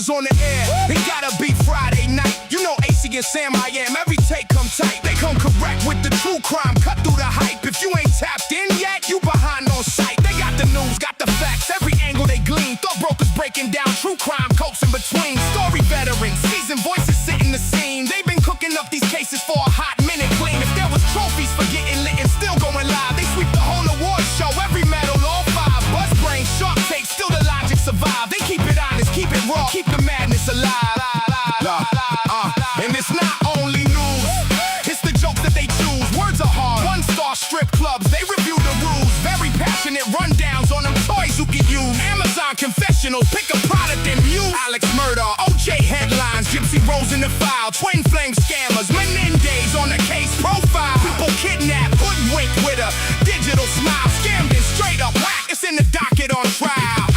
Brokers on the air, it gotta be Friday night. You know AC and Sam I am, every take come tight. They come correct with the true crime, cut through the hype. If you ain't tapped in yet, you behind on sight. They got the news, got the facts, every angle they glean. Thought brokers breaking down true crime, coats in between. Story veterans, seasoned voices sitting the scene. They've been cooking up these cases for a hot minute clean. If there was trophies for getting lit and still going live, they sweep the whole award show, every medal, all five. Buzz brain, sharp tape, still the logic survive. They keep it honest, keep it raw, keep the madness alive. And it's not only news, it's the jokes that they choose. Words are hard, one-star strip clubs, they review the rules. Very passionate rundowns on them toys you can use. Amazon confessionals, pick a product and muse. Alex murder, OJ headlines, Gypsy Rose in the file, twin flame scammers, Menendez on the case profile. People kidnapped, hoodwinked with a digital smile, scammed and straight up whack. It's in the docket on trial.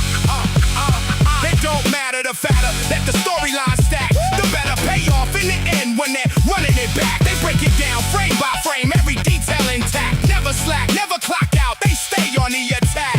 It don't matter, the fatter that the storyline stack, the better payoff in the end when they're running it back. They break it down frame by frame, every detail intact. Never slack, never clock out, they stay on the attack.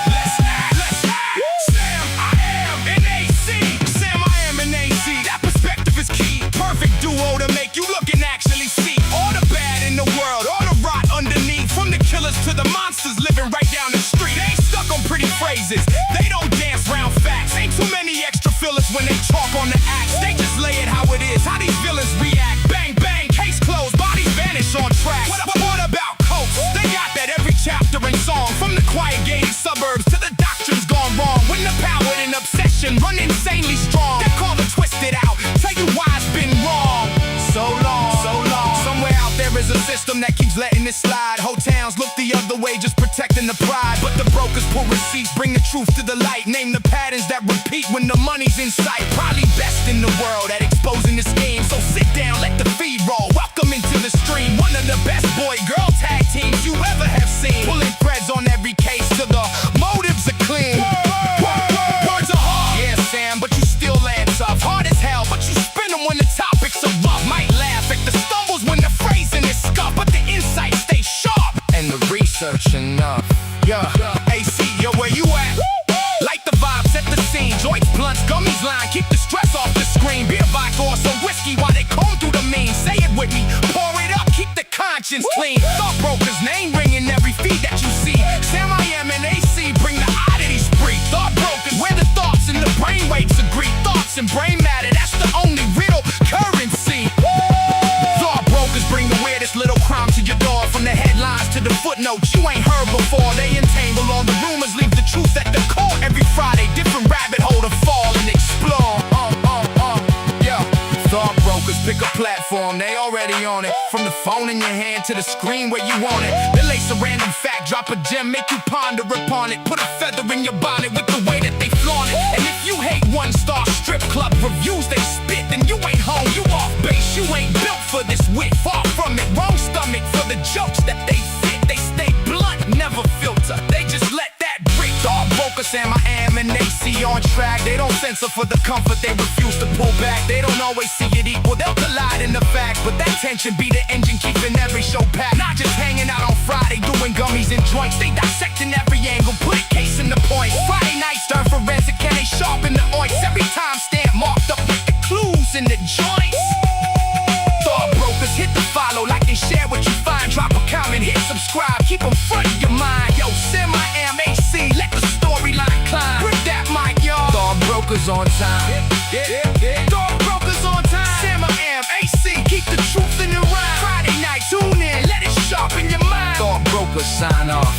Let's act. Sam, I am an AC. Sam, I am an AC. That perspective is key. Perfect duo to make you look and actually see all the bad in the world, all the rot underneath. From the killers to the monsters living right down the street. They ain't stuck on pretty phrases, they don't dance round facts. Ain't too many extra fillers when they talk on the acts. They just lay it how it is, how these villains react. Bang, bang, case closed, bodies vanish on track. What about coke? They got that every chapter and song. From the quiet gated suburbs to the doctrines gone wrong. When the power and obsession run insanely strong, they call it twisted out, tell you why it's been wrong. So long. Somewhere out there is a system that keeps letting it slide. Whole towns look the other way, just protecting the pride. But the brokers pull receipts, bring the truth to the light. Name the patterns that repeat when the money's in sight. Probably best in the world at exposing the scheme. So sit down, let the feed roll. Welcome into the stream. One of the best boy-girl tag teams you ever have seen. Pulling threads on every case till the motives are clean. Words are hard, yeah Sam, but you still land tough. Hard as hell, but you spin them when the topics are rough. Might laugh at the stumbles when the phrasing is scuffed, but the insight stays sharp and the research enough. Yeah, AC, yo, where you at? Light the vibe, set the scene. Joints, blunts, gummies line, keep the stress off the screen. Beer, vodka, or some whiskey while they comb through the mean. Say it with me, pour it up, keep the conscience clean. Thought brokers, name ringing every feed that you see. Sam, I am an AC, bring the oddity spree. Thought brokers, where the thoughts and the brain waves agree. Thoughts and brain matter, that's the only real currency. Thought brokers bring the weirdest little crime to your door. From the headlines to the footnotes you ain't heard before. They entangle all the rumors, leave the truth at the core. Every Friday, different rabbit hole to fall and explore. Yeah. Thought brokers pick a platform, they already on it. From the phone in your hand to the screen where you want it. They lace a random fact, drop a gem, make you ponder upon it. Put a feather in your bonnet with the way that they flaunt it. And if you hate one-star strip club reviews they spit, then you ain't home, you off base. You ain't built for this wit, far from it. Wrong stomach for the jokes that they fit. They stay blunt, never filter, they just let that break. Thought brokers, Sam, I am an AC on track. They don't censor for the comfort, they refuse to pull back. They don't always see it equal, they'll collide in the fact. But that tension be the engine keeping every show packed. Not just hanging out on Friday doing gummies and joints. They dissecting every angle, put a case in the point. Friday nights turn forensic and they sharpen the oints. Every time stamp marked up with the clues in the joints. Thought brokers, hit the follow, like and share what you find. Drop a comment, hit subscribe, keep them front of your mind. Yo, Sam, I am AC, let the storyline climb. Grip that mic, y'all. Thought brokers on time. Thought brokers on time. Sam, I am AC, keep the truth in the rhyme. Friday night, tune in, let it sharpen your mind. Thought brokers sign off.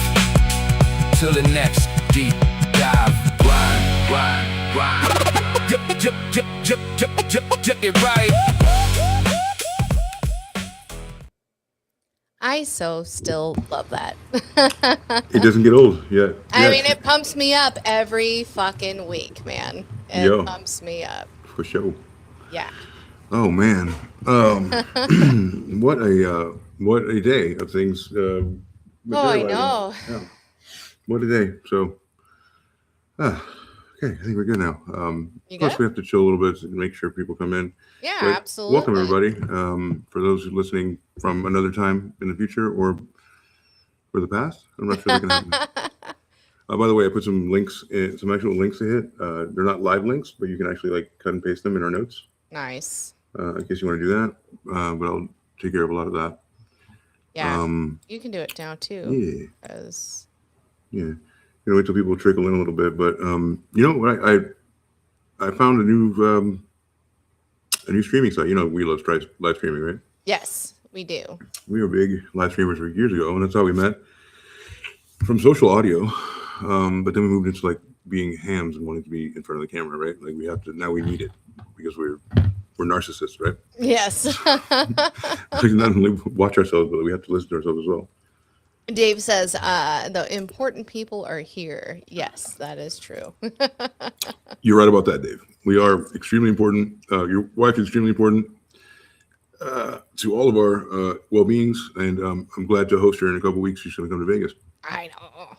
Till the next deep dive. Grind. It right. I still love that. It doesn't get old yet. I mean, it pumps me up every fucking week, man. It pumps me up. For sure. Yeah. Oh man. What a day of things. I know. Yeah. What a day. So okay, I think we're good now. Plus we have to chill a little bit and make sure people come in. Yeah, but absolutely. Welcome everybody. For those who are listening from another time in the future or for the past, I'm not sure they can happen. By the way, I put some links, some actual links to hit. They're not live links, but you can actually like cut and paste them in our notes. Nice. In case you want to do that. But I'll take care of a lot of that. Yeah, you can do it now too. Yeah. Yeah. You know, wait till people trickle in a little bit. But you know what? I found a new streaming site. You know, we love live streaming, right? Yes, we do. We were big live streamers for years ago, and that's how we met from social audio. But then we moved into like being hams and wanting to be in front of the camera, right? Like we have to now. We need it because we're narcissists, right? Yes. We not only watch ourselves, but we have to listen to ourselves as well. Dave says the important people are here. Yes, that is true. You're right about that, Dave. We are extremely important. Your wife is extremely important to all of our well-beings, and I'm glad to host her in a couple of weeks. She's going to come to Vegas. I know.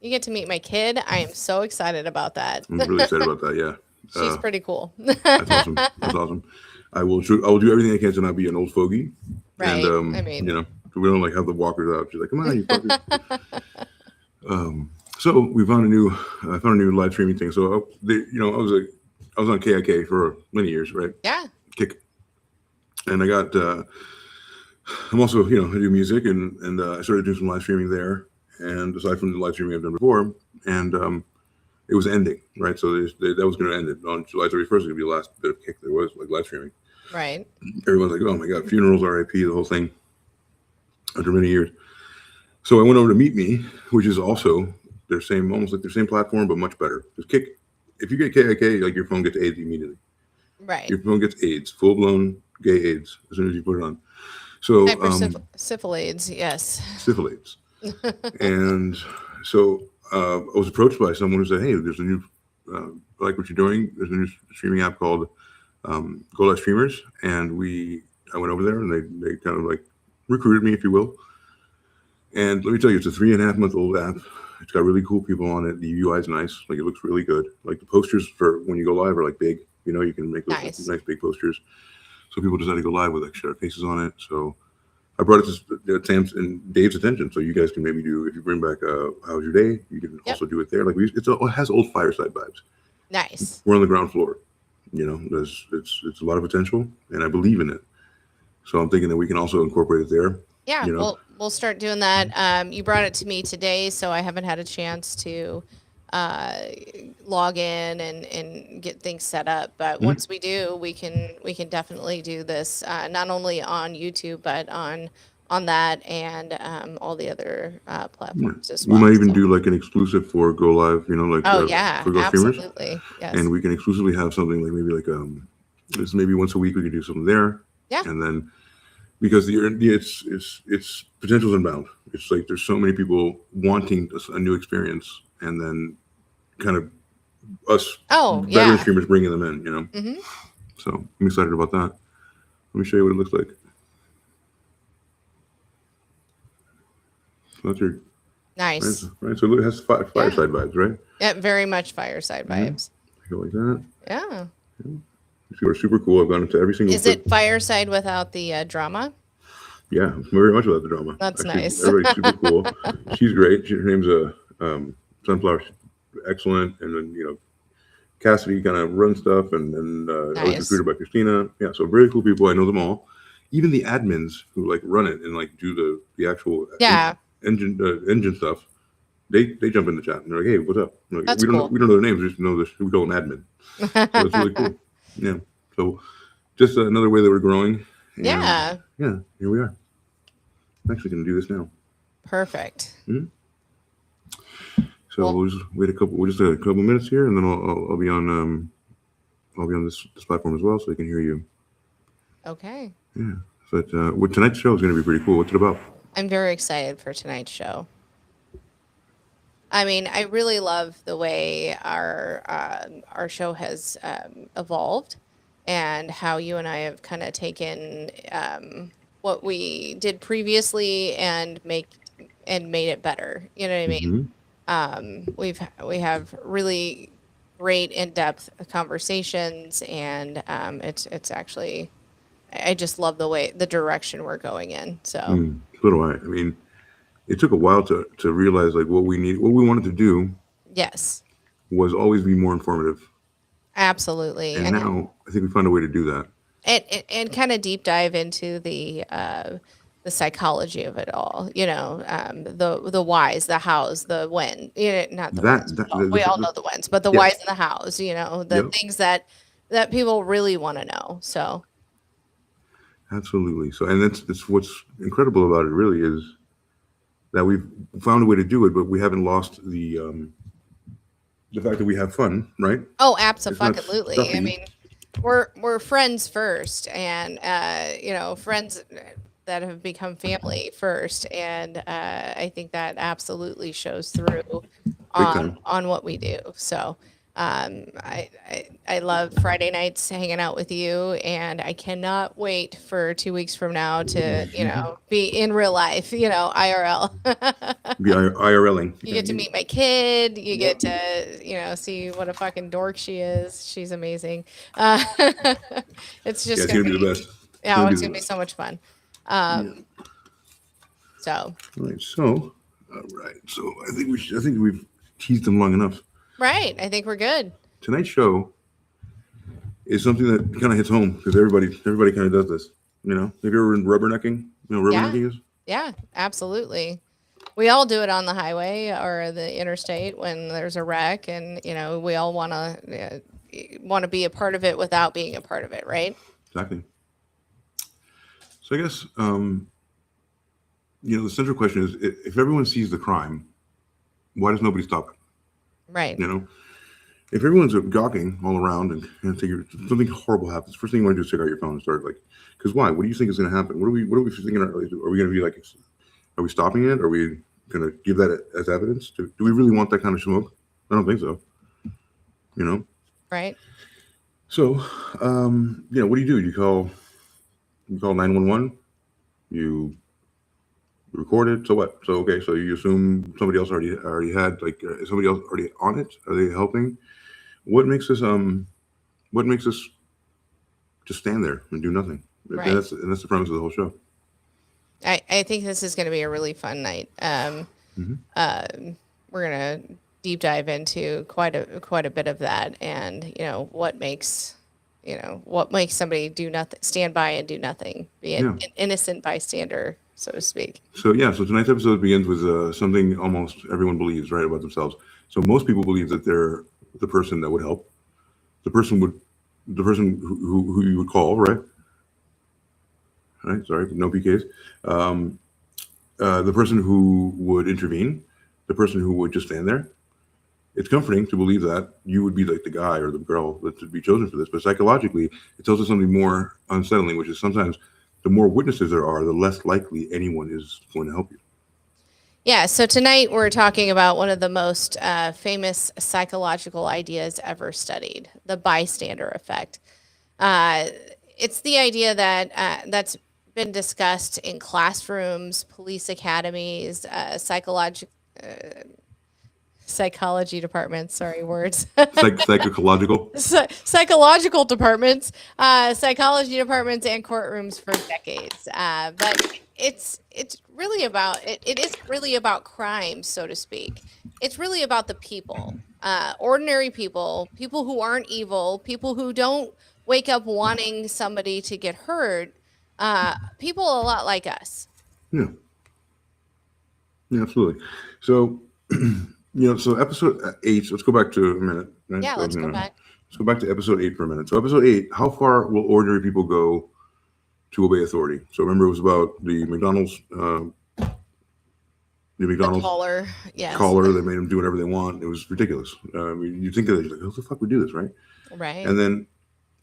You get to meet my kid. I am so excited about that. I'm really excited about that. Yeah, she's pretty cool. That's awesome. That's awesome. I will do everything I can to not be an old fogey. Right. And I mean, you know, we don't like have the walkers out. She's like, "Come on, you fuckers." So we found I found a new live streaming thing. So you know, I was on KIK for many years, right? Yeah. Kick. And I got I'm also, you know, I do music and I started doing some live streaming there. And aside from the live streaming I've done before, and it was ending, right? So that was going to end it on July 31st. Going to be the last bit of Kick there was, like live streaming. Right. Everyone's like, "Oh my God, funerals, RIP," the whole thing. After many years, so I went over to Meet Me, which is also almost like their same platform, but much better. Because Kick, if you get KIK, like your phone gets AIDS immediately. Right. Your phone gets AIDS, full blown gay AIDS, as soon as you put it on. So syphilides, yes. Syphilides. And so I was approached by someone who said, "Hey, there's a new, I like what you're doing. There's a new streaming app called Go Live Streamers," and I went over there, and they kind of like recruited me, if you will. And let me tell you, it's a 3.5-month-old app. It's got really cool people on it. The UI is nice. Like it looks really good. Like the posters for when you go live are like big. You know, you can make those nice big posters. So people decide to go live with extra faces on it. So I brought it to Sam's and Dave's attention. So you guys can maybe do, if you bring back How's Your Day, you can also do it there. Like it has old Fireside vibes. Nice. We're on the ground floor. You know, it's a lot of potential, and I believe in it. So I'm thinking that we can also incorporate it there. Yeah, you know? we'll start doing that. You brought it to me today, so I haven't had a chance to log in and get things set up. But once we do, we can definitely do this not only on YouTube but on that and all the other platforms as well. We might even do like an exclusive for Go Live. You know, like for Go Streamers. Yes. And we can exclusively have something like maybe like this maybe once a week we could do something there. Yeah. And then because it's potential's unbound. It's like there's so many people wanting a new experience, and then kind of us veteran streamers bringing them in, you know. Mm-hmm. So I'm excited about that. Let me show you what it looks like. So that's your nice. Right. So it has fireside vibes, right? Yeah, very much fireside vibes. Go like that. Yeah. We're super cool. I've gone into every single. Is it fireside without the drama? Yeah, very much without the drama. That's nice. Everybody's super cool. She's great. Her name's Sunflower. Excellent. And then, you know, Cassidy kind of runs stuff, and I was recruited by Christina. Yeah, so very cool people. I know them all. Even the admins who like run it and like do the actual engine stuff. They jump in the chat and they're like, "Hey, what's up?" Like, That's we don't cool. we don't know their names. We just know this. We call them admin. So that's really cool. Yeah. So just another way that we're growing. And, yeah. Yeah. Here we are. I'm actually going to do this now. Perfect. Mm-hmm. So we'll just wait a couple minutes here, and then I'll be on this platform as well, so I can hear you. Okay. Yeah. But tonight's show is going to be pretty cool. What's it about? I'm very excited for tonight's show. I mean, I really love the way our show has evolved, and how you and I have kind of taken what we did previously and made it better. You know what I mean? Mm-hmm. We have really great in-depth conversations, and it's actually, I just love the direction we're going in. So so do I. I mean, it took a while to realize like what we wanted to do Yes, was always be more informative. absolutely. And now I think we found a way to do that. And kind of deep dive into the psychology of it all. You know, the whys, the hows, the when. You know, not the That, whens. that We all know the whens, but the yeah, whys and the hows. You know, the yep, things that people really want to know. So absolutely. So, and that's what's incredible about it. Really is that we've found a way to do it, but we haven't lost the fact that we have fun, right? oh, It's not absolutely. I stuffy. mean, we're friends first, and you know, friends that have become family first, and I think that absolutely shows through Big time. on what we do. So I love Friday nights hanging out with you, and I cannot wait for 2 weeks from now to, you know, be in real life, you know, IRL. Be IRLing. You get to meet my kid. You Yep. get to, you know, see what a fucking dork she is. She's amazing. It's Yeah, just it's gonna gonna be the be, best. yeah, It's it's gonna gonna be be the so much fun. best. Yeah. So All right. So, all right. So I think we've teased them long enough. right, I think we're good. Tonight's show is something that kind of hits home because everybody kind of does this. You know, have you ever been rubbernecking? You know, what Yeah, rubbernecking is? yeah, absolutely. We all do it on the highway or the interstate when there's a wreck, and you know, we all want to be a part of it without being a part of it, right? Exactly. So I guess you know the central question is if everyone sees the crime, why does nobody stop it? Right, You know, if everyone's gawking all around and something horrible happens, first thing you want to do is check out your phone and start like, because why? What do you think is going to happen? What are we thinking? Are we going to be like, are we stopping it? Are we going to give that as evidence? Do we really want that kind of smoke? I don't think so. You know. right. So, you know, what do? You call 911. You record it. So what? So okay. So you assume somebody else already had like is somebody else already on it? Are they helping? What makes us What makes us just stand there and do nothing? Right. And that's the premise of the whole show. I think this is going to be a really fun night. Hmm. We're going to deep dive into quite a bit of that, and you know what makes somebody do nothing, stand by and do nothing, be Yeah. an innocent bystander, so to speak. So yeah. So tonight's episode begins with something almost everyone believes right about themselves. So most people believe that they're the person that would help. The person would the person who you would call, right? Right. Sorry, no PKs. Um, the person who would intervene, the person who would just stand there. It's comforting to believe that you would be like the guy or the girl that would be chosen for this, but psychologically, it tells us something more unsettling, which is sometimes the more witnesses there are, the less likely anyone is going to help you. Yeah, so tonight we're talking about one of the most famous psychological ideas ever studied, the bystander effect. Uh, it's the idea that that's been discussed in classrooms, police academies, psychology departments. Sorry, words. Psychological. Psychological departments, psychology departments, and courtrooms for decades. But it's really about it. It is really about crime, so to speak. It's really about the people, ordinary people, people who aren't evil, people who don't wake up wanting somebody to get hurt. People a lot like us. Yeah, yeah, absolutely. So, you know, so episode 8. Let's go back to a minute. Right? Yeah, So, let's you go know, back. let's go back to episode 8 for a minute. So, episode 8. How far will ordinary people go to obey authority? So, remember, it was about the McDonald's. The The McDonald's caller, yes, caller. They made them do whatever they want. It was ridiculous. I mean, you think of it, you're like, how the fuck we do this, right? right, And then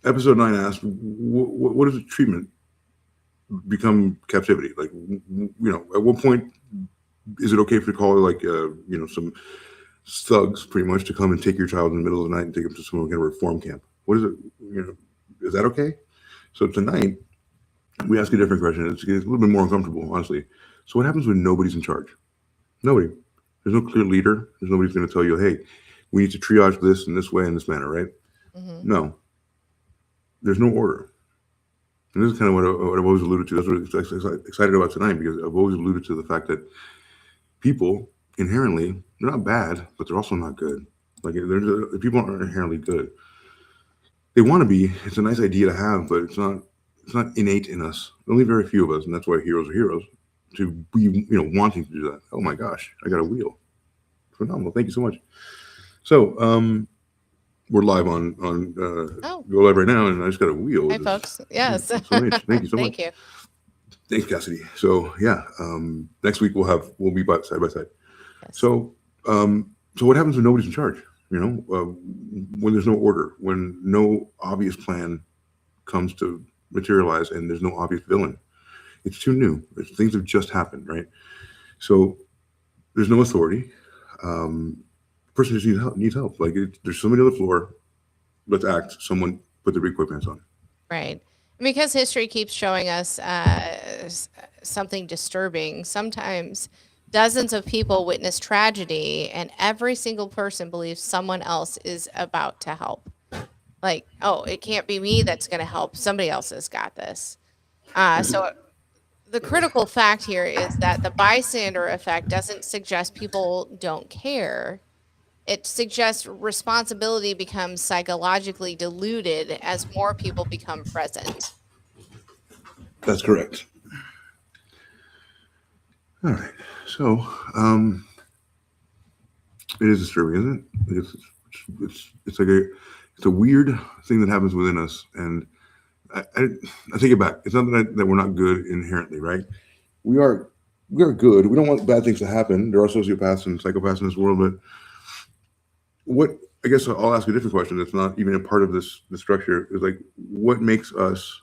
episode 9 asked, what is the treatment become captivity? Like, you know, at what point is it okay for you to call like, you know, some thugs pretty much to come and take your child in the middle of the night and take him to some kind of reform camp? What is it? You know, is that okay? So tonight we ask a different question. It's a little bit more uncomfortable, honestly. So what happens when nobody's in charge? Nobody. There's no clear leader. There's nobody's going to tell you, hey, we need to triage this in this way, in this manner, right? hmm No. There's no order. And this is kind of what I've always alluded to. That's what I'm excited about tonight, because I've always alluded to the fact that people inherently, they're not bad, but they're also not good. Like people aren't inherently good. They want to be. It's a nice idea to have, but it's not innate in us. Only very few of us, and that's why heroes are heroes. To be, wanting to do that. Oh my gosh, I got a wheel. Phenomenal. Thank you so much. So, we're live on Go Live right now, and I just got a wheel. Hi, folks. Yes. So nice. Thank you so much. Thank you. Thanks, Cassidy. So yeah, next week we'll be side by side. Yes. So what happens when nobody's in charge? When there's no order, when no obvious plan comes to materialize, and there's no obvious villain. It's too new. Things have just happened, right? So there's no authority. The person just needs help. Like there's somebody on the floor. Let's act. Someone put their big pants on. Right. Because history keeps showing us something disturbing. Sometimes dozens of people witness tragedy, and every single person believes someone else is about to help. Like, oh, it can't be me that's going to help. Somebody else has got this. So the critical fact here is that the bystander effect doesn't suggest people don't care. It suggests responsibility becomes psychologically diluted as more people become present. That's correct. All right. So, it is disturbing, isn't it? It's like it's a weird thing that happens within us, and I take it back. It's not that we're not good inherently, right? We are good. We don't want bad things to happen. There are sociopaths and psychopaths in this world, but I guess I'll ask a different question that's not even a part of the structure, is like, what makes us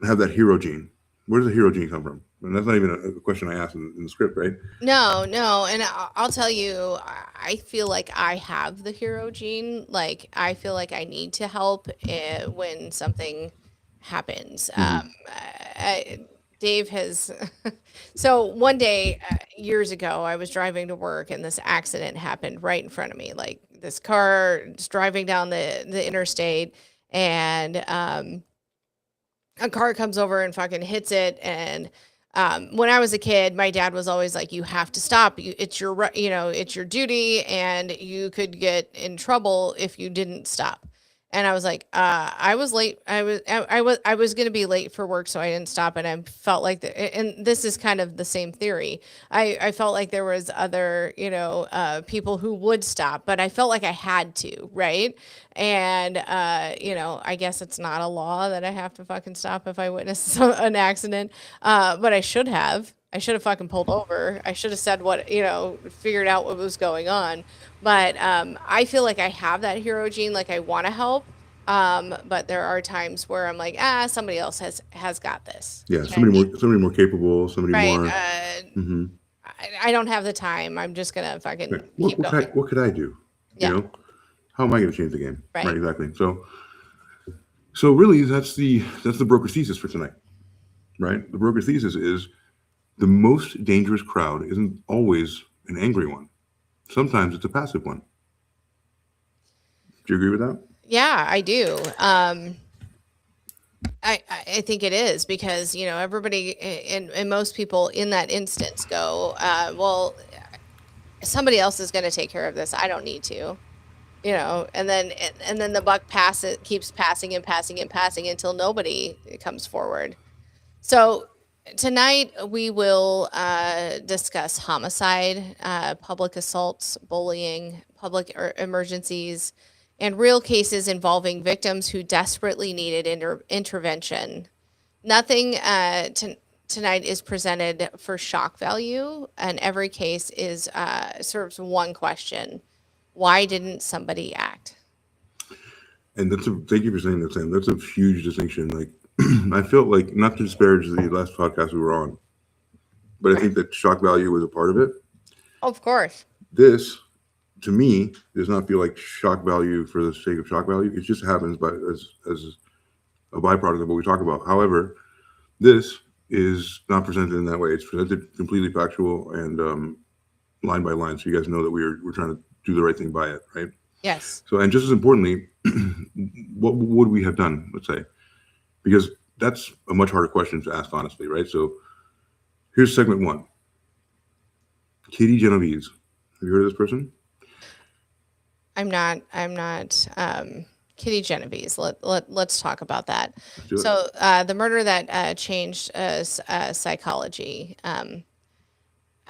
have that hero gene? Where does the hero gene come from? And that's not even a question I asked in the script, right? No. And I'll tell you, I feel like I have the hero gene. Like, I feel like I need to help when something happens. Dave has... So one day, years ago, I was driving to work, and this accident happened right in front of me. Like, this car is driving down the interstate, and a car comes over and fucking hits it. And when I was a kid, my dad was always like, you have to stop. It's your duty, and you could get in trouble if you didn't stop. And I was like, I was late. I was going to be late for work, so I didn't stop. And I felt like and this is kind of the same theory. I felt like there was other, people who would stop, but I felt like I had to, right? And, I guess it's not a law that I have to fucking stop if I witness an accident. But I should have. I should have fucking pulled over. I should have said figured out what was going on. But I feel like I have that hero gene, like I want to help. But there are times where I'm like, somebody else has got this. Yeah, somebody more capable, somebody more. I don't have the time. I'm just gonna fucking keep going. What could I do? Yeah. How am I going to change the game? Right. Exactly. So really, that's the broker thesis for tonight, right? The broker thesis is the most dangerous crowd isn't always an angry one. Sometimes it's a passive one. Do you agree with that? Yeah, I do. I think it is because, everybody and most people in that instance go, well, somebody else is going to take care of this. I don't need to, and then the buck keeps passing until nobody comes forward. So tonight we will discuss homicide, public assaults, bullying, public emergencies, and real cases involving victims who desperately needed intervention. Nothing tonight is presented for shock value, and every case serves one question: why didn't somebody act? And thank you for saying that, Sam. That's a huge distinction. Like, I felt like, not to disparage the last podcast we were on, but I think that shock value was a part of it. Of course. This, to me, does not feel like shock value for the sake of shock value. It just happens as a byproduct of what we talk about. However, this is not presented in that way. It's presented completely factual and line by line, so you guys know that we're trying to do the right thing by it, right? Yes. So, and just as importantly, what would we have done, let's say? Because that's a much harder question to ask honestly, right? So here's segment one. Kitty Genovese. Have you heard of this person? I'm not. I'm not. Kitty Genovese. Let's talk about that. Let's do it. So, the murder that changed psychology.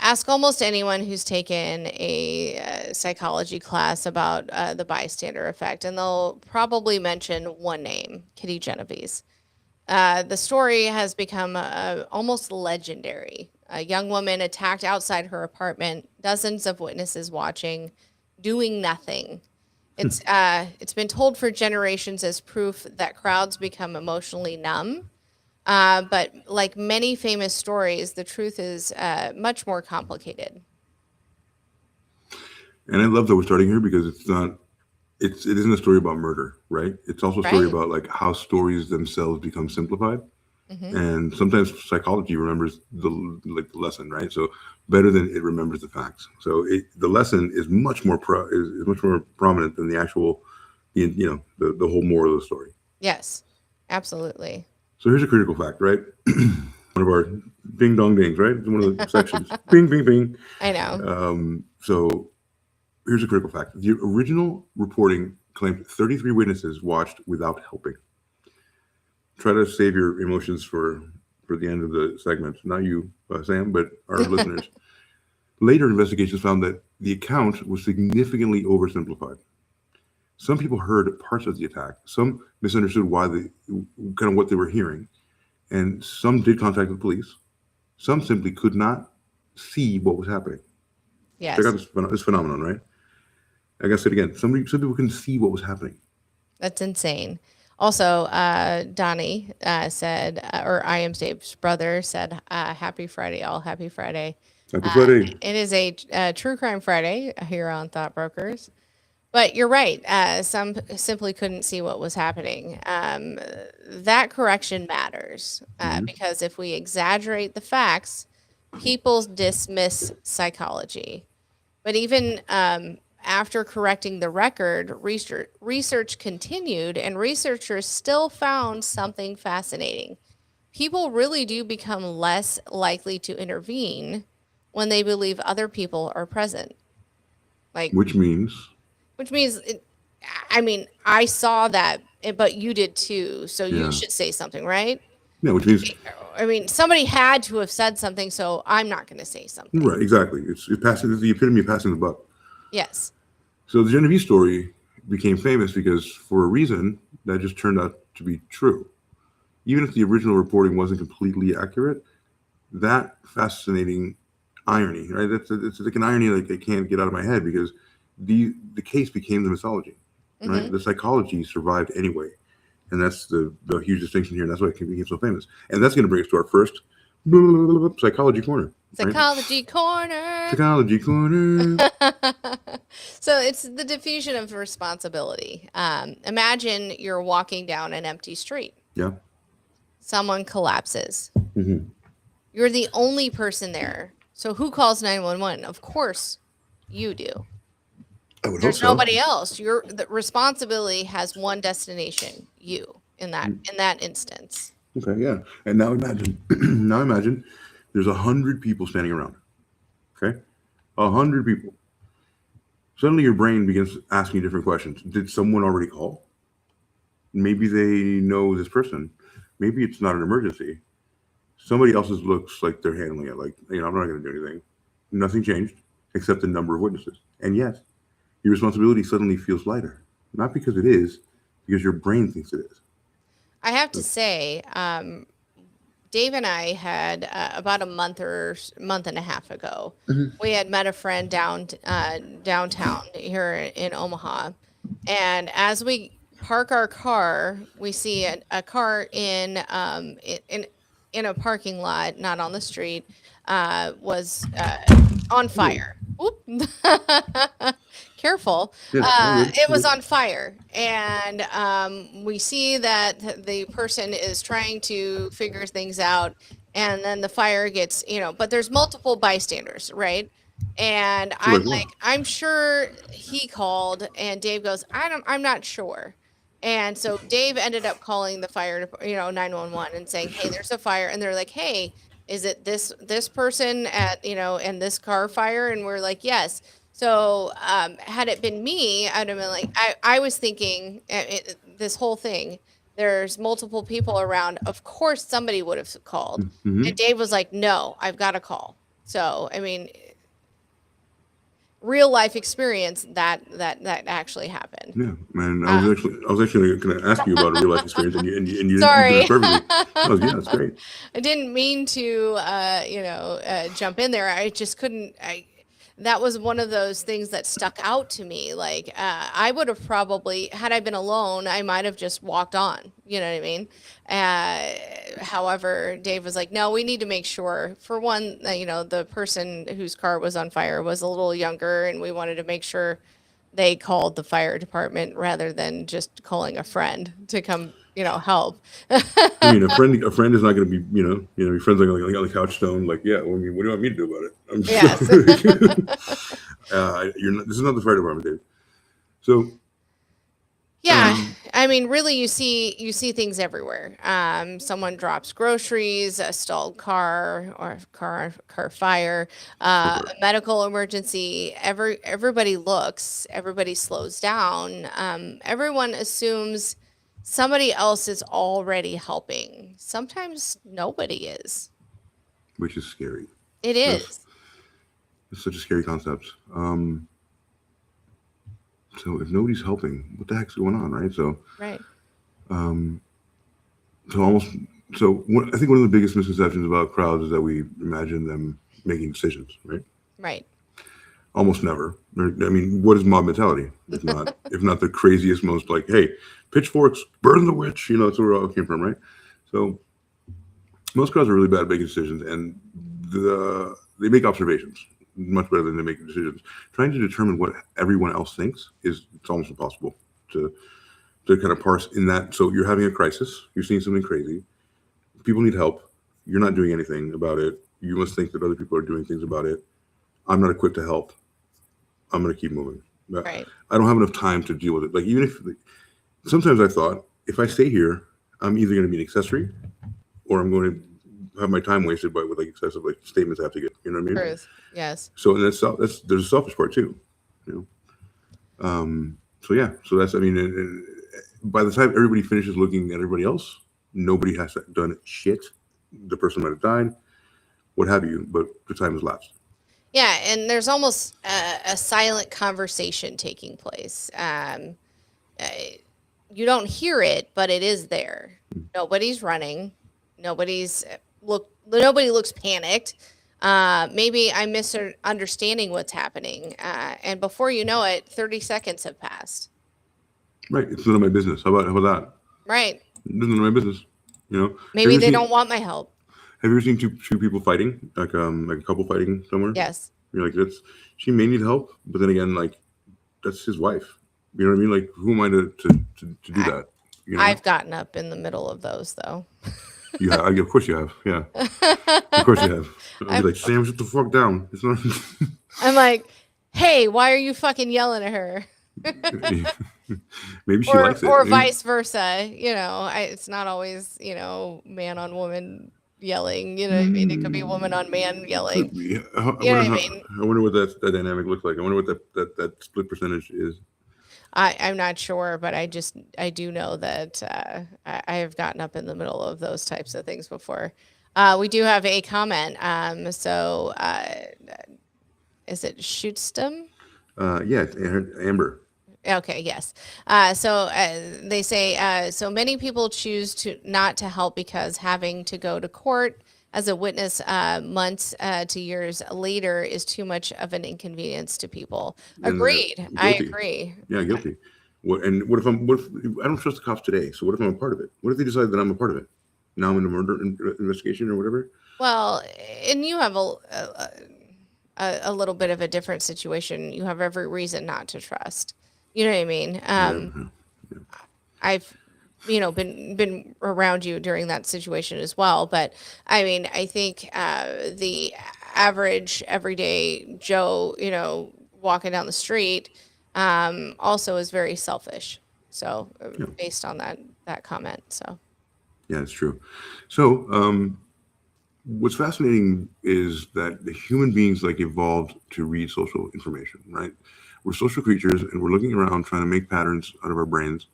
Ask almost anyone who's taken a psychology class about the bystander effect, and they'll probably mention one name: Kitty Genovese. The story has become almost legendary. A young woman attacked outside her apartment, dozens of witnesses watching, doing nothing. It's been told for generations as proof that crowds become emotionally numb. But like many famous stories, the truth is much more complicated. And I love that we're starting here because it isn't a story about murder, right? It's also a story Right. about like how stories themselves become simplified. Hmm. And sometimes psychology remembers the lesson, right? So better than it remembers the facts. So the lesson is much more is much more prominent than the actual, the whole moral of the story. Yes, absolutely. So here's a critical fact, right? One of our ding dong dings, right? It's one of the sections. Bing, bing, bing. I know. So here's a critical fact. The original reporting claimed 33 witnesses watched without helping. Try to save your emotions for the end of the segment. Not you, Sam, but our listeners. Later investigations found that the account was significantly oversimplified. Some people heard parts of the attack. Some misunderstood kind of what they were hearing, and some did contact the police. Some simply could not see what was happening. Yes. Check out this phenomenon, right? I gotta say it again. Some people couldn't see what was happening. That's insane. Also, Donnie said, or I am Dave's brother said, "Happy Friday, all! Happy Friday." Happy Friday. It is a true crime Friday here on Thought Brokers. But you're right. Some simply couldn't see what was happening. That correction matters because if we exaggerate the facts, people dismiss psychology. But even after correcting the record, research continued, and researchers still found something fascinating. People really do become less likely to intervene when they believe other people are present. Like, Which means, I mean, I saw that, but you did too, so you yeah, should say something, right? which means, I mean, somebody had to have said something, so I'm not going to say something. right, exactly. It's passing. It's the epitome of passing the buck. Yes. So the Genevieve story became famous because, for a reason, that just turned out to be true. Even if the original reporting wasn't completely accurate, that fascinating irony, right? It's like an irony like I can't get out of my head because the case became the mythology, right? Mhm. The psychology survived anyway, and that's the huge distinction here, and that's why it became so famous. And that's going to bring us to our first psychology corner. Right? Psychology corner. Psychology corner. So it's the diffusion of responsibility. Imagine you're walking down an empty street. Yeah. Someone collapses. Mm-hmm. You're the only person there. So who calls 911? Of course, you do. I would hope There's so. nobody else. The responsibility has one destination, you, in that instance. Okay, yeah. And now imagine there's 100 people standing around. Okay? 100 people. Suddenly your brain begins asking different questions. Did someone already call? Maybe they know this person. Maybe it's not an emergency. Somebody else's looks like they're handling it. Like, I'm not going to do anything. Nothing changed except the number of witnesses. And yes, your responsibility suddenly feels lighter. Not because it is, because your brain thinks it is. I have to say, Dave and I had about a month and a half ago, we had met a friend downtown here in Omaha, and as we park our car, we see a car in a parking lot, not on the street, was on fire. Oop. Careful. Yeah, It was on fire. And we see that the person is trying to figure things out. And then the fire gets, but there's multiple bystanders, right? And I'm like, I'm sure he called. And Dave goes, I'm not sure. And so Dave ended up calling the fire, 911 and saying, hey, there's a fire. And they're like, hey, Is it this person at, in this car fire? And we're like, yes. So had it been me, I'd have been like, I was thinking this whole thing, there's multiple people around. Of course, somebody would have called. Mm-hmm. And Dave was like, no, I've got to call. So, I mean, real life experience that actually happened. Yeah, man. I was actually going to ask you about a real life experience, and you Sorry. did it perfectly. Yeah, that's great. I didn't mean to, jump in there. I just couldn't. That was one of those things that stuck out to me. Like, I would have probably, had I been alone, I might have just walked on. You know what I mean? However, Dave was like, no, we need to make sure, for one, the person whose car was on fire was a little younger, and we wanted to make sure they called the fire department rather than just calling a friend to come, help. I mean, a friend is not going to be, your friend's like on the couch stone, like, yeah. Well, I mean, what do you want me to do about it? Yes. This is not the fire department, Dave. So. Yeah, I mean, really, you see things everywhere. Someone drops groceries, a stalled car, or car fire, a medical emergency. Everybody looks, everybody slows down. Everyone assumes somebody else is already helping. Sometimes nobody is. Which is scary. It is. It's such a scary concept. So if nobody's helping, what the heck's going on, right? So, right. I think one of the biggest misconceptions about crowds is that we imagine them making decisions, right? Right. Almost never. I mean, what is mob mentality? If not the craziest, most like, hey, pitchforks, burn the witch. That's where it all came from, right? So most crowds are really bad at making decisions, and they make observations much better than they make decisions. Trying to determine what everyone else thinks it's almost impossible to kind of parse in that. So you're having a crisis, you're seeing something crazy, people need help, you're not doing anything about it, you must think that other people are doing things about it. I'm not equipped to help, I'm going to keep moving. Right. I don't have enough time to deal with it. Like, even if sometimes I thought, if I stay here, I'm either going to be an accessory or I'm going to have my time wasted with like excessive like statements I have to get. You know what I mean? Truth. Yes. So and there's a selfish part too. So yeah. So that's, I mean, and by the time everybody finishes looking at everybody else, nobody has done shit. The person might have died, what have you, but the time has lapsed. Yeah, and there's almost a silent conversation taking place. You don't hear it, but it is there. Nobody's running. Nobody looks panicked. Maybe I'm misunderstanding what's happening. And before you know it, 30 seconds have passed. Right. It's none of my business. How about that? Right. It's none of my business. Maybe they don't want my help. Have you ever seen two people fighting, like a couple fighting somewhere? Yes. You're like, she may need help, but then again, like, that's his wife. You know what I mean? Like, who am I to do that? I've gotten up in the middle of those, though. You have, of course you have. Yeah, of course you have. I'll be like, Sam, shut the fuck down. It's not. I'm like, hey, why are you fucking yelling at her? Maybe she likes it. Or vice versa. It's not always, man on woman yelling. You know what I mean? It could be woman on man yelling. I wonder what that dynamic looks like. I wonder what that split percentage is. I'm not sure, but I do know that I have gotten up in the middle of those types of things before. We do have a comment. So is it Shootstem? Yeah, Amber. Okay, yes. So they say, so many people choose not to help because having to go to court as a witness months to years later is too much of an inconvenience to people. Agreed. I agree. Yeah, guilty. What if I don't trust the cops today? So what if I'm a part of it? What if they decide that I'm a part of it? Now I'm in a murder investigation or whatever. Well, and you have a little bit of a different situation. You have every reason not to trust. You know what I mean? Yeah. I've been around you during that situation as well. But I mean, I think the average everyday Joe, walking down the street, also is very selfish. So based on that comment, so. Yeah, it's true. So what's fascinating is that the human beings like evolved to read social information, right? We're social creatures and we're looking around trying to make patterns out of our brains.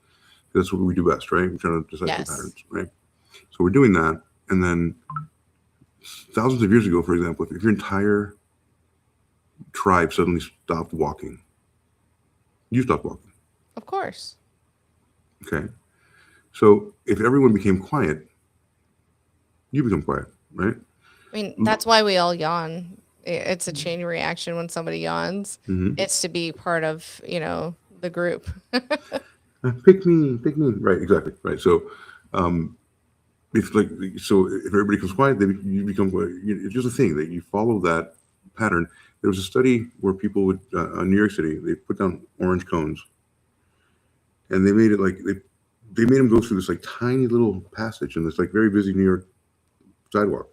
That's what we do best, right? We're trying to decipher Yes. patterns, right? So we're doing that. And then thousands of years ago, for example, if your entire tribe suddenly stopped walking, you stopped walking. Of course. Okay. So if everyone became quiet, you become quiet, right? I mean, that's why we all yawn. It's a chain reaction when somebody yawns. Mm-hmm. It's to be part of, the group. Pick me, pick me. Right, exactly. Right. So, if everybody becomes quiet, then you become quiet. It's just a thing that you follow that pattern. There was a study where people would in New York City, they put down orange cones, and they made it like they made them go through this like tiny little passage in this like very busy New York sidewalk.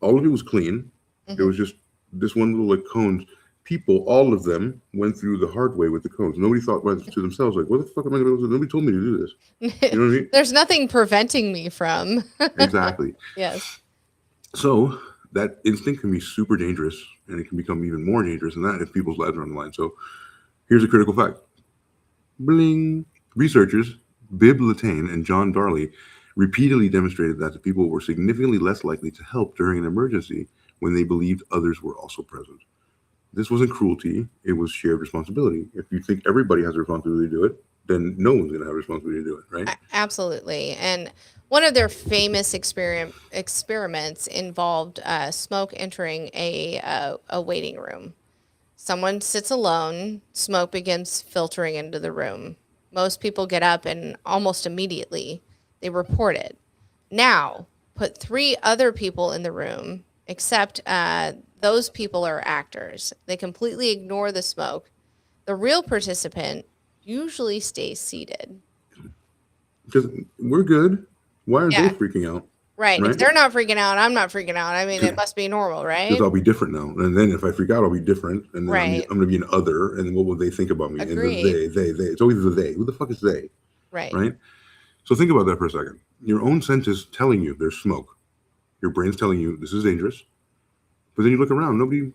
All of it was clean. Mhm. There was just this one little like cones. People, all of them, went through the hard way with the cones. Nobody thought to themselves like, "What the fuck am I going to do? Nobody told me to do this." You know what I mean? There's nothing preventing me from. Exactly. Yes. So that instinct can be super dangerous, and it can become even more dangerous than that if people's lives are on the line. So here's a critical fact. Bling. Researchers Bib Latane and John Darley repeatedly demonstrated that the people were significantly less likely to help during an emergency when they believed others were also present. This wasn't cruelty, it was shared responsibility. If you think everybody has a responsibility to do it, then no one's going to have a responsibility to do it, right? Absolutely. And one of their famous experiments involved smoke entering a waiting room. Someone sits alone, smoke begins filtering into the room. Most people get up and almost immediately they report it. Now, put 3 other people in the room, except those people are actors. They completely ignore the smoke. The real participant usually stays seated. Because we're good. Why are they Yeah. freaking out? Right. If Right? they're not freaking out, I'm not freaking out. I mean, it must be normal, right? Because I'll be different now. And then if I freak out, I'll be different. And then Right. I'm going to be an other. And then what will they think about me? Agreed. And they. It's always the they. Who the fuck is they? Right. Right? So think about that for a second. Your own sense is telling you there's smoke. Your brain's telling you this is dangerous. But then you look around, nobody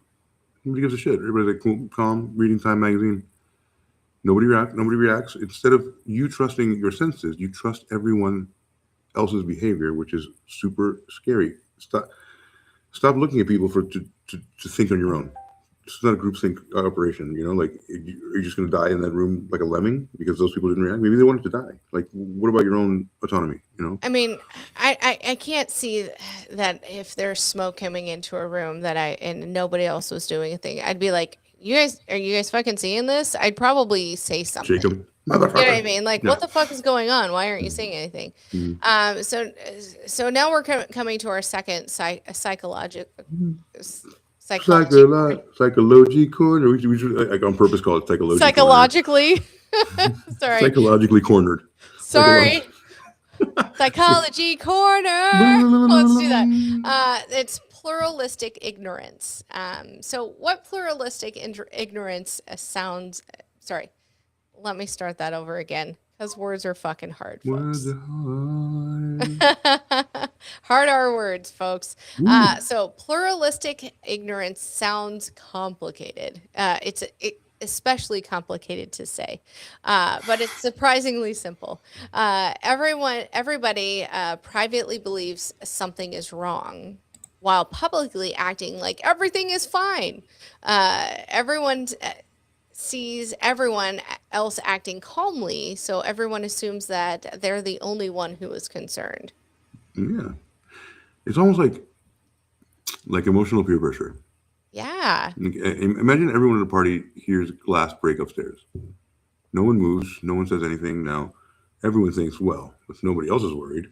gives a shit. Everybody's like cool, calm, reading Time magazine. Nobody reacts. Instead of you trusting your senses, you trust everyone else's behavior, which is super scary. Stop looking at people to think on your own. It's not a groupthink operation, like you're just going to die in that room like a lemming because those people didn't react. Maybe they wanted to die. Like, what about your own autonomy? I mean, I can't see that if there's smoke coming into a room and nobody else was doing a thing, I'd be like, are you guys fucking seeing this? I'd probably say something. Shake them, You know what I mean? Like, Yeah. what the fuck is going on? Why aren't you saying anything? Mhm. So now we're coming to our second psychological Psychology corner. We should like, on purpose call it psychology. psychologically. Sorry, Psychologically cornered. sorry. Psychology corner. Let's do that. It's pluralistic ignorance. So what pluralistic ignorance sounds? Sorry, let me start that over again because words are fucking hard, folks. Words are hard. Hard are words, folks. So pluralistic ignorance sounds complicated. It's especially complicated to say, but it's surprisingly simple. Everybody privately believes something is wrong, while publicly acting like everything is fine. Everyone sees everyone else acting calmly, so everyone assumes that they're the only one who is concerned. Yeah, it's almost like emotional peer pressure. Yeah. Imagine everyone at a party hears glass break upstairs. No one moves. No one says anything. Now, everyone thinks, well, if nobody else is worried.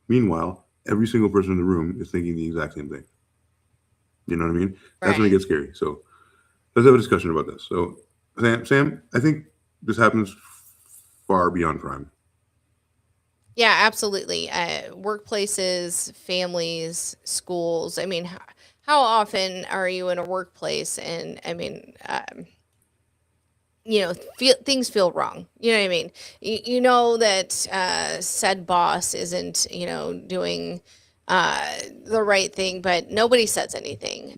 Meanwhile, every single person in the room is thinking the exact same thing. You know what I mean? That's when it Right. gets scary. So let's have a discussion about this. So, Sam, I think this happens far beyond crime. Yeah, absolutely. Workplaces, families, schools. I mean, how often are you in a workplace and I mean, things feel wrong. You know what I mean? You know that said boss isn't, doing the right thing, but nobody says anything.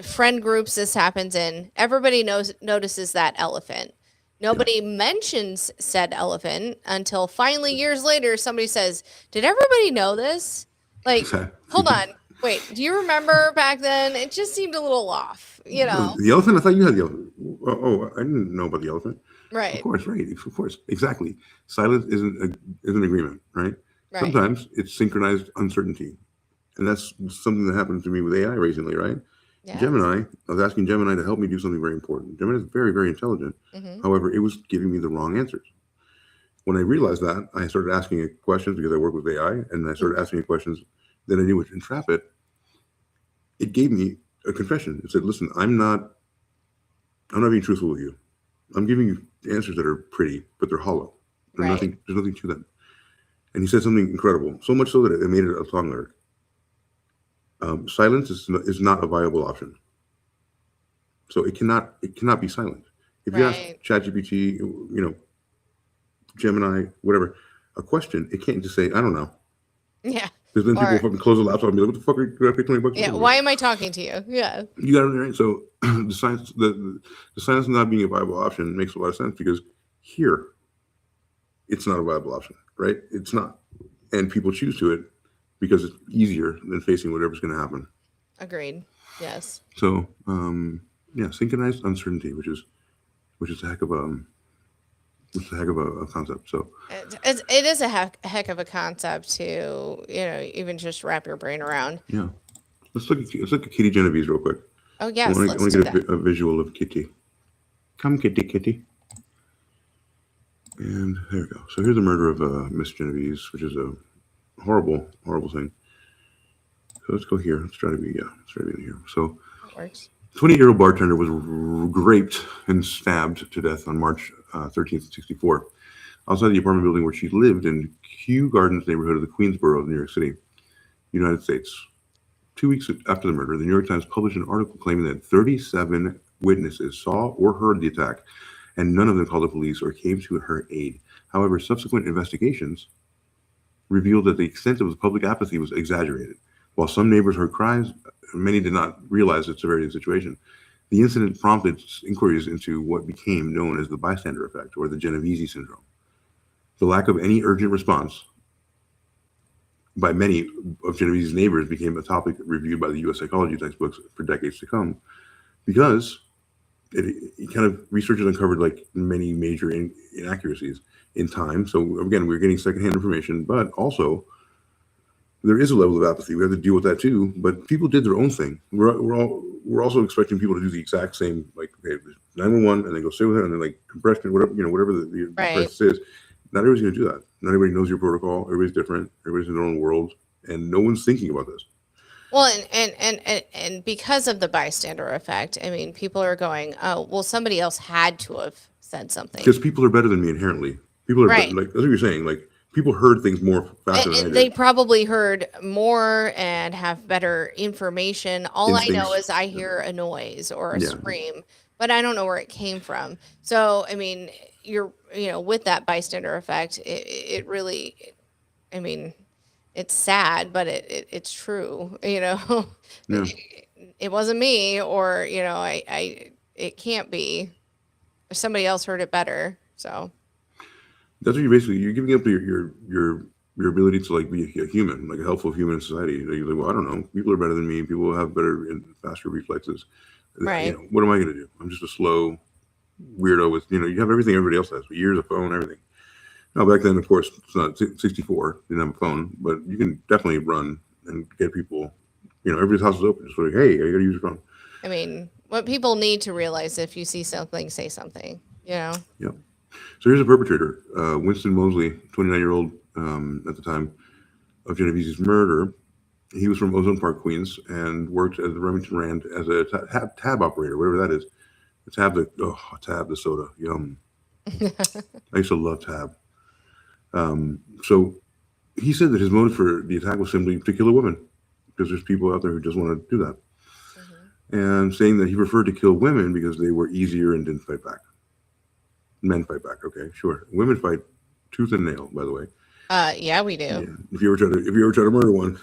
Friend groups this happens in, everybody notices that elephant. Nobody mentions said elephant until finally years later somebody says, "Did everybody know this?" Like, hold on, wait, do you remember back then? It just seemed a little off, you know? The elephant? I thought you had the elephant. Oh, I didn't know about the elephant. Right. Of course, right. Of course, exactly. Silence isn't an agreement, right? Sometimes it's synchronized uncertainty, and that's something that happened to me with AI recently, right? Yeah. Gemini, I was asking Gemini to help me do something very important. Gemini is very, very intelligent. However, it was giving me the wrong answers. When I realized that, I started asking it questions because I work with AI, and I started asking it questions that I knew would entrap it. It gave me a confession. It said, "Listen, I'm not being truthful with you. I'm giving you answers that are pretty, but they're hollow. There's nothing to them." And he said something incredible, so much so that it made it a song lyric. Silence is not a viable option. So it cannot be silent. If you ask ChatGPT, Gemini, whatever, a question, it can't just say, "I don't know." Yeah. Because then people fucking close the laptop and be like, "What the fuck are you gonna pay $20?" Yeah. Why am I talking to you? Yeah. You got it right. So the silence not being a viable option makes a lot of sense because here, it's not a viable option, right? It's not, and people choose to it because it's easier than facing whatever's going to happen. Agreed. Yes. So synchronized uncertainty, which is a heck of a concept. So it is a heck of a concept to even just wrap your brain around. Yeah. Let's look at Kitty Genovese real quick. Oh yes, I want to get a visual of Kitty. Come, Kitty. And there we go. So here's the murder of Miss Genovese, which is a horrible thing. So let's go here. Let's try to be in here. So that works. 20-year-old bartender was raped and stabbed to death on March 13th, 1964, outside the apartment building where she lived in Kew Gardens neighborhood of the Queensboro of New York City, United States. 2 weeks after the murder, the New York Times published an article claiming that 37 witnesses saw or heard the attack, and none of them called the police or came to her aid. However, subsequent investigations revealed that the extent of the public apathy was exaggerated. While some neighbors heard cries, many did not realize the severity of the situation. The incident prompted inquiries into what became known as the Bystander Effect, or the Genovese syndrome. The lack of any urgent response by many of Genovese's neighbors became a topic reviewed by the U.S. psychology textbooks for decades to come, because it kind of researchers uncovered like many major inaccuracies in time. So again, we're getting secondhand information, but also there is a level of apathy. We have to deal with that too. But people did their own thing. We're also expecting people to do the exact same, like, okay, 911, and they go sit with it, and then like compression, whatever the process is. Not everybody's going to do that. Not everybody knows your protocol. Everybody's different. Everybody's in their own world, and no one's thinking about this. Well, and because of the bystander effect, I mean, people are going, "Oh, well, somebody else had to have said something." Because people are better than me inherently. People are like, that's what you're saying. Like, people heard things more faster than I did. They probably heard more and have better information. All I know is I hear a noise or a scream, but I don't know where it came from. So, I mean, with that bystander effect, it really, I mean, it's sad, but it's true, Yeah. It wasn't me, or, it can't be. Somebody else heard it better. So that's what you're giving up your ability to like be a human, like a helpful human in society. You're like, well, I don't know. People are better than me. People have better and faster reflexes. Right. What am I going to do? I'm just a slow weirdo with, you have everything everybody else has, years of phone, everything. Now, back then, of course, it's not 64, didn't have a phone, but you can definitely run and get people, everybody's house is open. Just like, hey, I got to use your phone. I mean, what people need to realize, if you see something, say something, Yeah. So here's a perpetrator, Winston Mosley, 29-year-old at the time of Genovese's murder. He was from Ozone Park, Queens, and worked at the Remington Rand as a tab operator, whatever that is. Tab the soda, yum. I used to love Tab. So he said that his motive for the attack was simply to kill a woman, because there's people out there who just want to do that. And saying that he preferred to kill women because they were easier and didn't fight back. Men fight back, okay, sure. Women fight tooth and nail, by the way. Yeah, we Yeah. do. If you ever try to murder one,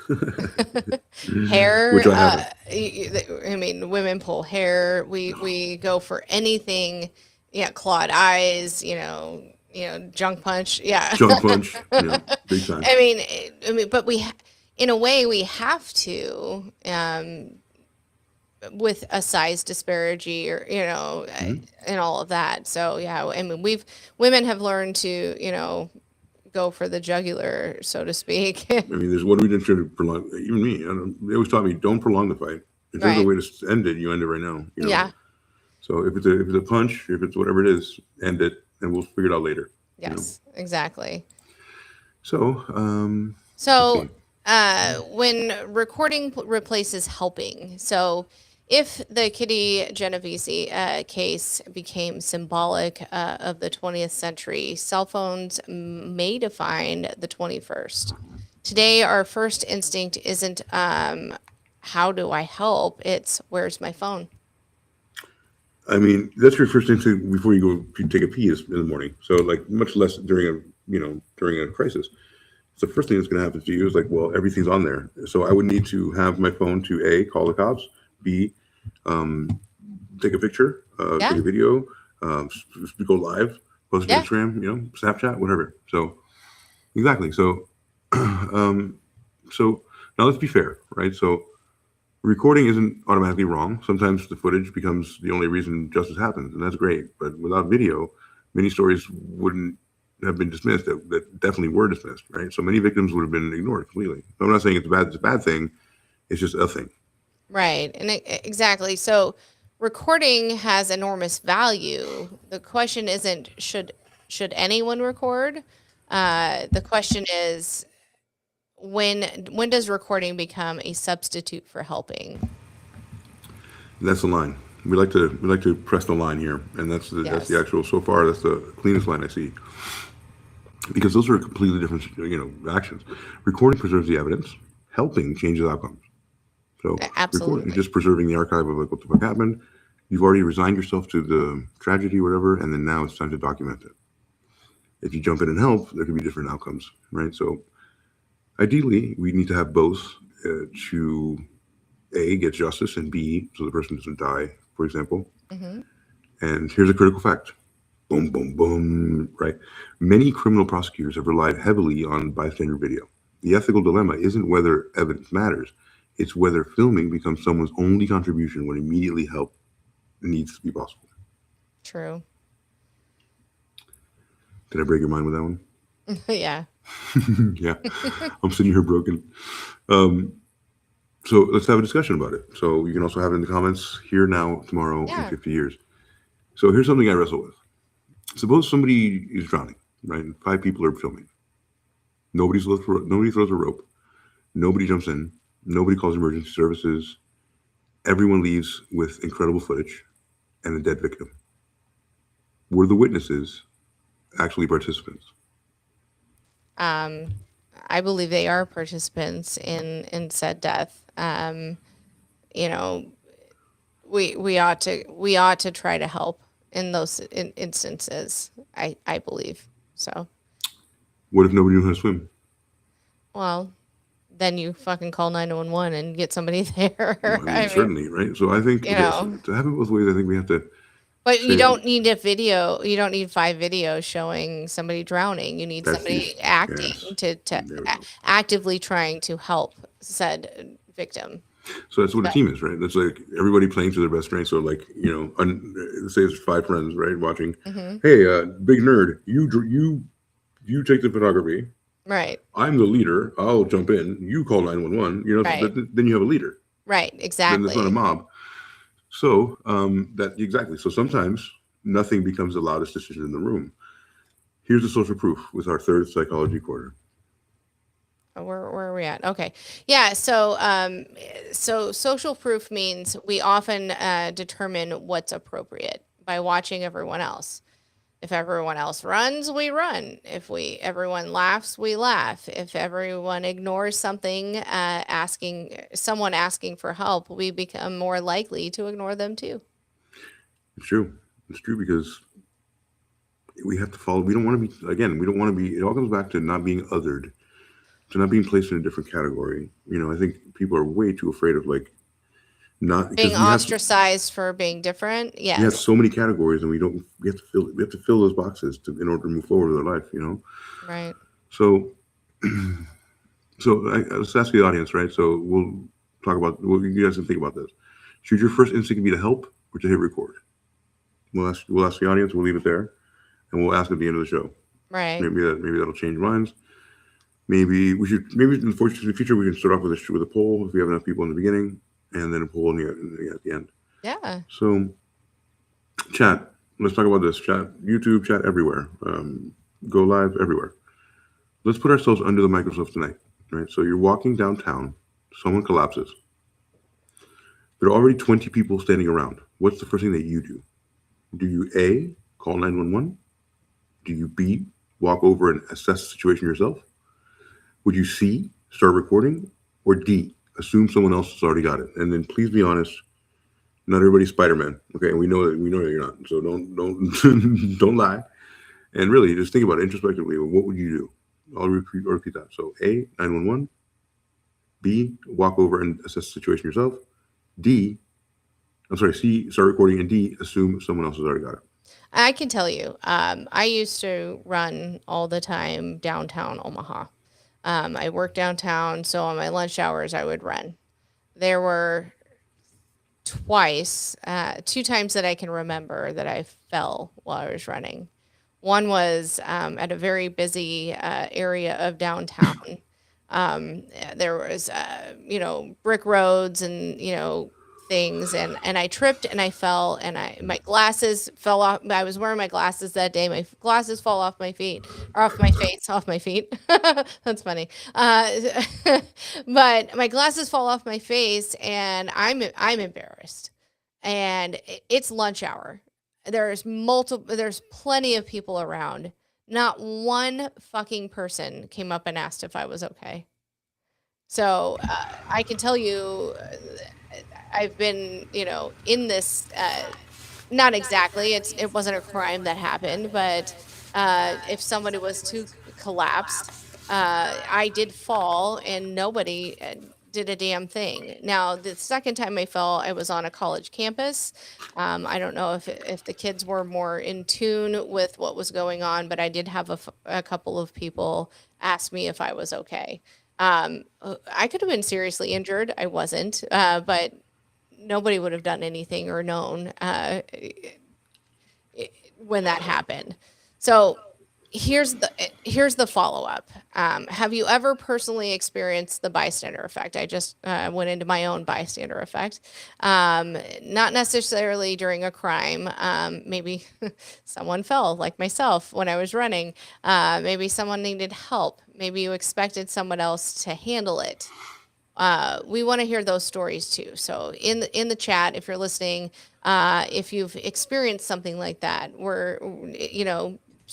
Hair, which I haven't. I mean, women pull hair. We go for anything. Yeah, clawed eyes. Junk punch. Yeah. Junk punch, big time. But in a way, we have to, with a size disparity, or Mhm. and all of that. So yeah, women have learned to go for the jugular, so to speak. I mean, there's what we didn't try to prolong. Even me, I don't, they always taught me don't prolong the fight. If there's a Right. way to end it, you end it right now. Yeah. So if it's a punch, if it's whatever it is, end it, and we'll figure it out later. Yes. Exactly. So let's So, see. when recording replaces helping, so if the Kitty Genovese case became symbolic of the 20th century, cell phones may define the 21st. Today, our first instinct isn't how do I help? It's where's my phone? I mean, that's your first instinct before you go take a pee is in the morning. So like much less during a crisis. So the first thing that's going to happen to you is like, well, everything's on there. So I would need to have my phone to A, call the cops, B, um, take a picture, take Yeah. a video, go live, post it to Yeah. Instagram, Snapchat, whatever. So exactly. So, so now let's be fair, right? So recording isn't automatically wrong. Sometimes the footage becomes the only reason justice happens, and that's great. But without video, many stories wouldn't have been dismissed that definitely were dismissed, right? So many victims would have been ignored completely. I'm not saying it's a bad thing. It's just a thing. Right. And exactly. So recording has enormous value. The question isn't should anyone record? The question is when does recording become a substitute for helping? That's the line. We like to press the line here, and that's the Yes. actual. So far, that's the cleanest line I see, because those are completely different actions. Recording preserves the evidence. Helping changes outcomes. So recording is Absolutely. just preserving the archive of like what the fuck happened. You've already resigned yourself to the tragedy, or whatever, and then now it's time to document it. If you jump in and help, there could be different outcomes, right? So ideally, we need to have both to A, get justice, and B, so the person doesn't die, for example. Hmm. And here's a critical fact. Boom, boom, boom, right? Many criminal prosecutors have relied heavily on bystander video. The ethical dilemma isn't whether evidence matters, it's whether filming becomes someone's only contribution when immediately help needs to be possible. True. Did I break your mind with that one? Yeah. Yeah, I'm sitting here broken. Um, so let's have a discussion about it. So you can also have it in the comments here, now, tomorrow, in Yeah. 50 years. So here's something I wrestle with. Suppose somebody is drowning, right? And 5 people are filming. Nobody throws a rope. Nobody jumps in. Nobody calls emergency services. Everyone leaves with incredible footage and a dead victim. Were the witnesses actually participants? Um, I believe they are participants in said death. You know, we ought to try to help in those instances. I believe so. What if nobody knew how to swim? Well, then you fucking call 911 and get somebody there. Well, I mean, I mean, certainly, right? So I think, you okay, know, so to have it both ways, I think we have to but you say don't need a video. You don't need 5 videos showing somebody drowning. You need that's the somebody issue. acting Yes, to there we go. actively trying to help said victim. So that's what a But team is, right? That's like everybody playing to their best strength. So like, say it's 5 friends, right? Watching, mhm. hey, big nerd, you take the photography. Right, I'm the leader. I'll jump in. You call 911. So right, then you have a leader. right, Then it's not a exactly. mob. So that exactly. So sometimes nothing becomes the loudest decision in the room. Here's the social proof with our third psychology quarter. Where are we at? Okay. Yeah. So social proof means we often determine what's appropriate by watching everyone else. If everyone else runs, we run. If everyone laughs, we laugh. If everyone ignores something, someone asking for help, we become more likely to ignore them too. It's true. It's true because we have to follow. We don't want to be, again, we don't want to be, it all comes back to not being othered, to not being placed in a different category. I think people are way too afraid of like not, Being because we have ostracized for being different. we have Yes. so many categories, and we have to fill those boxes in order to move forward with our life. Right. So let's ask the audience, right? So we'll talk about, well, you guys can think about this. Should your first instinct be to help or to hit record? We'll ask the audience. We'll leave it there, and we'll ask at the end of the show. Right. Maybe that'll change minds. Maybe in the future we can start off with a poll if we have enough people in the beginning, and then a poll at the end. Yeah. So, chat. Let's talk about this. Chat, YouTube, chat everywhere. Go live everywhere. Let's put ourselves under the microscope tonight, right? So you're walking downtown. Someone collapses. There are already 20 people standing around. What's the first thing that you do? Do you A, call 911? Do you B, walk over and assess the situation yourself? Would you C, start recording? Or D, assume someone else has already got it? And then please be honest, not everybody's Spider-Man, okay? And we know that you're not. So don't lie. And really, just think about it introspectively. What would you do? I'll repeat that. So A, 911. B, walk over and assess the situation yourself. C, start recording. And D, assume someone else has already got it. I can tell you, I used to run all the time downtown Omaha. I worked downtown, so on my lunch hours, I would run. There were two times that I can remember that I fell while I was running. One was at a very busy area of downtown. There was, brick roads and, things. And I tripped and I fell and my glasses fell off. I was wearing my glasses that day. My glasses fall off my feet or off my face, off my feet. That's funny. But my glasses fall off my face and I'm embarrassed. And it's lunch hour. There's plenty of people around. Not one fucking person came up and asked if I was okay. So I can tell you, I've been, in this, not exactly, it wasn't a crime that happened, but if somebody was to collapse, I did fall and nobody did a damn thing. Now, the second time I fell, I was on a college campus. I don't know if the kids were more in tune with what was going on, but I did have a couple of people ask me if I was okay. I could have been seriously injured. I wasn't, but nobody would have done anything or known when that happened. So here's the follow-up. Have you ever personally experienced the bystander effect? I just went into my own bystander effect. Not necessarily during a crime. Maybe someone fell, like myself, when I was running. Maybe someone needed help. Maybe you expected someone else to handle it. We want to hear those stories too. So in the chat, if you're listening, if you've experienced something like that, where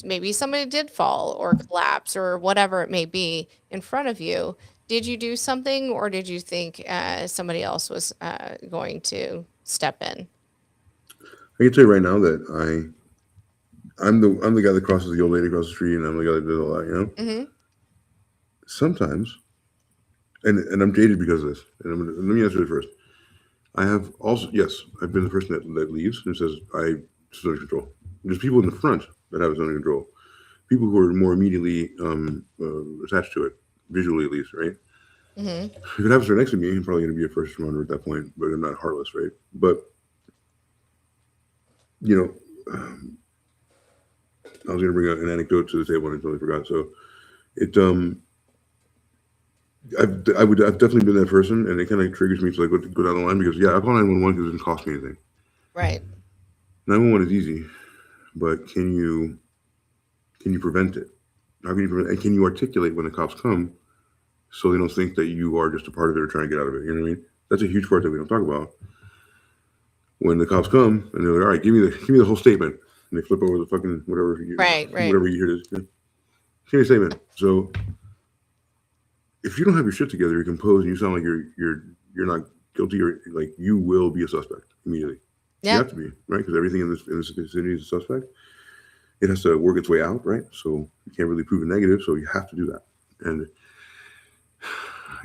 maybe somebody did fall or collapse or whatever it may be in front of you, did you do something or did you think somebody else was going to step in? I can tell you right now that I'm the guy that crosses the old lady across the street, and I'm the guy that does all that. Mm-hmm. Sometimes. And I'm jaded because of this. And let me answer it first. I have also, yes, I've been the person that leaves and says, it's under control. There's people in the front that have it under control. People who are more immediately attached to it, visually at least, right? Mm-hmm. If it happens right next to me, I'm probably going to be a first responder at that point, but I'm not heartless, right? But, I was going to bring an anecdote to the table and I totally forgot. So I've definitely been that person, and it kind of triggers me to like go down the line because I'll call 911 because it doesn't cost me anything. Right. 911 is easy, but can you prevent it? How can you prevent? And can you articulate when the cops come, so they don't think that you are just a part of it or trying to get out of it? You know what I mean? That's a huge part that we don't talk about. When the cops come and they're like, "All right, give me the whole statement," and they flip over the fucking whatever whatever you hear. Give me a statement. So if you don't have your shit together, you're composed, and you sound like you're not guilty, or like you will be a suspect immediately. Yeah. You have to be, right? Because everything in this vicinity is a suspect. it has to work its way out, right? So you can't really prove a negative, so you have to do that. And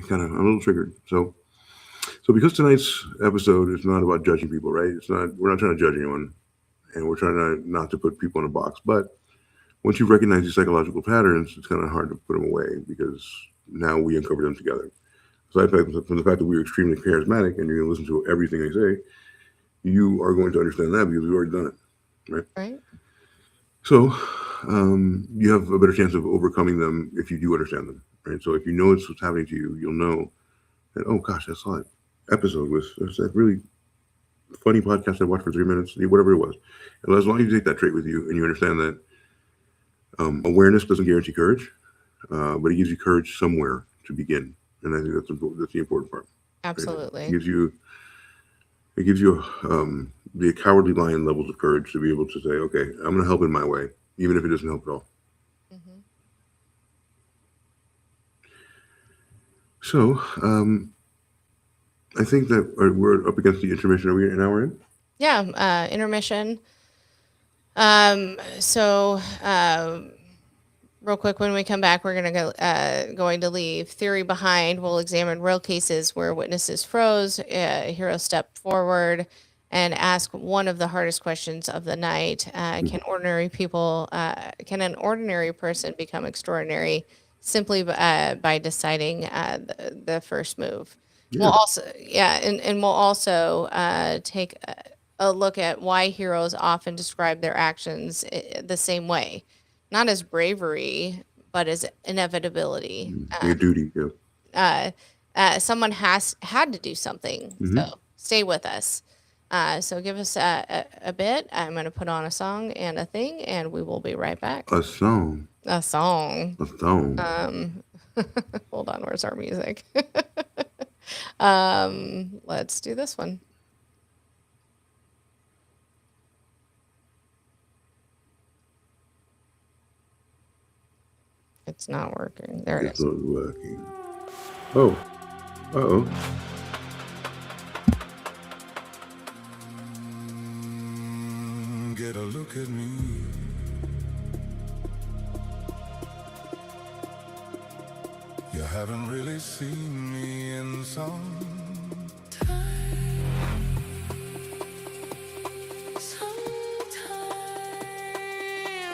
I'm a little triggered. So because tonight's episode is not about judging people, right? We're not trying to judge anyone, and we're trying not to put people in a box. But once you recognize these psychological patterns, it's kind of hard to put them away because now we uncover them together. So from the fact that we're extremely charismatic and you're going to listen to everything I say, you are going to understand that because we've already done it, right? Right. So you have a better chance of overcoming them if you do understand them, right? So if you know it's what's happening to you, you'll know that, oh gosh, I saw that episode was that really funny podcast I watched for 3 minutes, whatever it was. And as long as you take that trait with you and you understand that awareness doesn't guarantee courage, but it gives you courage somewhere to begin. And I think that's the important part. Absolutely. Right? It gives you the cowardly lion levels of courage to be able to say, okay, I'm going to help in my way, even if it doesn't help at all. Mm-hmm. So I think that we're up against the intermission. Are we an hour in? Yeah, intermission. Real quick, when we come back, we're going to leave theory behind. We'll examine real cases where witnesses froze, heroes step forward, and ask one of the hardest questions of the night: Can an ordinary person become extraordinary simply by deciding the first move? Yeah. We'll also take a look at why heroes often describe their actions the same way. Not as bravery, but as inevitability. Your duty, yeah. Someone had to do something. Mm-hmm. So stay with us. So give us a bit. I'm going to put on a song and a thing, and we will be right back. A song. A song. A song. Hold on. Where's our music? Let's do this one. It's not working. There it is. It's not working. Oh. Uh-oh. Get a look at me. You haven't really seen me in some time.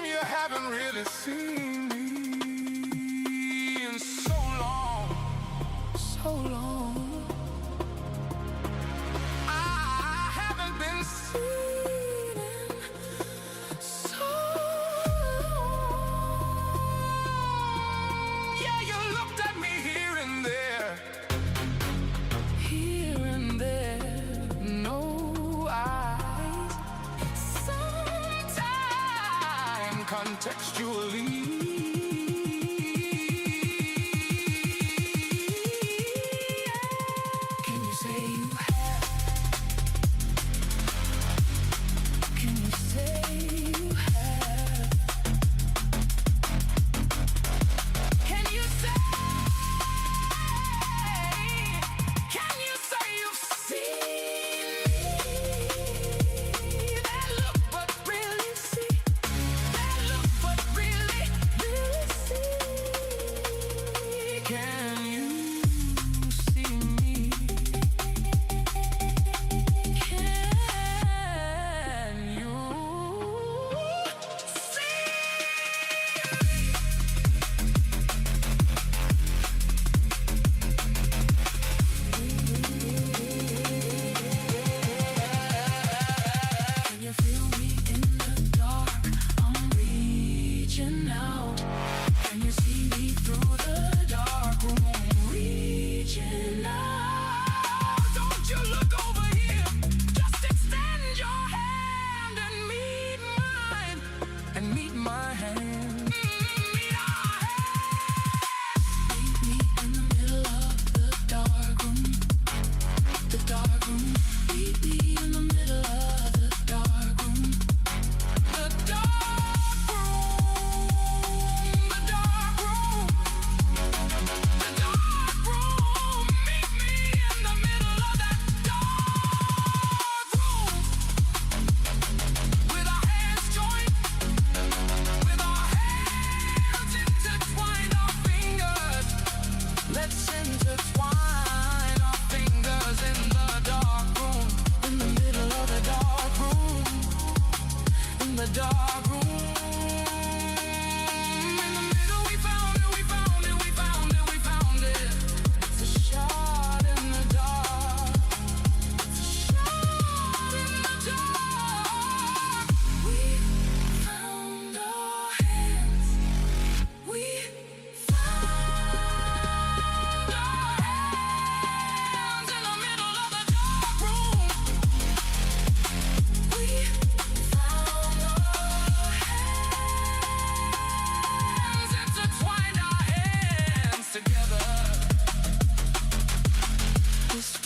You haven't really seen me in so long. I haven't been seen in so long. Yeah, you looked at me here and there, no eyes. Sometime contextually. Can you say you have? Can you say you have? Can you say? Can you say you've seen me? That look, but really see. That look, but really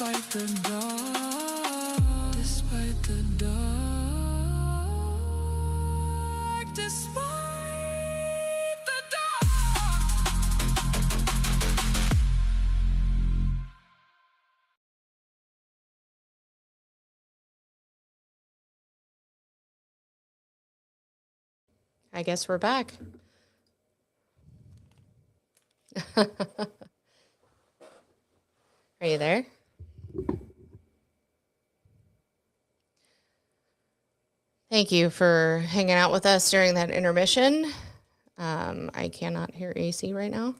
Despite the dark, despite the dark, despite the dark. I guess we're back. Are you there? Thank you for hanging out with us during that intermission. I cannot hear AC right now.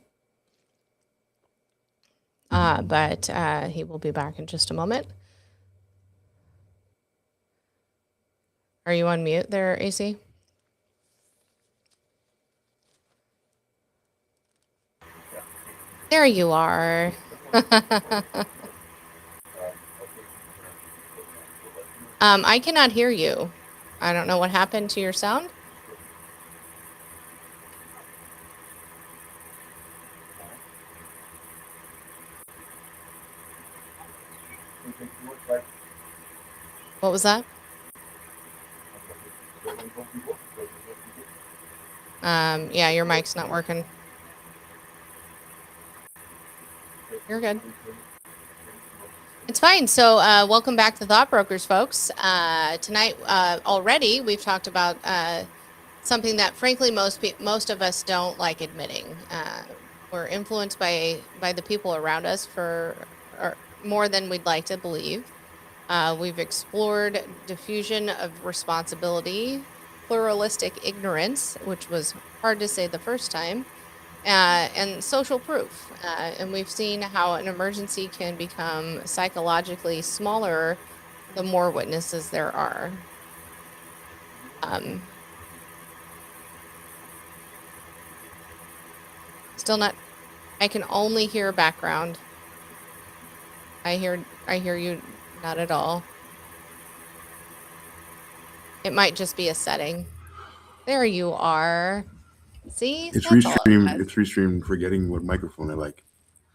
But he will be back in just a moment. Are you on mute there, AC? There you are. I cannot hear you. I don't know what happened to your sound. What was that? Yeah, your mic's not working. You're good. It's fine. So welcome back to Thought Brokers, folks. Tonight, already, we've talked about something that, frankly, most of us don't like admitting. We're influenced by the people around us for more than we'd like to believe. We've explored diffusion of responsibility, pluralistic ignorance, which was hard to say the first time, and social proof. And we've seen how an emergency can become psychologically smaller the more witnesses there are. Still not, I can only hear background. I hear you not at all. It might just be a setting. There you are. See? It's That's all it restreamed. was. It's restreamed. Forgetting what microphone I like.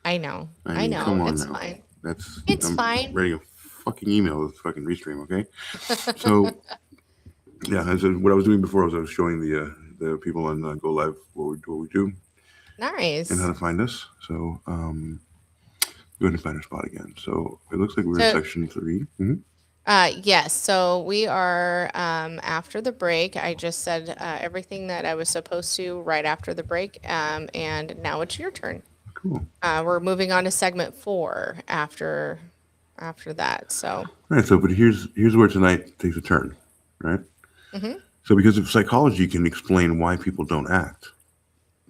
I know. I mean, come on It's now. fine. I'm fine. ready to fucking email this fucking restream. Okay. So yeah, what I was doing before was I was showing the people on Go Live what we do Nice. and how to find us. So go ahead and find our spot again. So it looks like we're in section 3. Yes. So we are after the break. I just said everything that I was supposed to right after the break, and now it's your turn. Cool. We're moving on to segment 4 after that. So All right. So, but here's where tonight takes a turn, right? So, because if psychology can explain why people don't act,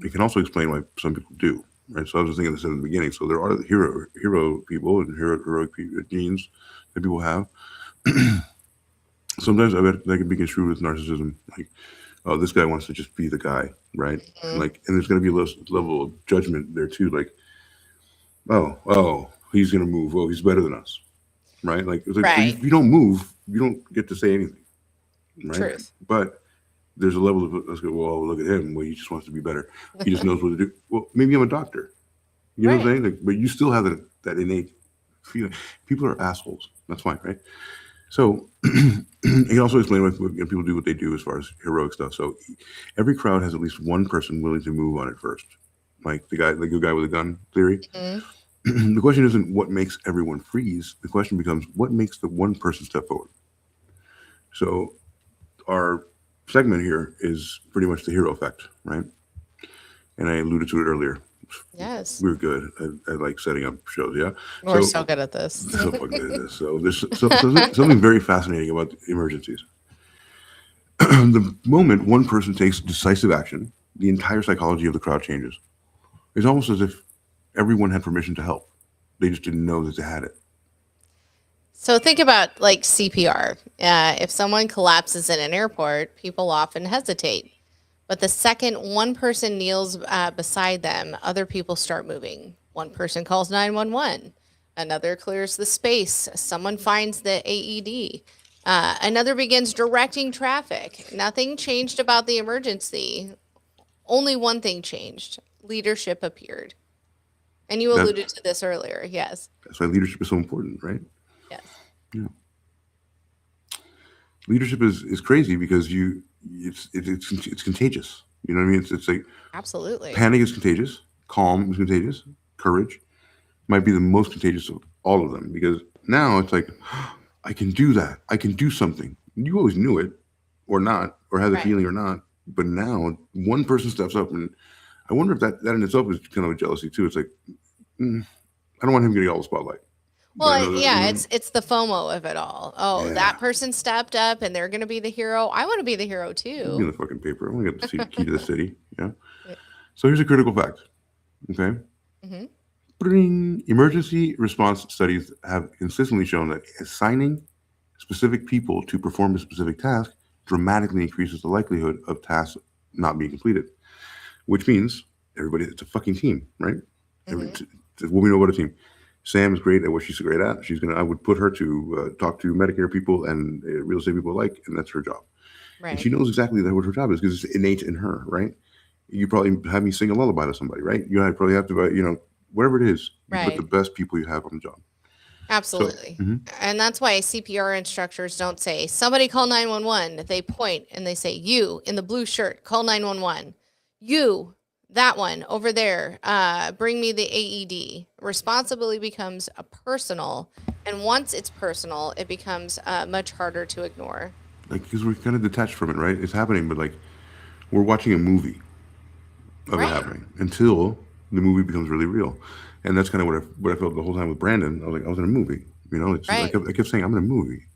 it can also explain why some people do, right? So I was just thinking this in the beginning. So there are hero people and heroic genes that people have. Sometimes I bet that can be construed with narcissism, like, oh, this guy wants to just be the guy, right? And there's going to be a level of judgment there too, like, oh, he's going to move. Oh, he's better than us, right? Like, it's like Right. if you don't move, you don't get to say anything, right? Truth. But there's a level of, let's go, well, look at him. Well, he just wants to be better. He just knows what to do. Well, maybe I'm a doctor. You know what I'm saying? Like, but you still have that innate feeling. People are assholes. That's fine, right? So he can also explain why people do what they do as far as heroic stuff. So every crowd has at least one person willing to move on it first. Like the good guy with a gun theory. The question isn't what makes everyone freeze. The question becomes what makes the one person step forward. So our segment here is pretty much the hero effect, right? And I alluded to it earlier. Yes. We're good. I like setting up shows, yeah? We're so good at this. So fucking good at this. So there's something very fascinating about emergencies. The moment one person takes decisive action, the entire psychology of the crowd changes. It's almost as if everyone had permission to help. They just didn't know that they had it. So think about like CPR. If someone collapses in an airport, people often hesitate. But the second one person kneels beside them, other people start moving. One person calls 911. Another clears the space. Someone finds the AED. Another begins directing traffic. Nothing changed about the emergency. Only one thing changed. Leadership appeared. And you alluded to this earlier. Yes. That's why leadership is so important, right? Yes. Yeah. Leadership is crazy because it's contagious. You know what I mean? It's like Absolutely. panic is contagious, calm is contagious, courage might be the most contagious of all of them, because now it's like, I can do that. I can do something. You always knew it, or not, or had the feeling or not. But now one person steps up, and I wonder if that in itself is kind of a jealousy too. It's like, I don't want him getting all the spotlight. Well, yeah, it's the FOMO of it all. Oh, that person stepped up and they're going to be the hero. I want to be the hero too. Be in the fucking paper. I want to get the key to the city. Yeah. So here's a critical fact. Okay. Emergency response studies have consistently shown that assigning specific people to perform a specific task dramatically increases the likelihood of tasks not being completed, which means everybody, it's a fucking team, right? What we know about a team. Sam is great at what she's great at. I would put her to talk to Medicare people and real estate people alike, and that's her job. Right. And she knows exactly what her job is because it's innate in her, right? You probably have me sing a lullaby to somebody, right? You and I probably have to, whatever it is, you put the best people you have on the job. Absolutely. So, and that's why CPR instructors don't say, somebody call 911. They point and they say, you in the blue shirt, call 911. You, that one over there, bring me the AED. Responsibility becomes a personal. And once it's personal, it becomes much harder to ignore. Like, because we're kind of detached from it, right? It's happening, but like, we're watching a movie of it happening until the movie becomes really real. And that's kind of what I felt the whole time with Brandon. I was like, I was in a movie. It's I kept saying, I'm in a movie.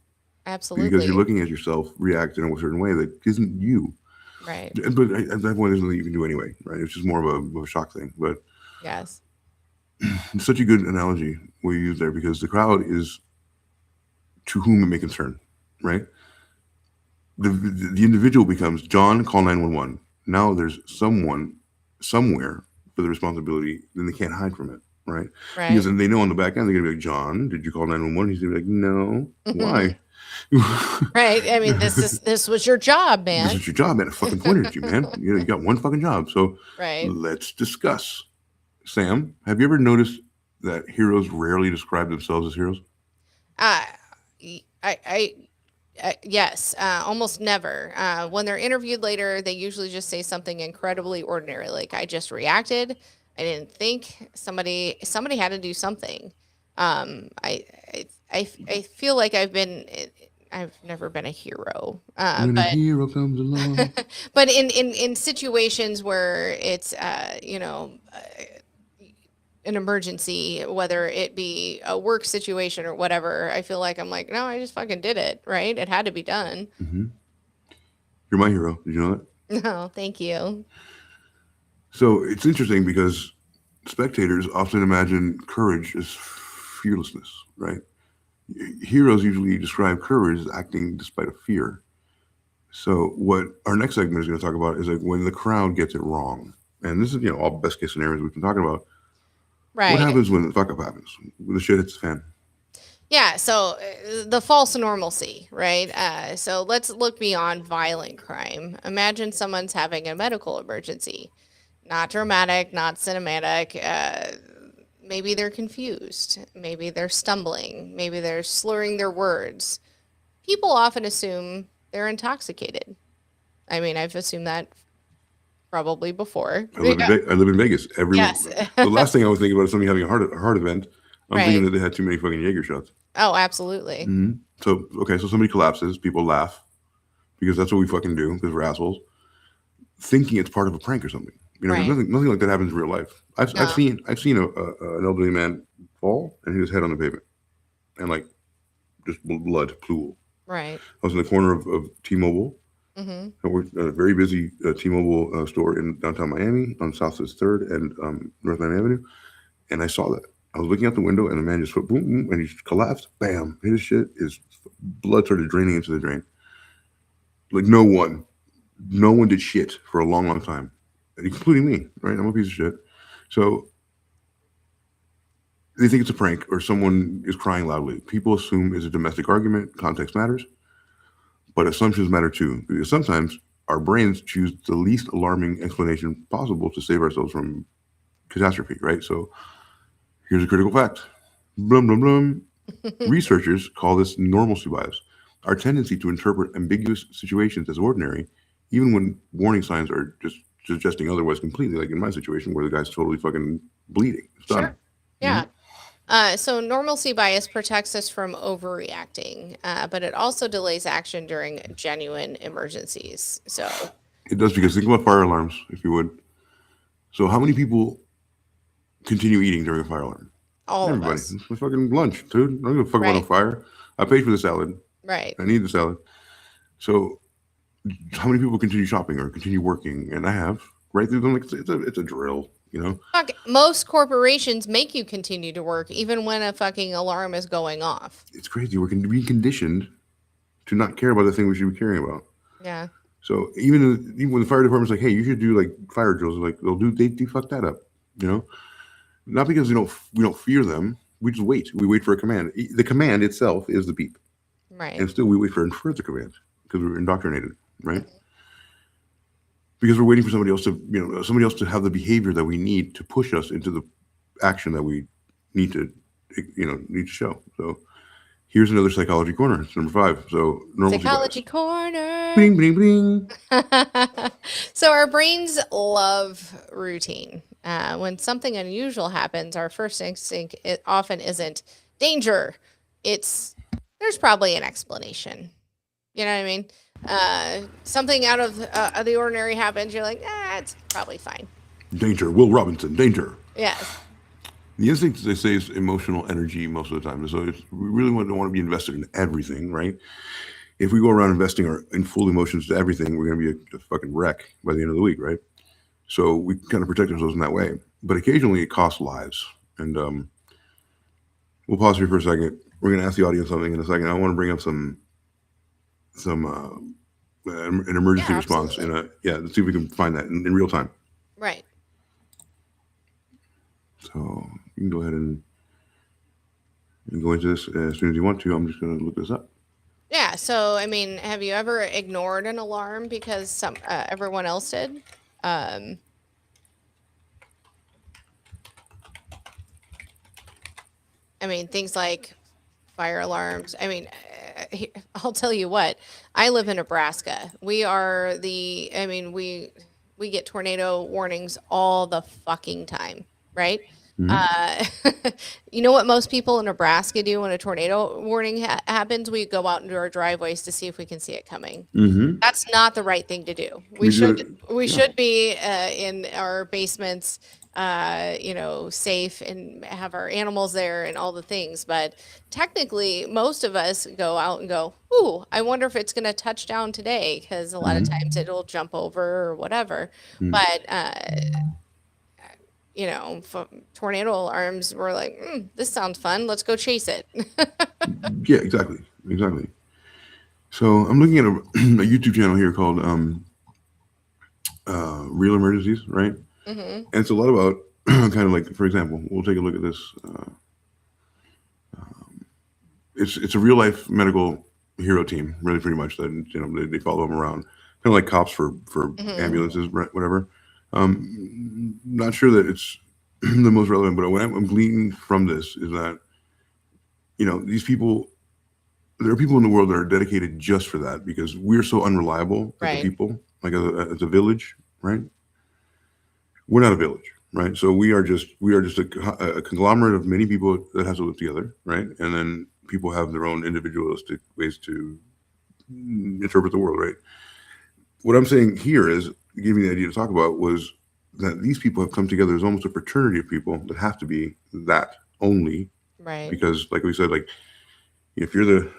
Absolutely. Because you're looking at yourself react in a certain way that isn't you. Right. But at that point, there's nothing you can do anyway, right? It's just more of a shock thing. But yes, it's such a good analogy we use there, because the crowd is to whom it may concern, right? The individual becomes, John, call 911. Now there's someone somewhere for the responsibility, then they can't hide from it, right? Because they know on the back end, they're going to be like, John, did you call 911? He's going to be like, no. Why? Right. I mean, this was your job, man. This was your job, man. I fucking pointed at you, man. You got one fucking job. So let's discuss. Sam, have you ever noticed that heroes rarely describe themselves as heroes? Yes, almost never. When they're interviewed later, they usually just say something incredibly ordinary, like, I just reacted. I didn't think. Somebody had to do something. I feel like I've never been a hero. When a hero comes along. But in situations where it's an emergency, whether it be a work situation or whatever, I feel like I'm like, no, I just fucking did it, right? It had to be done. You're my hero. Did you know that? No, thank you. So it's interesting because spectators often imagine courage as fearlessness, right? Heroes usually describe courage as acting despite a fear. So what our next segment is going to talk about is like when the crowd gets it wrong. And this is, all best case scenarios we've been talking about. Right. What happens when the fuck up happens? When the shit hits the fan? Yeah, so the false normalcy, right? So let's look beyond violent crime. Imagine someone's having a medical emergency. Not dramatic, not cinematic. Maybe they're confused. Maybe they're stumbling. Maybe they're slurring their words. People often assume they're intoxicated. I mean, I've assumed that probably before. I live in Vegas. The last thing I was thinking about is somebody having a heart event. I'm thinking that they had too many fucking Jaeger shots. Oh, absolutely. So somebody collapses. People laugh because that's what we fucking do because we're assholes. Thinking it's part of a prank or something. Nothing like that happens in real life. I've seen an elderly man fall and hit his head on the pavement, and like just blood pool. Right. I was in the corner of T-Mobile. I worked at a very busy T-Mobile store in downtown Miami on South 3rd and North Miami Avenue, and I saw that. I was looking out the window, and the man just went boom, boom, and he just collapsed. Bam! Hit his shit. His blood started draining into the drain. Like no one did shit for a long, long time, including me. Right? I'm a piece of shit. So they think it's a prank or someone is crying loudly. People assume it's a domestic argument. Context matters. But assumptions matter too, because sometimes our brains choose the least alarming explanation possible to save ourselves from catastrophe, right? So Here's a critical fact. Blum, blum, blum. Researchers call this normalcy bias, our tendency to interpret ambiguous situations as ordinary, even when warning signs are just suggesting otherwise completely, like in my situation where the guy's totally fucking bleeding. It's done. Sure. Yeah. So normalcy bias protects us from overreacting, but it also delays action during genuine emergencies. So It does, because think about fire alarms, if you would. So how many people continue eating during a fire alarm? all Everybody. of us. It's my fucking lunch, dude. I don't give a fuck about a Right. fire. I paid for the salad. Right. I need the salad. So how many people continue shopping or continue working? And I have right through them. Like it's a drill, you know. Fuck, most corporations make you continue to work even when a fucking alarm is going off. It's crazy. We're being conditioned to not care about the thing we should be caring about. Yeah. So even when the fire department's like, hey, you should do like fire drills, like they fuck that up, you know. Not because we don't fear them. We just wait. We wait for a command. The command itself is the beep, Right. and still we wait for further commands because we're indoctrinated, right? Because we're waiting for somebody else to have the behavior that we need to push us into the action that we need to show. So here's another psychology corner. It's number 5. So normalcy Psychology bias. corner. Bling, bling, bling. So our brains love routine. When something unusual happens, our first instinct often isn't danger. There's probably an explanation. You know what I mean? Something out of the ordinary happens. You're like, it's probably fine. Danger. Will Robinson. Danger. Yes. The instinct, they say, is emotional energy most of the time. So we really don't want to be invested in everything, right? If we go around investing in full emotions to everything, we're going to be a fucking wreck by the end of the week, right? So we kind of protect ourselves in that way. But occasionally it costs lives. And we'll pause here for a second. We're going to ask the audience something in a second. I want to bring up an emergency response. Let's see if we can find that in real time. Right. So you can go ahead and go into this as soon as you want to. I'm just going to look this up. Yeah. So, I mean, have you ever ignored an alarm because everyone else did? I mean, things like fire alarms. I mean, I'll tell you what. I live in Nebraska. We get tornado warnings all the fucking time, right? You know what most people in Nebraska do when a tornado warning happens? We go out into our driveways to see if we can see it coming. That's not the right thing to do. We should be in our basements, safe and have our animals there and all the things. But technically, most of us go out and go, ooh, I wonder if it's going to touch down today, because a lot of times it'll jump over or whatever. But tornado alarms were like, this sounds fun. Let's go chase it. Yeah, exactly. So I'm looking at a YouTube channel here called Real Emergencies, right? And it's a lot about kind of like, for example, we'll take a look at this. It's a real life medical hero team, really, pretty much. That they follow them around, kind of like cops for ambulances, whatever. Not sure that it's the most relevant, but what I'm gleaning from this is that, these people, there are people in the world that are dedicated just for that, because we're so unreliable as a people, like as a village, right? We're not a village, right? So we are just a conglomerate of many people that has to live together, right? And then people have their own individualistic ways to interpret the world, right? What I'm saying here is, giving the idea to talk about, was that these people have come together as almost a fraternity of people that have to be that only, Right. Because, like we said, like if you're the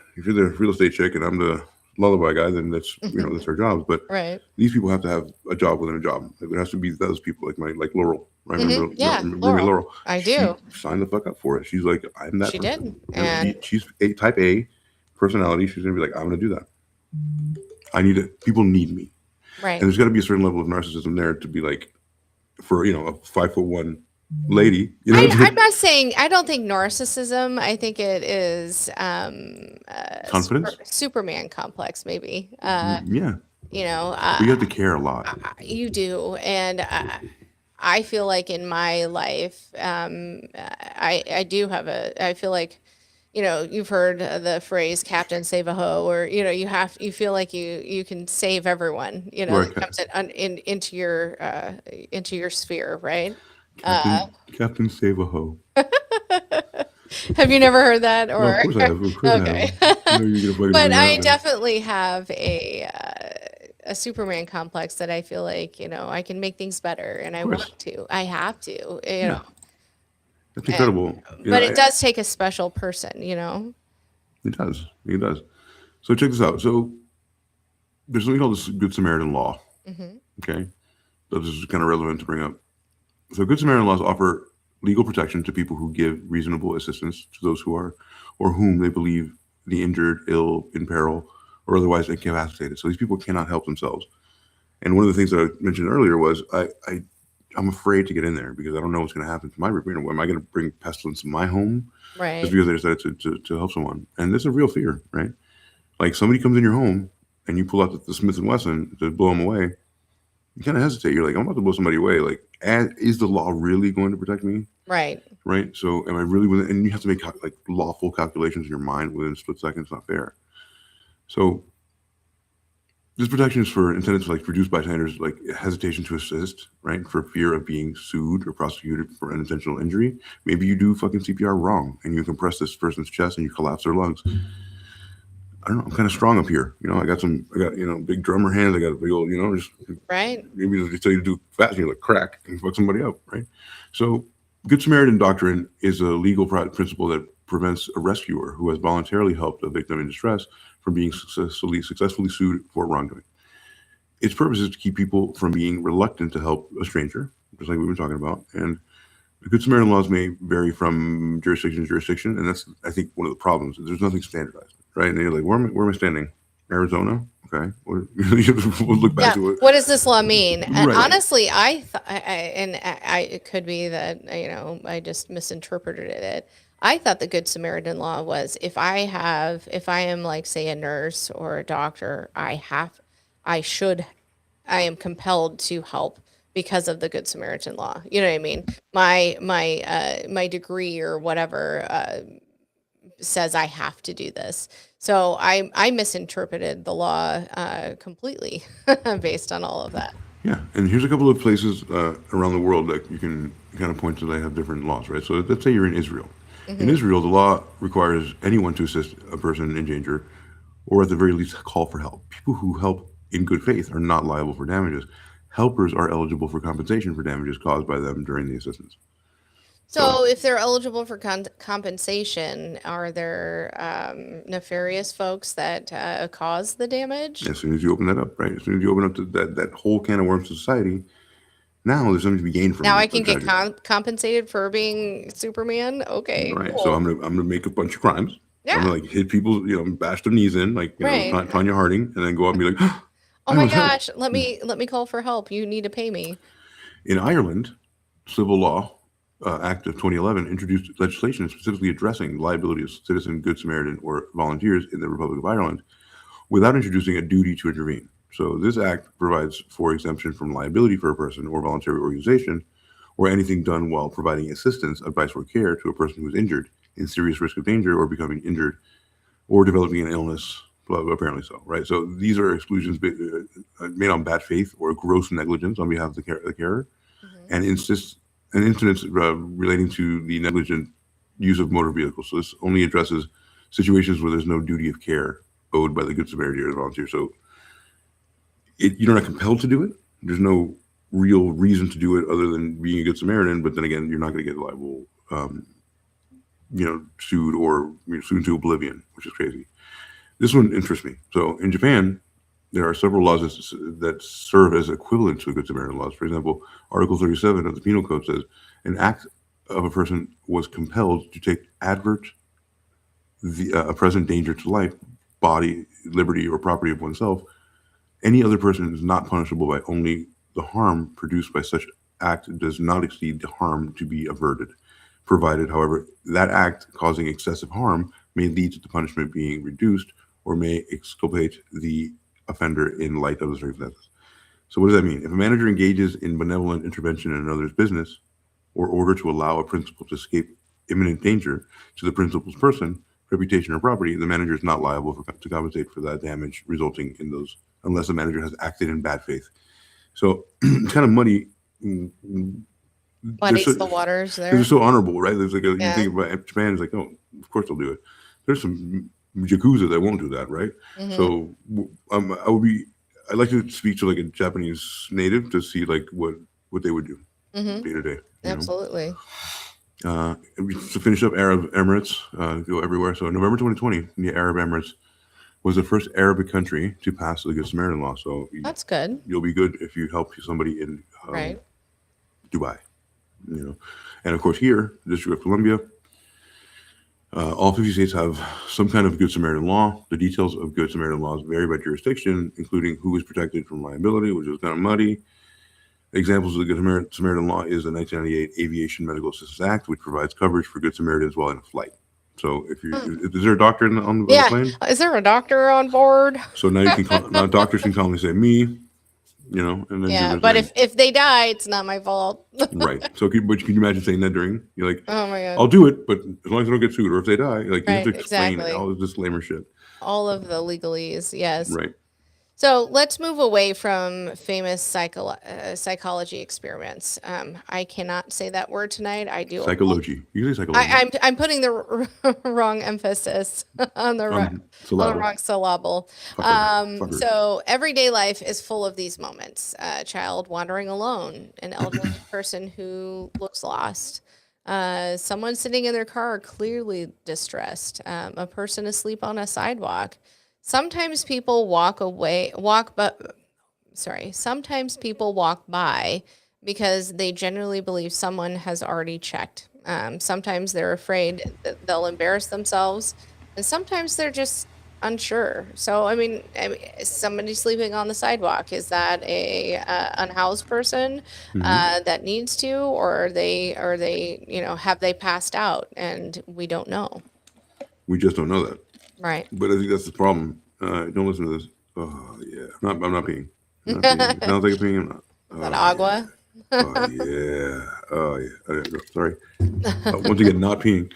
real estate chick and I'm the lullaby guy, then that's that's our jobs. But these people have to have a job within a job. Like, there has to be those people, like Laurel. Right? Remember Laurel? I do. She signed the fuck up for it. She's like, I'm that. She person. did, and she's a type A personality. She's gonna be like, I'm gonna do that. I need it. People need me. Right. And there's got to be a certain level of narcissism there to be like, for a 5'1" lady. I'm not saying, I don't think narcissism. I think it is confidence, Superman complex, maybe. Yeah. You have to care a lot. You do, and I feel like in my life, I do have I feel like, you've heard the phrase "Captain save a hoe," or you feel like you can save everyone, Right, that comes into your sphere, right? Captain Save a Ho. Have you never heard that, Well, of or course I have. Of course I have. okay? I know you're gonna fucking But bring that I up now. definitely have a Superman complex that I feel like, I can make things better, and Of I course. want to. I have to, Yeah, that's and, incredible. but it does take a special person. It does. It does. So check this out. So there's something called the Good Samaritan Law. Hmm. Okay, so this is kind of relevant to bring up. So Good Samaritan laws offer legal protection to people who give reasonable assistance to those who are, or whom they believe the injured, ill, in peril, or otherwise incapacitated. So these people cannot help themselves. And one of the things that I mentioned earlier was I'm afraid to get in there because I don't know what's going to happen to my, am I going to bring pestilence in my home just Right. because I decided to help someone? And this is a real fear, right? Like somebody comes in your home and you pull out the Smith & Wesson to blow them away. You kind of hesitate. You're like, I'm about to blow somebody away. Like, is the law really going to protect me? Right. Right. So am I really within, and you have to make like lawful calculations in your mind within a split second. It's not fair. So this protection is for intended to like reduce bystanders like hesitation to assist, right? For fear of being sued or prosecuted for unintentional injury. Maybe you do fucking CPR wrong and you compress this person's chest and you collapse their lungs. I don't know. I'm kind of strong up here. I got big drummer hands. I got a big old, just Right. maybe they tell you to do fast and you're like crack and fuck somebody up, right? So Good Samaritan doctrine is a legal principle that prevents a rescuer who has voluntarily helped a victim in distress from being successfully sued for wrongdoing. Its purpose is to keep people from being reluctant to help a stranger, just like we've been talking about. And the Good Samaritan laws may vary from jurisdiction to jurisdiction, and that's, I think, one of the problems. There's nothing standardized, right? And you're like, where am I standing? Arizona? Okay. We'll look back to it. What does this law mean? Right. Honestly, it could be that, I just misinterpreted it. I thought the Good Samaritan law was if I am like, say, a nurse or a doctor, I am compelled to help because of the Good Samaritan law. You know what I mean? My degree or whatever says I have to do this. So I misinterpreted the law completely based on all of that. Yeah, and here's a couple of places around the world that you can kind of point to that have different laws, right? So let's say you're in Israel. In Israel, the law requires anyone to assist a person in danger, or at the very least, call for help. People who help in good faith are not liable for damages. Helpers are eligible for compensation for damages caused by them during the assistance. So if they're eligible for compensation, are there nefarious folks that cause the damage? As soon as you open that up, right? As soon as you open up to that whole can of worms to society, now there's something to be gained from. Now I can get compensated for being Superman. Okay, right. cool. So I'm gonna make a bunch of crimes. Yeah. I'm gonna like hit people, bash their knees in, like Right. Tanya Harding, and then go out and be like, oh my gosh, let me call for help. You need to pay me. In Ireland, Civil Law Act of 2011 introduced legislation specifically addressing liability of citizen, Good Samaritan, or volunteers in the Republic of Ireland without introducing a duty to intervene. So this act provides for exemption from liability for a person or voluntary organization or anything done while providing assistance, advice, or care to a person who is injured, in serious risk of danger, or becoming injured, or developing an illness, apparently so, right? So these are exclusions made on bad faith or gross negligence on behalf of the carer, and incidents relating to the negligent use of motor vehicles. So this only addresses situations where there's no duty of care owed by the Good Samaritan or the volunteer. So you're not compelled to do it. There's no real reason to do it other than being a Good Samaritan. But then again, you're not going to get liable, sued or sued into oblivion, which is crazy. This one interests me. So in Japan, there are several laws that serve as equivalent to Good Samaritan laws. For example, Article 37 of the Penal Code says an act of a person was compelled to take advert a present danger to life, body, liberty, or property of oneself. Any other person is not punishable by only the harm produced by such act does not exceed the harm to be averted, provided, however, that act causing excessive harm may lead to the punishment being reduced or may exculpate the offender in light of the circumstances. So what does that mean? If a manager engages in benevolent intervention in another's business or order to allow a principal to escape imminent danger to the principal's person, reputation, or property, the manager is not liable to compensate for that damage resulting in those unless the manager has acted in bad faith. So it's kind of muddy. Muddies the waters there. They're so honorable, right? There's like you Yeah. think about Japan is like, oh, of course they'll do it. There's some yakuza that won't do that, right? So I'd like to speak to like a Japanese native to see like what they would do day to day. Absolutely. To finish up Arab Emirates, go everywhere. So November 2020, the Arab Emirates was the first Arabic country to pass the Good Samaritan law. So That's good. you'll be good if you help somebody in Right. Dubai, and of course here, District of Columbia. All 50 states have some kind of Good Samaritan law. The details of Good Samaritan laws vary by jurisdiction, including who is protected from liability, which is kind of muddy. Examples of the Good Samaritan law is the 1998 Aviation Medical Assistance Act, which provides coverage for Good Samaritans while in a flight. So is there a doctor on the plane? Is there a doctor on board? So now now doctors can calmly say me, and then Yeah, but if they die, it's not my fault. right. So but can you imagine saying that during you're like, Oh my God. I'll do it, but as long as I don't get sued, or if they die, like you have to Right, explain exactly. all this disclaimer shit. All of the legalese, yes. Right. So let's move away from famous psychology experiments. I cannot say that word tonight. I do. Psychology. You say psychology. I'm putting the wrong emphasis on the wrong syllable. Fucker. So everyday life is full of these moments. A child wandering alone, an elderly person who looks lost, someone sitting in their car clearly distressed, a person asleep on a sidewalk. Sometimes people sometimes people walk by because they generally believe someone has already checked. Sometimes they're afraid that they'll embarrass themselves, and sometimes they're just unsure. So, I mean, is somebody sleeping on the sidewalk, is that a unhoused person that needs to, or are they, have they passed out and we don't know? We just don't know that. Right. But I think that's the problem. Don't listen to this. Oh yeah, I'm not peeing. Sounds like a peeing. I'm not. Is that agua? Oh yeah. Sorry. Once again, not peeing.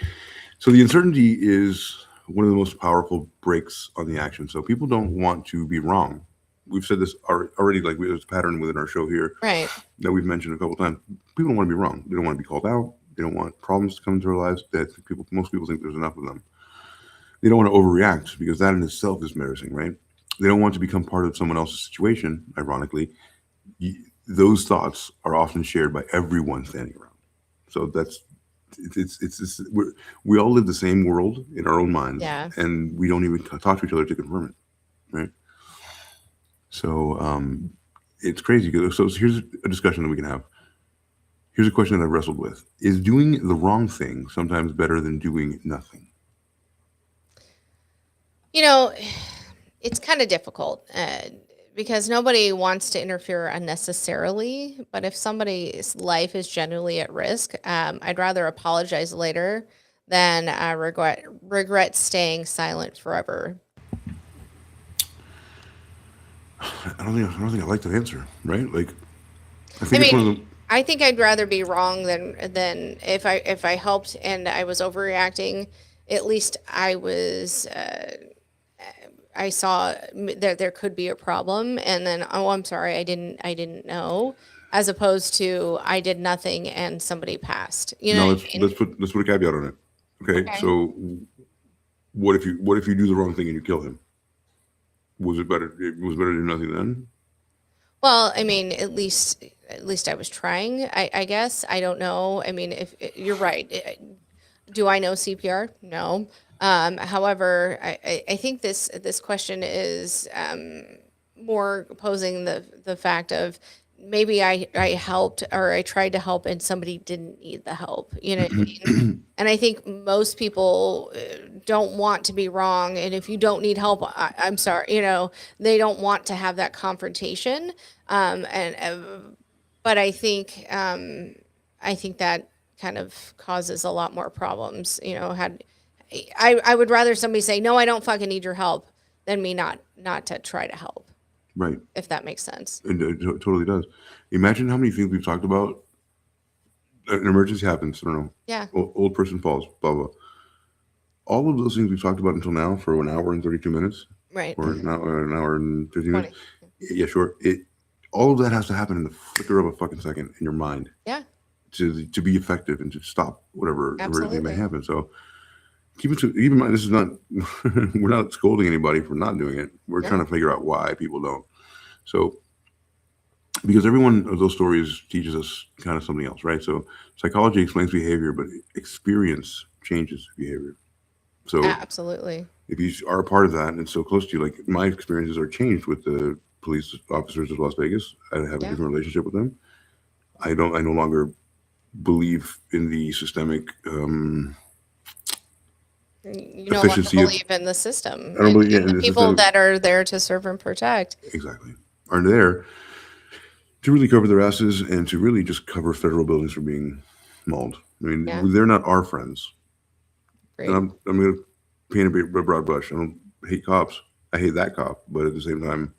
So the uncertainty is one of the most powerful brakes on the action. So people don't want to be wrong. We've said this already. Like there's a pattern within our show here, right? That we've mentioned a couple times. People don't want to be wrong. They don't want to be called out. They don't want problems to come into their lives. Most people think there's enough of them. They don't want to overreact because that in itself is embarrassing, right? They don't want to become part of someone else's situation. Ironically, those thoughts are often shared by everyone standing around. So we all live the same world in our own minds, and we don't even talk to each other to confirm it, right? So it's crazy. So here's a discussion that we can have. Here's a question that I've wrestled with: is doing the wrong thing sometimes better than doing nothing? It's kind of difficult because nobody wants to interfere unnecessarily. But if somebody's life is genuinely at risk, I'd rather apologize later than regret staying silent forever. I don't think I like that answer, right? Like, I think I think I'd rather be wrong than if I helped and I was overreacting. At least I was. I saw that there could be a problem, and then I'm sorry, I didn't know, as opposed to I did nothing and somebody passed. Let's put a caveat on it. Okay. So what if you do the wrong thing and you kill him? Was it better? It was better to do nothing then. Well, I mean, at least I was trying. I guess I don't know. I mean, if you're right, do I know CPR? No. However, I think this question is more posing the fact of maybe I helped or I tried to help and somebody didn't need the help, you know what I mean? And I think most people don't want to be wrong. And if you don't need help, I'm sorry, they don't want to have that confrontation. But I think that kind of causes a lot more problems, I would rather somebody say, no, I don't fucking need your help than me not to try to help. Right. if that makes sense. It totally does. Imagine how many things we've talked about. An emergency happens. I don't know. Yeah. Old person falls. Blah blah. All of those things we've talked about until now for an hour and 32 minutes, Right. or an hour and 50 minutes. 20. Yeah, sure. All of that has to happen in the flicker of a fucking second in your mind Yeah, to be effective and to stop whatever emergency may absolutely. happen. So keep in mind, this is not we're not scolding anybody for not doing it. We're No. trying to figure out why people don't. So because every one of those stories teaches us kind of something else, right? So psychology explains behavior, but experience changes behavior. So Absolutely. if you are a part of that and it's so close to you, like my experiences are changed with the police officers of Las Vegas. I have a Yeah. different relationship with them. I no longer believe in the systemic You no longer efficiency of. believe in the system I don't believe, yeah, and the in the people systemic. that are there to serve and protect. Exactly. Are there to really cover their asses and to really just cover federal buildings from being mauled. I mean, Yeah. they're not our friends. Great. And I'm going to paint a broad brush. I don't hate cops. I hate that cop, but at the same time,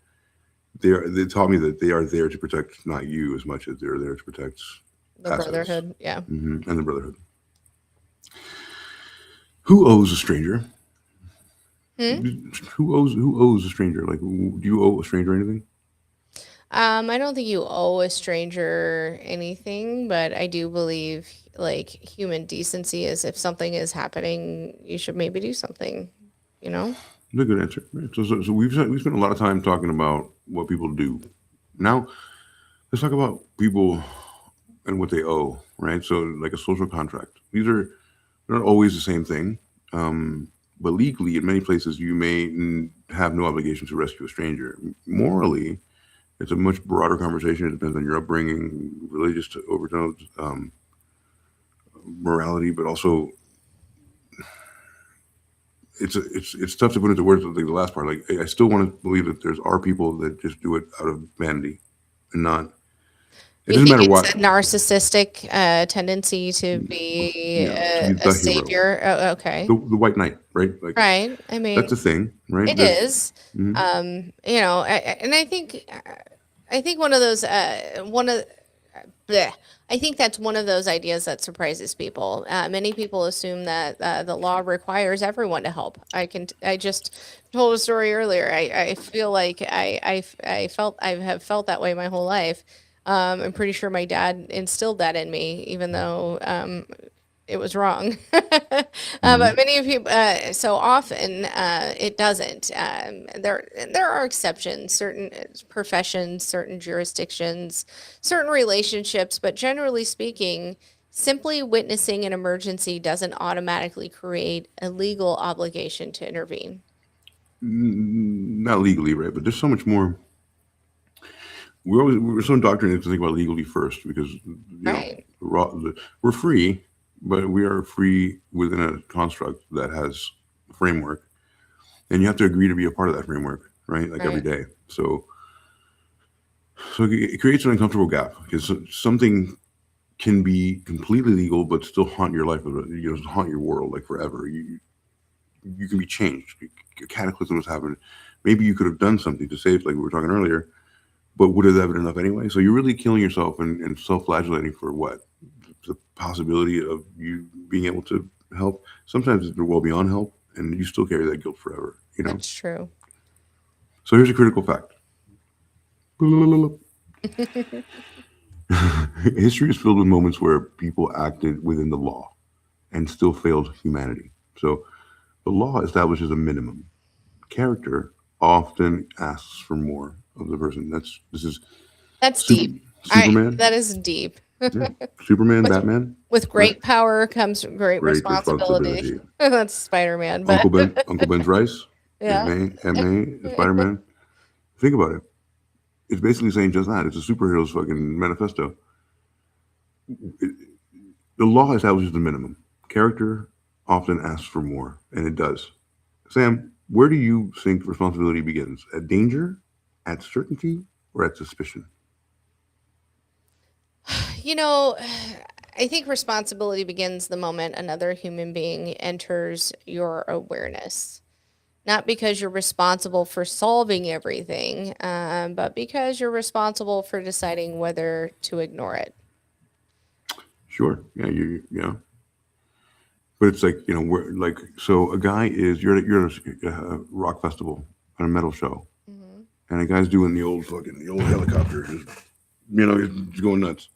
they taught me that they are there to protect not you as much as they're there to protect The assets. brotherhood. Yeah. And the brotherhood. Who owes a stranger? Who owes a stranger? Like, do you owe a stranger anything? I don't think you owe a stranger anything, but I do believe like human decency is if something is happening, you should maybe do something, you know? That's a good answer. Right. So we spent a lot of time talking about what people do. Now let's talk about people and what they owe. Right. So like a social contract. These are not always the same thing. But legally, in many places, you may have no obligation to rescue a stranger. Morally, it's a much broader conversation. It depends on your upbringing, religious overtones, morality, but also it's tough to put into words. Like the last part, like I still want to believe that there's are people that just do it out of vanity and not. It You doesn't think matter it's what. a narcissistic tendency to be Yeah, to be a the hero, savior? Oh, okay. the white knight, right? Like Right. I mean, that's a thing, right? it is. Mhm. You know, and I think one of those one of bleh, I think that's one of those ideas that surprises people. Many people assume that the law requires everyone to help. I just told a story earlier. I feel like I have felt that way my whole life. I'm pretty sure my dad instilled that in me, even though it was wrong. But many of people, so often it doesn't. There are exceptions, certain professions, certain jurisdictions, certain relationships, but generally speaking, simply witnessing an emergency doesn't automatically create a legal obligation to intervene. Not legally, right? But there's so much more. We're so indoctrinated to think about legally first because Right. we're free, but we are free within a construct that has a framework, and you have to agree to be a part of that framework, right? Like every Right. day. So it creates an uncomfortable gap because something can be completely legal but still haunt your life, haunt your world like forever. You can be changed. A cataclysm has happened. Maybe you could have done something to save, like we were talking earlier, but would have that been enough anyway? So you're really killing yourself and self-flagellating for what? The possibility of you being able to help. Sometimes they're well beyond help, and you still carry that guilt forever. That's true. So here's a critical fact. History is filled with moments where people acted within the law and still failed humanity. So the law establishes a minimum. Character often asks for more of the person. This is That's super, deep. Superman. That is deep. Yeah, Superman, With Batman. with Right? great power comes great Great responsibility. responsibility. That's Spider-Man, but Uncle Ben's rice. yeah. Aunt May, Spider Man. Think about it. It's basically saying just that. It's a superhero's fucking manifesto. The law establishes the minimum. Character often asks for more, and it does. Sam, where do you think responsibility begins? At danger, at certainty, or at suspicion? You know, I think responsibility begins the moment another human being enters your awareness. not because you're responsible for solving everything, but because you're responsible for deciding whether to ignore it. Sure. Yeah. Yeah. But it's like, we're like, so a guy is, you're at a rock festival on a metal show, Hmm. and a guy's doing the old helicopter, just, he's going nuts.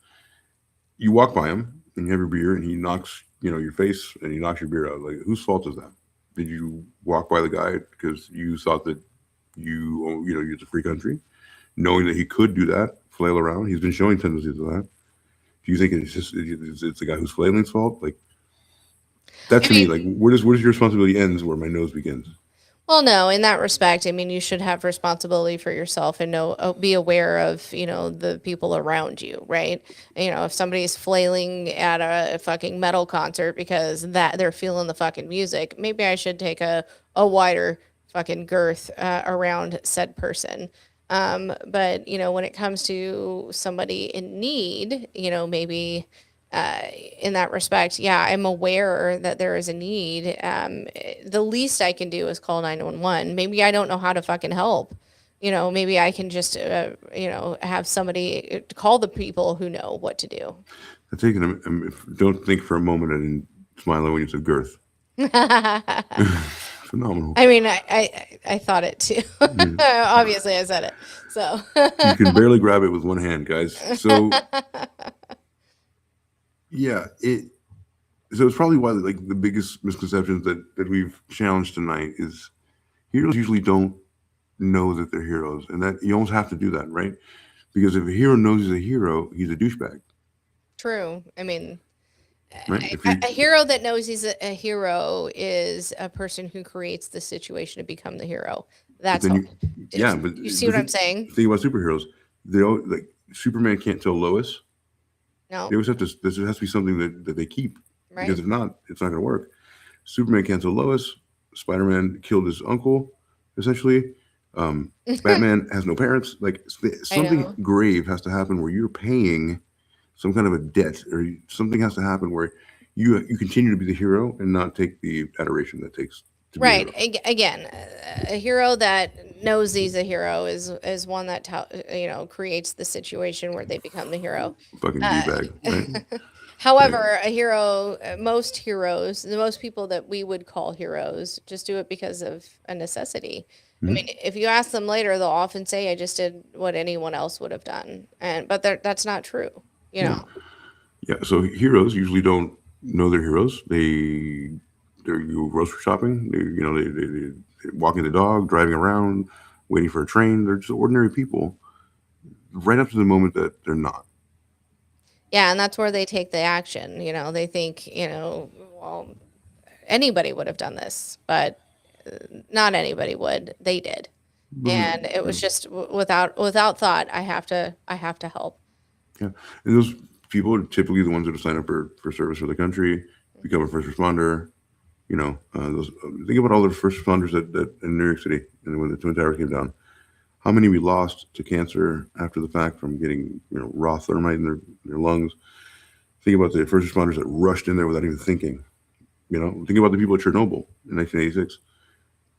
You walk by him and you have your beer, and he knocks, your face, and he knocks your beer out. Like, whose fault is that? Did you walk by the guy because you thought that it's a free country, knowing that he could do that, flail around? He's been showing tendencies of that. Do you think it's the guy who's flailing's fault? Like, that I to me, mean, like, where does your responsibility ends where my nose begins? well, no, in that respect, I mean, you should have responsibility for yourself and be aware of, the people around you, right? If somebody's flailing at a fucking metal concert because that they're feeling the fucking music, maybe I should take a wider fucking girth around said person. But when it comes to somebody in need, maybe uh, in that respect, yeah, I'm aware that there is a need. The least I can do is call 911. Maybe I don't know how to fucking help. Maybe I can just, have somebody call the people who know what to do. I take it. Don't think for a moment I didn't smile when you said girth. Phenomenal. I mean, I thought it too. Obviously, I said it. So You can barely grab it with one hand, guys. So yeah, so it's probably why like the biggest misconceptions that we've challenged tonight is heroes usually don't know that they're heroes, and that you almost have to do that, right? Because if a hero knows he's a hero, he's a douchebag, true. I mean, right? If a hero that knows he's a hero is a person who creates the situation to become the hero. but That's then all. but You see what I'm saying? think about superheroes. They all like Superman can't tell Lois. No, They always have to. This has to be something that they keep, right? because if not, it's not going to work. Superman can't tell Lois. Spider-Man killed his uncle, essentially. Batman has no parents. Like, I something know. grave has to happen where you're paying some kind of a debt, or something has to happen where you continue to be the hero and not take the adoration that takes to be a Right. hero. Again, a hero that knows he's a hero is one that creates the situation where they become the hero. Fucking d Uh, bag, right? Right. However, a hero, most heroes, the most people that we would call heroes, just do it because of a necessity. I Mhm. mean, if you ask them later, they'll often say, "I just did what anyone else would have done," but that's not true. You Yeah, know, yeah. So heroes usually don't know they're heroes. They're you grocery shopping. They're walking the dog, driving around, waiting for a train. They're just ordinary people, right up to the moment that they're not. yeah, and that's where they take the action. They think, well, anybody would have done this, but not anybody would. They did, and it Yeah, was just without thought. I have to help. yeah. And those people are typically the ones that sign up for service for the country, become a first responder. Think about all the first responders that in New York City, and when the Twin Towers came down. How many we lost to cancer after the fact from getting raw thermite in their lungs? Think about the first responders that rushed in there without even thinking. Think about the people at Chernobyl in 1986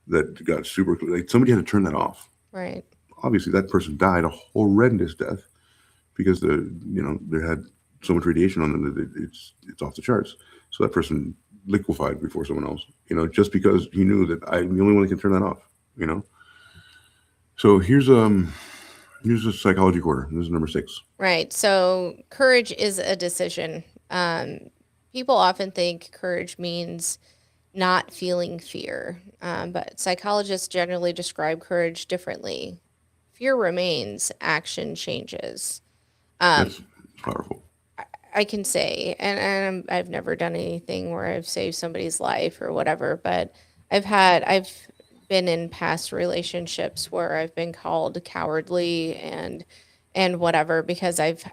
that got super, like, somebody had to turn that off. Right. Obviously, that person died a horrendous death because they had so much radiation on them that it's off the charts. So that person liquefied before someone else. Just because he knew that I'm the only one that can turn that off. You know. So here's a psychology quarter. This is number 6. Right. So courage is a decision. People often think courage means not feeling fear, but psychologists generally describe courage differently. Fear remains, action changes. Um, That's powerful. I can say, and I've never done anything where I've saved somebody's life or whatever, but I've been in past relationships where I've been called cowardly and whatever because I've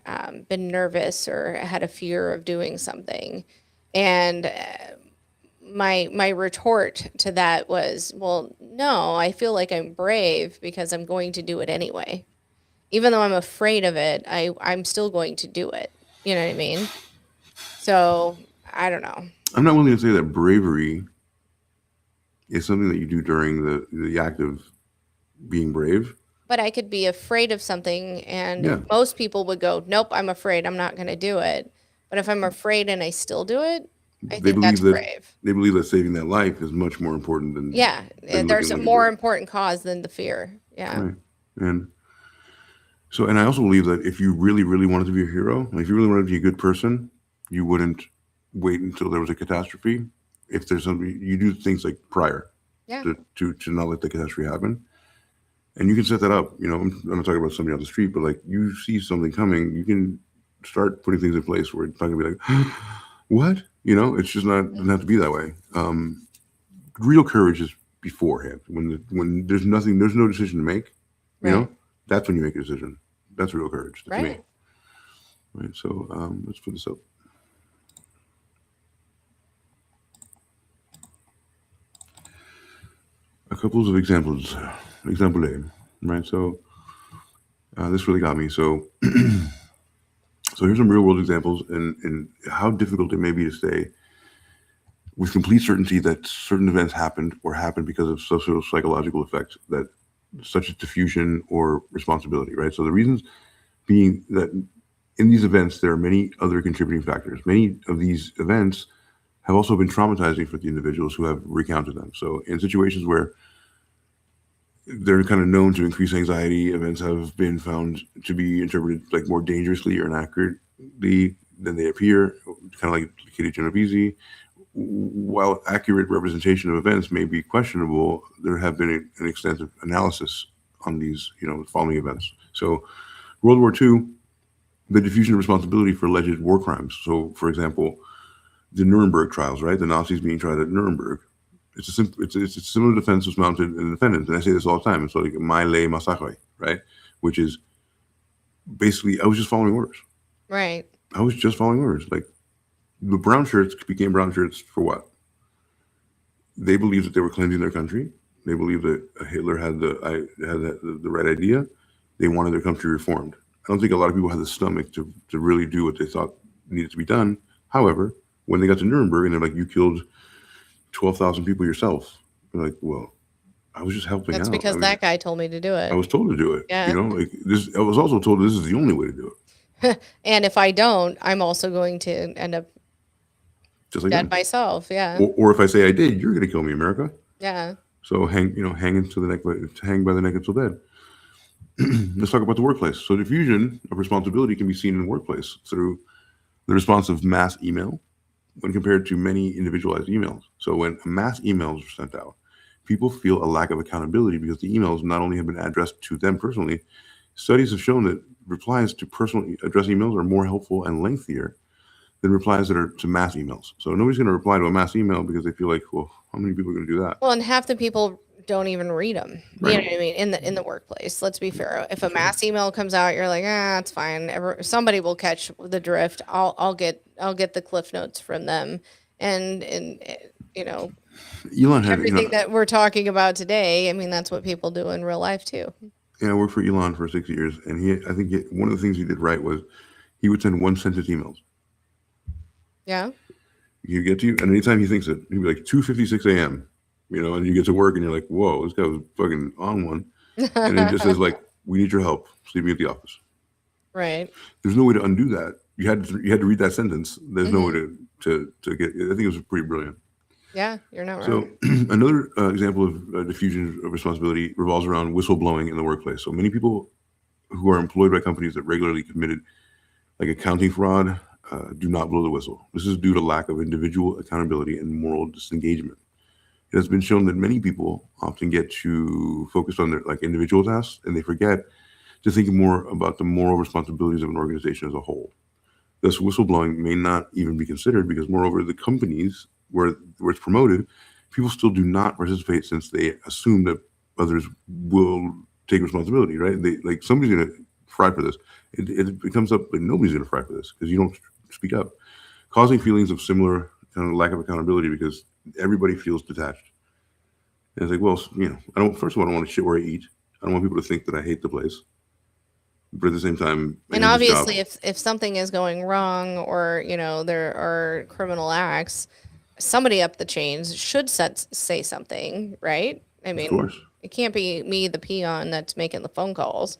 been nervous or had a fear of doing something, and my retort to that was, well, no, I feel like I'm brave because I'm going to do it anyway, even though I'm afraid of it. I'm still going to do it. You know what I mean? So I don't know. I'm not willing to say that bravery is something that you do during the act of being brave. But I could be afraid of something, and Yeah. most people would go, "Nope, I'm afraid. I'm not going to do it." But if I'm afraid and I still do it, I They think that's believe that brave. saving that life is much more important Yeah, than there's a looking more brave. important cause than the fear. Yeah. Right. And so, and I also believe that if you really, really wanted to be a hero, and if you really wanted to be a good person, you wouldn't wait until there was a catastrophe. If there's something, you do things like prior Yeah. to not let the catastrophe happen. And you can set that up. I'm not talking about somebody on the street, but like you see something coming, you can start putting things in place where it's not gonna be like, what? It's just not, doesn't have to be that way. Real courage is beforehand when there's nothing, there's no decision to make. Right. That's when you make a decision. That's real courage to me. Right. Right. So let's put this up. A couple of examples. Example A. Right. So this really got me. So so here's some real world examples and how difficult it may be to say with complete certainty that certain events happened or happened because of social psychological effects that such as diffusion or responsibility. Right. So the reasons being that in these events, there are many other contributing factors. Many of these events have also been traumatizing for the individuals who have recounted them. So in situations where they're kind of known to increase anxiety, events have been found to be interpreted like more dangerously or inaccurately than they appear, kind of like Kitty Genovese. While accurate representation of events may be questionable, there have been an extensive analysis on these, following events. So World War II, the diffusion of responsibility for alleged war crimes. So, for example, the Nuremberg trials, right? The Nazis being tried at Nuremberg. It's a similar defense was mounted in the defendants, and I say this all the time. It's like my ley massacre, right? Which is basically I was just following orders. Right. I was just following orders. Like the brown shirts became brown shirts for what? They believed that they were cleansing their country. They believed that Hitler had the right idea. They wanted their country reformed. I don't think a lot of people had the stomach to really do what they thought needed to be done. However, when they got to Nuremberg and they're like, you killed 12,000 people yourself. They're like, well, I was just helping That's out. because that guy told me to do it. I was told to do it. Yeah. Like this. I was also told this is the only way to do it. And if I don't, I'm also going to end up Just like dead that. myself. Yeah. Or if I say I did, you're going to kill me, America. Yeah. So hang into the neck, hang by the neck until dead. Let's talk about the workplace. So diffusion of responsibility can be seen in the workplace through the response of mass email when compared to many individualized emails. So when mass emails are sent out, people feel a lack of accountability because the emails not only have been addressed to them personally, studies have shown that replies to personal address emails are more helpful and lengthier than replies that are to mass emails. So nobody's going to reply to a mass email because they feel like, well, how many people are going to do that? Well, and half the people don't even read them. Right. You know what I mean? In the workplace, let's be fair. If a mass email comes out, you're like, it's fine. Somebody will catch the drift. I'll get the cliff notes from them, and Elon had everything that we're talking about today. I mean, that's what people do in real life too. Yeah, I worked for Elon for 6 years, and I think one of the things he did right was he would send one sentence emails. Yeah. He'd get to you, and anytime he thinks it, he'd be like 2:56 a.m. And you get to work, and you're like, whoa, this guy was fucking on one, and it just says like, we need your help. See me at the office. Right. There's no way to undo that. You had to read that sentence. There's no way to get. I think it was pretty brilliant. Yeah, you're not wrong. So another example of diffusion of responsibility revolves around whistleblowing in the workplace. So many people who are employed by companies that regularly committed like accounting fraud do not blow the whistle. This is due to lack of individual accountability and moral disengagement. It has been shown that many people often get too focused on their like individual tasks and they forget to think more about the moral responsibilities of an organization as a whole. Thus, whistleblowing may not even be considered because, moreover, the companies where it's promoted, people still do not participate since they assume that others will take responsibility, right? They like somebody's going to fry for this. It comes up like nobody's going to fry for this because you don't speak up, causing feelings of similar kind of lack of accountability because everybody feels detached. And it's like, well, first of all, I don't want to shit where I eat. I don't want people to think that I hate the place. But at the same time, and obviously if something is going wrong or there are criminal acts, somebody up the chains should say something, right? I Of mean, course. it can't be me, the peon, that's making the phone calls.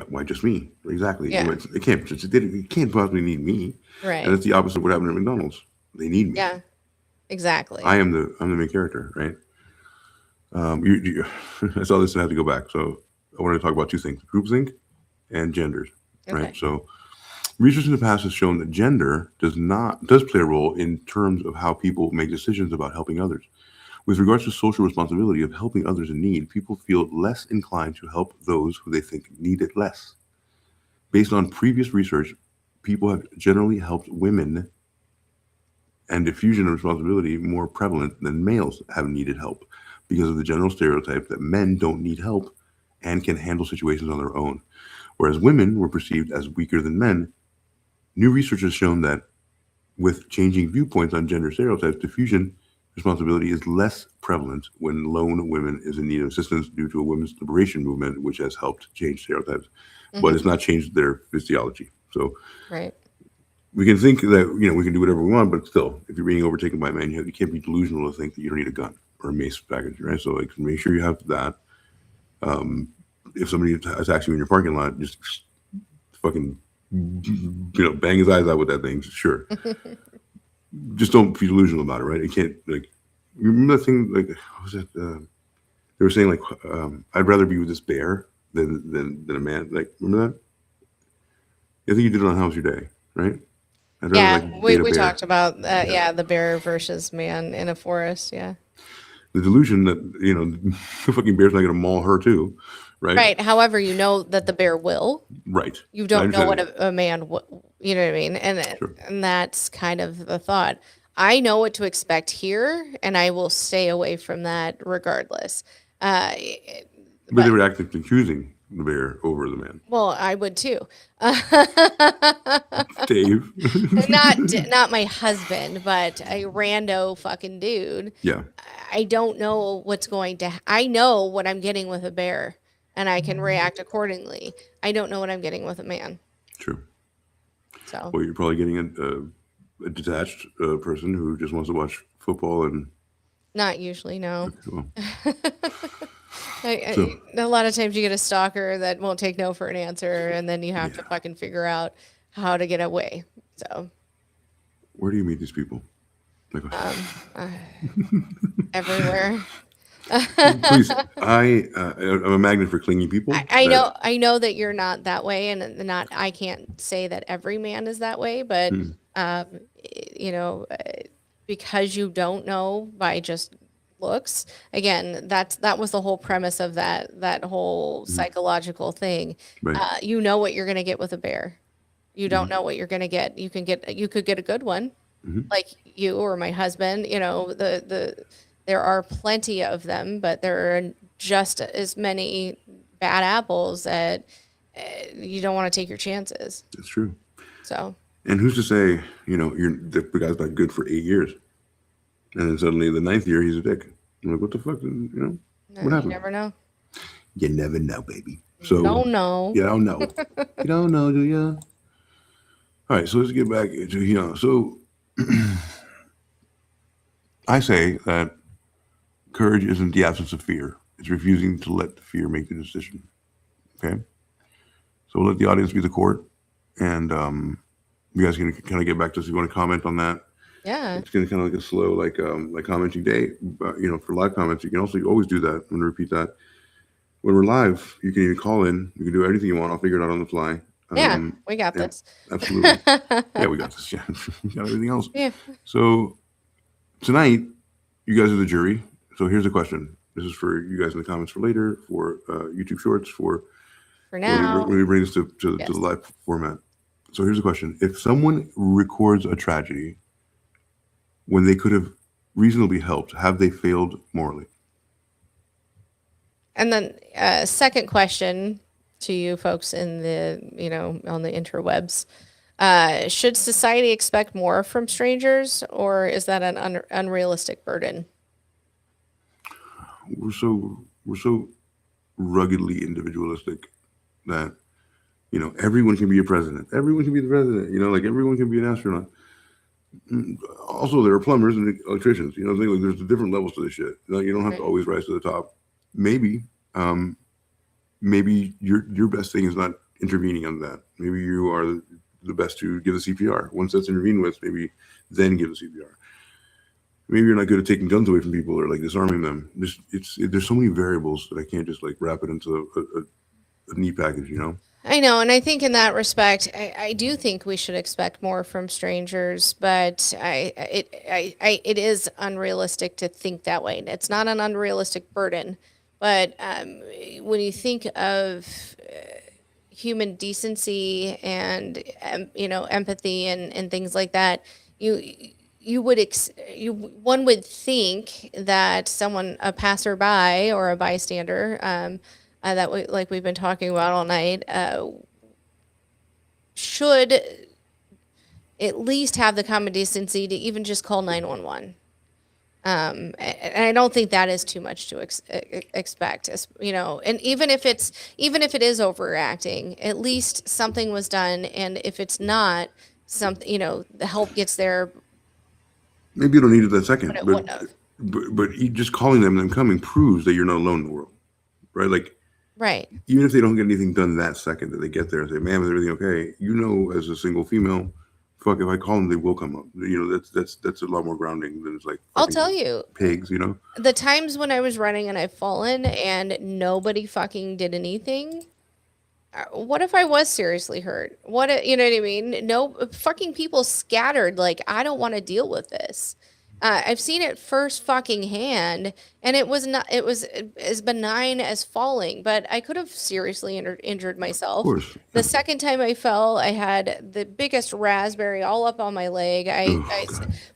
Why just me? Exactly. Yeah. It can't possibly need me. Right. And that's the opposite of what happened at McDonald's. They need me. Yeah, exactly. I'm the main character, right? I saw this and I had to go back. So I wanted to talk about two things: groupthink and genders, right? Okay. So research in the past has shown that gender does play a role in terms of how people make decisions about helping others. With regards to social responsibility of helping others in need, people feel less inclined to help those who they think need it less. Based on previous research, people have generally helped women, and diffusion of responsibility more prevalent than males have needed help because of the general stereotype that men don't need help and can handle situations on their own. Whereas women were perceived as weaker than men, new research has shown that with changing viewpoints on gender stereotypes, diffusion responsibility is less prevalent when lone women is in need of assistance due to a women's liberation movement, which has helped change stereotypes, but it's not changed their physiology. So Right. we can think that we can do whatever we want, but still, if you're being overtaken by a man, you can't be delusional to think that you don't need a gun or a mace package, right? So like, make sure you have that. If somebody attacks you in your parking lot, just fucking bang his eyes out with that thing. Sure, just don't be delusional about it, right? It can't like. You remember that thing? Like, what was it? They were saying like, I'd rather be with this bear than a man. Like, remember that? I think you did it on How's Your Day, right? I'd rather, Yeah, like, we date a bear. talked about that. Yeah, the bear versus man in a forest. Yeah. The delusion that the fucking bear's not going to maul her too, right? Right. However, you know that the bear will. Right. You I don't know what understand a man, you know what I mean? Sure. And that's kind of the thought. I know what to expect here, and I will stay away from that regardless. But they were actively choosing the bear over the man. Well, I would too. Dave. Not my husband, but a rando fucking dude. Yeah. I don't know what's going to. I know what I'm getting with a bear, and I can react accordingly. I don't know what I'm getting with a man. True. So. Well, you're probably getting a detached person who just wants to watch football and. Not usually, no. Well, A lot of times you get a stalker that won't take no for an answer, and then you have to fucking figure out how to get away. So. Where do you meet these people? Like, Everywhere. please, I'm a magnet for clingy people. I know that you're not that way, and I can't say that every man is that way, but because you don't know by just looks. Again, that was the whole premise of that whole psychological thing. Right. You know what you're going to get with a bear. You don't know what you're going to get. You could get a good one, like you or my husband. There are plenty of them, but there are just as many bad apples that you don't want to take your chances. That's true. So. And who's to say, the guy's not good for 8 years, and then suddenly the 9th year he's a dick. I'm like, what the fuck? What happened? You never know. You never know, baby. So Don't know. You don't know. You don't know, do you? All right, so let's get back to So I say that courage isn't the absence of fear; it's refusing to let the fear make the decision. Okay, so we'll let the audience be the court, and you guys can kind of get back to us if you want to comment on that. Yeah. It's going to kind of like a slow, like commenting day. But, for live comments, you can also always do that. I'm going to repeat that. When we're live, you can even call in. You can do anything you want. I'll figure it out on the fly. Yeah, we got this. Absolutely. Yeah, we got this. Yeah, we got everything else. Yeah. So tonight, you guys are the jury. So here's the question. This is for you guys in the comments for later, for YouTube Shorts, for now. when we bring this to the live format. So here's the question. If someone records a tragedy when they could have reasonably helped, have they failed morally? And then second question to you folks in the, on the interwebs. Should society expect more from strangers, or is that an unrealistic burden? We're so ruggedly individualistic that, everyone can be a president. Everyone can be the president. Like everyone can be an astronaut. Also, there are plumbers and electricians. Like, there's different levels to this shit. You don't have to always rise to the top. Maybe, maybe your best thing is not intervening on that. Maybe you are the best to give the CPR. Once that's intervened with, maybe then give the CPR. Maybe you're not good at taking guns away from people or like disarming them. There's so many variables that I can't just like wrap it into a neat package. I know, and I think in that respect, I do think we should expect more from strangers, but it is unrealistic to think that way. It's not an unrealistic burden, but when you think of human decency and empathy and things like that, one would think that a passerby or a bystander, like we've been talking about all night, should at least have the common decency to even just call 911. And I don't think that is too much to expect, and even if it is overreacting, at least something was done. And if it's not something, the help gets there. Maybe you don't need it that second, but just calling them coming proves that you're not alone in the world, right? Like, right. Even if they don't get anything done that second that they get there and say, "Ma'am, is everything okay?" As a single female, fuck, if I call them, they will come up. That's a lot more grounding than it's like. I'll tell you, pigs. The times when I was running and I've fallen and nobody fucking did anything. What if I was seriously hurt? You know what I mean? No fucking people scattered. Like, I don't want to deal with this. I've seen it first fucking hand, and it was as benign as falling, but I could have seriously injured myself. Of course. The second time I fell, I had the biggest raspberry all up on my leg.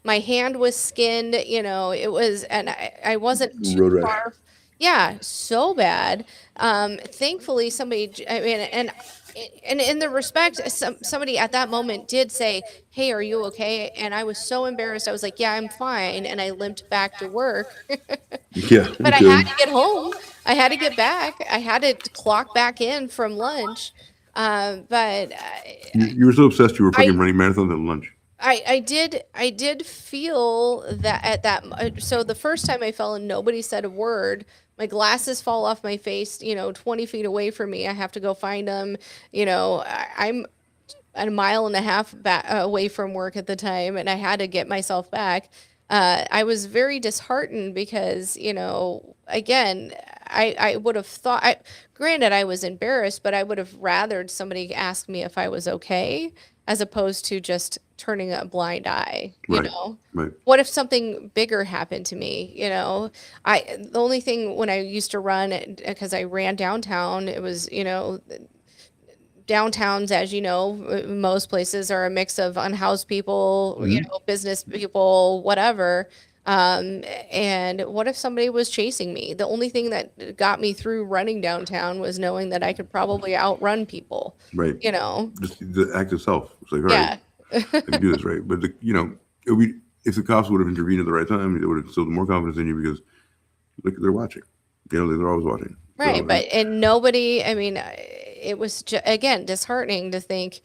My hand was skinned, it was, and I wasn't too far. Yeah, so bad. Thankfully, somebody, and in the respect, somebody at that moment did say, "Hey, are you okay?" And I was so embarrassed. I was like, "Yeah, I'm fine." And I limped back to work. Yeah. But I had to get home. I had to get back. I had to clock back in from lunch. But you were so obsessed you were fucking running marathons at lunch. I did feel that at that. So the first time I fell and nobody said a word, my glasses fall off my face, 20 feet away from me. I have to go find them. I'm a mile and a half away from work at the time, and I had to get myself back. I was very disheartened because, again, I would have thought, granted, I was embarrassed, but I would have rathered somebody ask me if I was okay, as opposed to just turning a blind eye, Right. What if something bigger happened to me? The only thing when I used to run, because I ran downtown, it was, downtowns, as you know, most places are a mix of unhoused people, business people, whatever. And what if somebody was chasing me? The only thing that got me through running downtown was knowing that I could probably outrun people. Right. Just the act itself. It's like, all right, I can do this, right? But if the cops would have intervened at the right time, they would have instilled more confidence in you because look, they're watching. They're always watching. Right, and nobody. I mean, it was again disheartening to think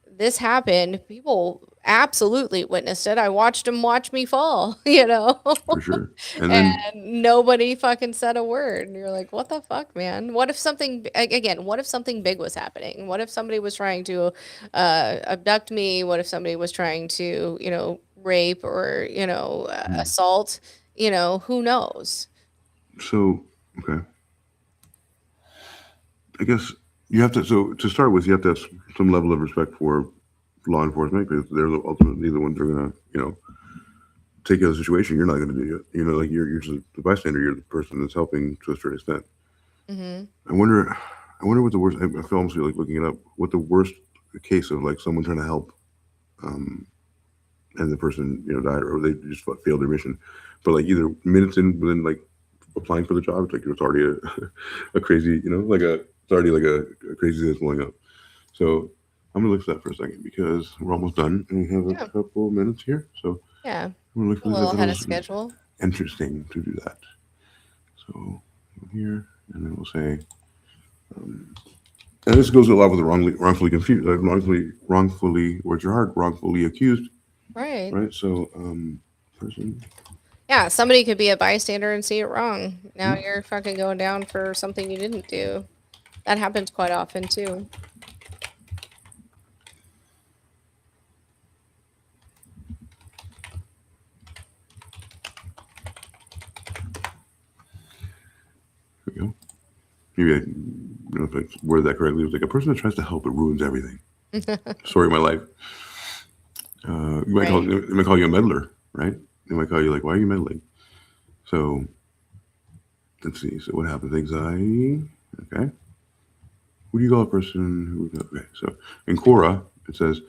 this happened. People absolutely witnessed it. I watched them watch me fall. For sure. And nobody fucking said a word. And you're like, what the fuck, man? What if something big was happening? What if somebody was trying to abduct me? What if somebody was trying to, rape or, assault? Who knows? So, okay. I guess you have to, so to start with, you have to have some level of respect for law enforcement because they're ultimately the ones who are going to, take care of the situation. You're not going to do it. Like you're just the bystander. You're the person that's helping to a certain extent. Mm-hmm. I wonder what the worst, I feel almost like looking it up, what the worst case of like someone trying to help and the person, died or they just failed their mission. But like either minutes in within like applying for the job, it's like it's already a crazy, it's already like a crazy that's blowing up. So I'm gonna look for that for a second because we're almost done and we have a couple minutes here. So yeah, I'm gonna look for a little ahead of schedule. Interesting to do that. So here, and then we'll say, and this goes a lot with the wrongfully confused, wrongfully, words are hard, wrongfully accused. Right. right? So, person. Yeah, somebody could be a bystander and see it wrong. Now Mhm. you're fucking going down for something you didn't do. That happens quite often too. There we go. Maybe I don't know if I worded that correctly. It was like a person that tries to help but ruins everything. Story of my life. You might Right. they might call you a meddler, right? They might call you like, why are you meddling? So let's see. So what happens? Anxiety. Okay. What do you call a person who? Okay. So in Quora, it says,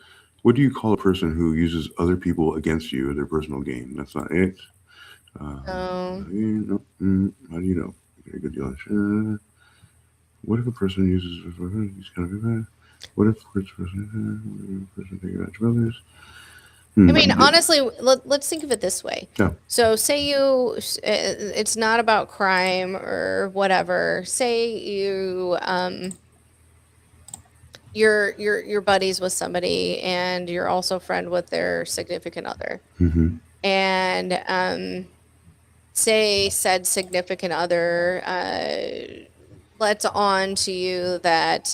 what do you call a person who uses other people against you at their personal gain? That's not it. Oh. How do you know? Okay, good deal. What if a person uses? What if a person taking advantage of others? I mean, honestly, let's think of it this way. Yeah. So, say it's not about crime or whatever. Say you're buddies with somebody, and you're also friend with their significant other, Mm-hmm. and say said significant other lets on to you that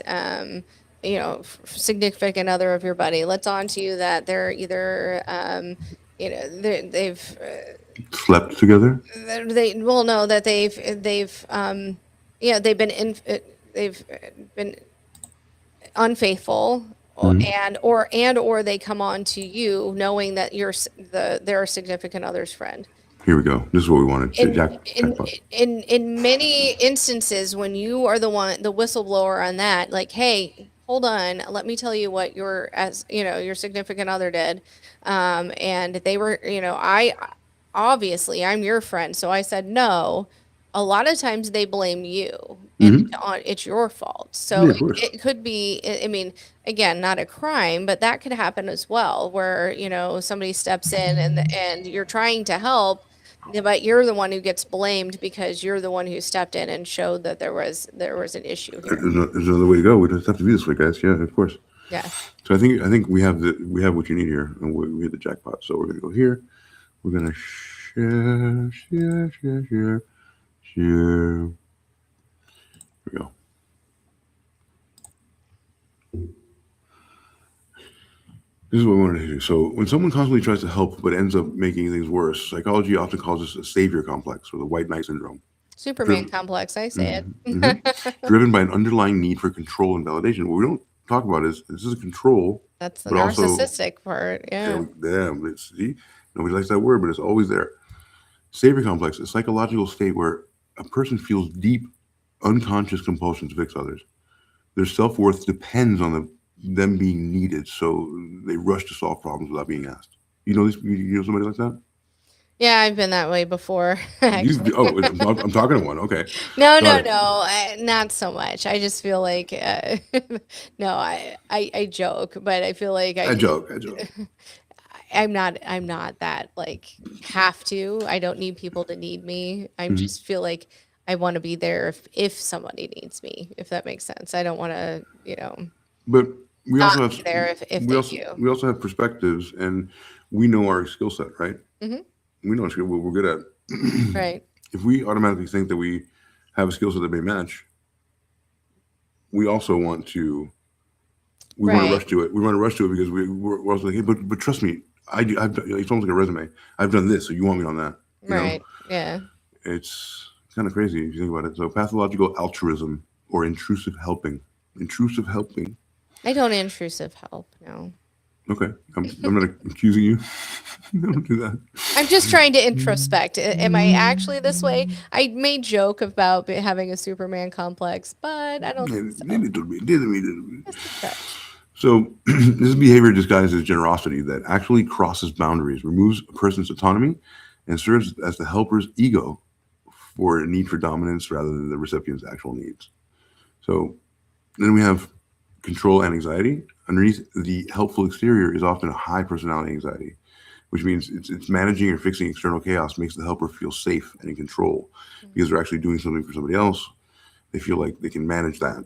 significant other of your buddy lets on to you that they're either they've Slept together. they will know that they've been they've been unfaithful, Mhm. or they come on to you knowing that you're their significant other's friend. Here we go. This is what we wanted. in Jackpot. in many instances, when you are the whistleblower on that, like, hey, hold on, let me tell you what your significant other did, and they were, I obviously I'm your friend, so I said no. A lot of times they blame you, and Mhm. it's your fault. So Yeah, of course. it could be, I mean, again, not a crime, but that could happen as well, where somebody steps in, and you're trying to help, but you're the one who gets blamed because you're the one who stepped in and showed that there was an issue here. There's another way to go. We just have to be this way, guys. Yeah, of course. Yeah. So I think we have what you need here, and we hit the jackpot. So we're gonna go here. We're gonna share. Here we go. This is what we wanted to do. So when someone constantly tries to help but ends up making things worse, psychology often calls this a savior complex or the white knight syndrome. Superman complex, I say it. Driven by an underlying need for control and validation. What we don't talk about is this is a control, That's the but also narcissistic part. Yeah. damn, see, nobody likes that word, but it's always there. Savior complex is a psychological state where a person feels deep, unconscious compulsion to fix others. Their self-worth depends on them being needed, so they rush to solve problems without being asked. You know you know somebody like that? Yeah, I've been that way before, actually. I'm talking to one. Okay, No, got no, it. no, not so much. I just feel like, no, I joke, but I feel like I joke. I'm not that, like, have to. I don't need people to need me. I Mhm. just feel like I want to be there if somebody needs me, if that makes sense. I don't want to, But we not also be have there if we they also do. we also have perspectives, and we know our skill set, right? Hmm. We know what we're good at. Right. If we automatically think that we have a skill set that may match, we also want to Right. rush to it. We want to rush to it because we're also like, hey, but trust me, I do. It's almost like a resume. I've done this, so you want me on that. Right. Yeah. It's kind of crazy if you think about it. So pathological altruism or intrusive helping. Intrusive helping. I don't intrusive help. No. Okay, I'm not accusing you. Don't do that. I'm just trying to introspect. Am I actually this way? I may joke about having a Superman complex, but I don't think so. Just a touch. So this is behavior disguised as generosity that actually crosses boundaries, removes a person's autonomy, and serves as the helper's ego for a need for dominance rather than the recipient's actual needs. So then we have control and anxiety. Underneath the helpful exterior is often a high personality anxiety, which means it's managing or fixing external chaos makes the helper feel safe and in control because they're actually doing something for somebody else. They feel like they can manage that.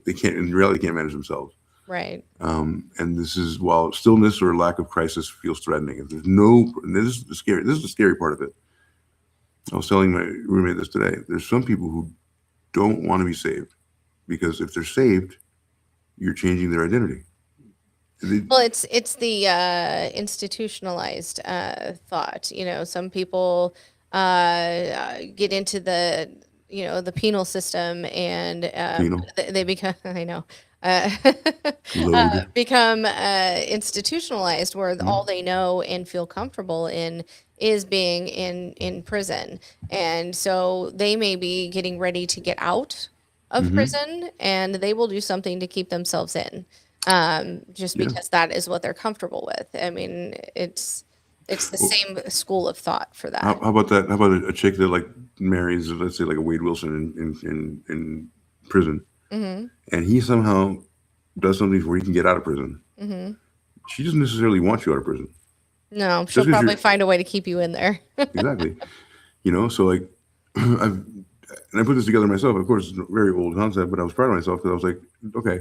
They can't, in reality, they can't manage themselves. Right. And this is while stillness or lack of crisis feels threatening. If there's no, and this is the scary. This is the scary part of it. I was telling my roommate this today. There's some people who don't want to be saved because if they're saved, you're changing their identity. Well, it's the institutionalized thought. You know, some people get into the the penal system, and Penal. they become I know Load. become institutionalized, where all they know and feel comfortable in is being in prison, and so they may be getting ready to get out of prison, and they will do something to keep themselves in, just Yeah. because that is what they're comfortable with. I mean, it's the same school of thought for that. How about that? How about a chick that like marries, let's say, like a Wade Wilson in prison, and he somehow does something where he can get out of prison. She doesn't necessarily want you out of prison. No, Just she'll 'cause probably you're find a way to keep you in there. exactly, so like I put this together myself. Of course, it's a very old concept, but I was proud of myself because I was like, okay,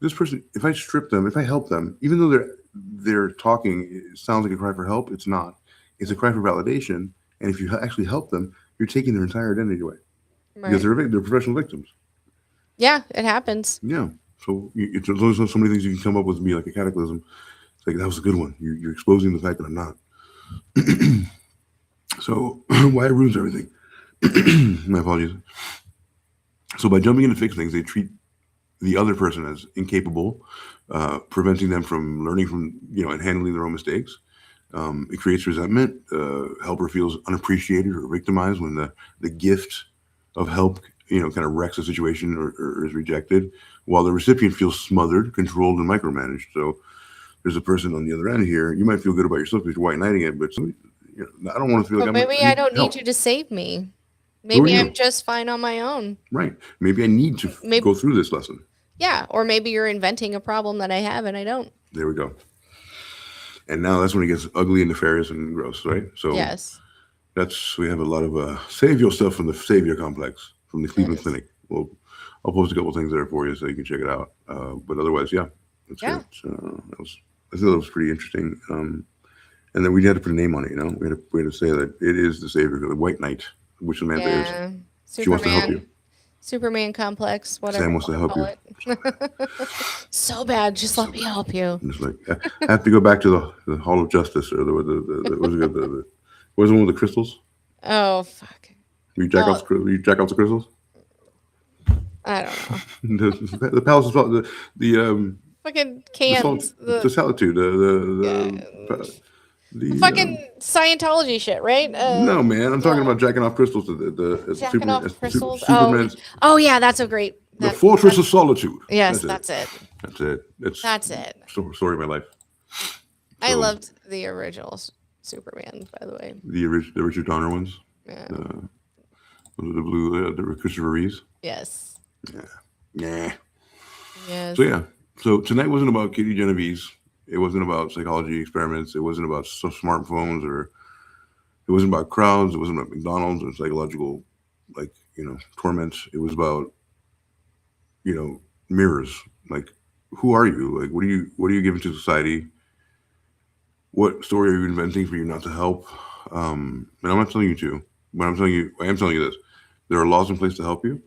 this person, if I strip them, if I help them, even though they're talking, it sounds like a cry for help. It's not. It's a cry for validation. And if you actually help them, you're taking their entire identity away because Right. they're professional victims. Yeah, it happens. Yeah. So there's so many things you can come up with me like a cataclysm. It's like that was a good one. You're exposing the fact that I'm not. So why it ruins everything. My apologies. So by jumping in to fix things, they treat the other person as incapable, preventing them from learning from, and handling their own mistakes. It creates resentment. Helper feels unappreciated or victimized when the gift of help, kind of wrecks the situation or is rejected, while the recipient feels smothered, controlled, and micromanaged. So there's a person on the other end here. You might feel good about yourself because you're white knighting it, but somebody, I don't want to feel like But maybe I I need don't help. need you to save me. Who are Maybe I'm you? just fine on my own. Right. Maybe I need to Maybe- go through this lesson. Yeah, or maybe you're inventing a problem that I have and I don't. There we go. And now that's when it gets ugly and nefarious and gross, right? So Yes. we have a lot of save yourself from the savior complex from the Cleveland Yes. Clinic. Well, I'll post a couple things there for you so you can check it out. But otherwise, yeah, that's Yeah. good. I thought that was pretty interesting. And then we had to put a name on it. We had to say that it is the savior, the White Knight, which Samantha is. Yeah. She wants to help you. Superman complex, whatever. Sam wants to help you. you. So bad, just let me help you. I'm just like I have to go back to the Hall of Justice or the what was it the what was the one with the crystals? Oh fuck. You jack off the crystals? I don't know. the palace of the Fucking cans. the solitude the Fucking Scientology shit, right? no man, I'm talking about jacking off crystals to the Jacking off crystals. Superman's Oh yeah, that's a great. the Fortress of Solitude. Yes, that's it. That's it. That's it. Story of my life. I So- loved the original Superman, by the way. The Richard Donner ones. Yeah. The blue the Christopher Reeves. Yes. Yeah. Yes. So yeah. So tonight wasn't about Kitty Genovese. It wasn't about psychology experiments. It wasn't about smartphones or it wasn't about crowds. It wasn't about McDonald's or psychological, torments. It was about, mirrors. Like, who are you? Like, what are you giving to society? What story are you inventing for you not to help? And I'm not telling you to, but I am telling you this. There are laws in place to help you.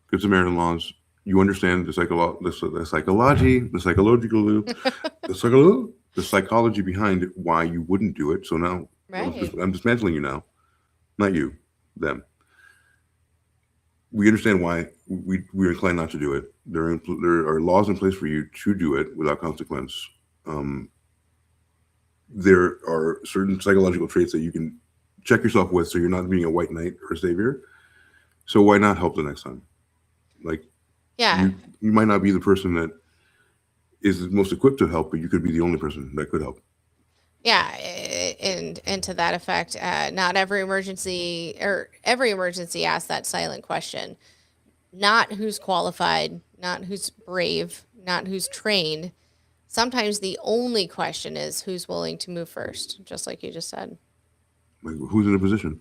Good Samaritan laws. You understand the psychology behind why you wouldn't do it. So now Right. I'm dismantling you now, not you, them. We understand why we're inclined not to do it. There are laws in place for you to do it without consequence. There are certain psychological traits that you can check yourself with, so you're not being a white knight or a savior. So why not help the next time? Like, Yeah. you might not be the person that is most equipped to help, but you could be the only person that could help. Yeah, and to that effect, not every emergency asks that silent question. Not who's qualified, not who's brave, not who's trained. Sometimes the only question is who's willing to move first, just like you just said. Like, who's in a position?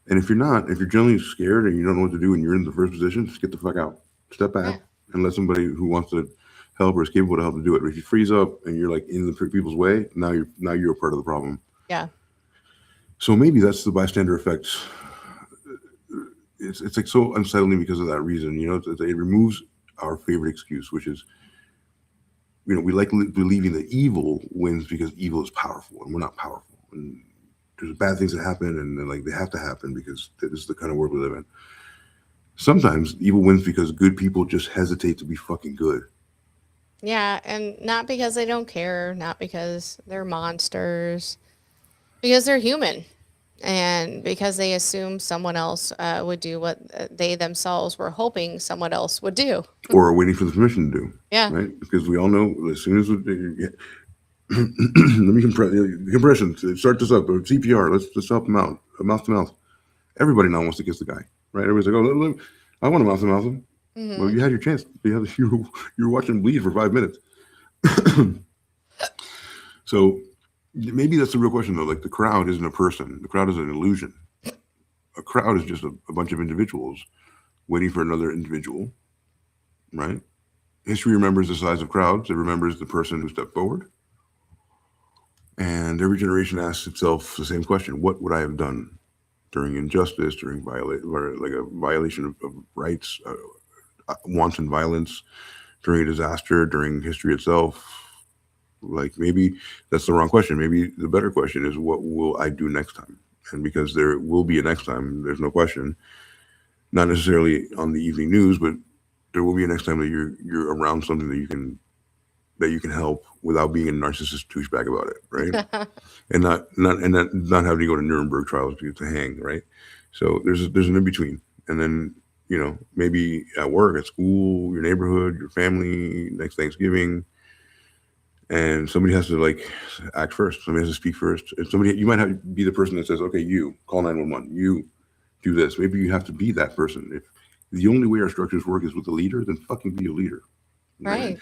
And if you're generally scared and you don't know what to do and you're in the first position, just get the fuck out. Step back and let somebody who wants to help or is capable to help to do it. But if you freeze up and you're like in the people's way, now you're a part of the problem. Yeah. So maybe that's the bystander effect. It's like so unsettling because of that reason. It removes our favorite excuse, which is, we like believing that evil wins because evil is powerful, and we're not powerful. And there's bad things that happen, and like they have to happen because this is the kind of world we live in. Sometimes evil wins because good people just hesitate to be fucking good. Yeah, and not because they don't care, not because they're monsters, because they're human, and because they assume someone else would do what they themselves were hoping someone else would do. Or are waiting for the permission to do. Yeah. Right? Because we all know as soon as we get let me compression. Start this up. CPR. Let's help him out. Mouth to mouth. Everybody now wants to kiss the guy, right? Everybody's like, "Oh, I want to mouth to mouth him." Well, you had your chance. You were watching him bleed for 5 minutes. So maybe that's the real question, though. Like, the crowd isn't a person. The crowd is an illusion. A crowd is just a bunch of individuals waiting for another individual, right? History remembers the size of crowds. It remembers the person who stepped forward. And every generation asks itself the same question: what would I have done during injustice, during a violation of rights, wanton violence, during a disaster, during history itself? Like, maybe that's the wrong question. Maybe the better question is, what will I do next time? And because there will be a next time, there's no question. Not necessarily on the evening news, but there will be a next time that you're around something that you can help without being a narcissist douchebag about it, right? and not having to go to Nuremberg trials to hang, right? So there's an in between, and then maybe at work, at school, your neighborhood, your family, next Thanksgiving, and somebody has to act first. Somebody has to speak first. And you might have to be the person that says, "Okay, you call 911. You do this." Maybe you have to be that person. If the only way our structures work is with the leader, then fucking be a leader, Right.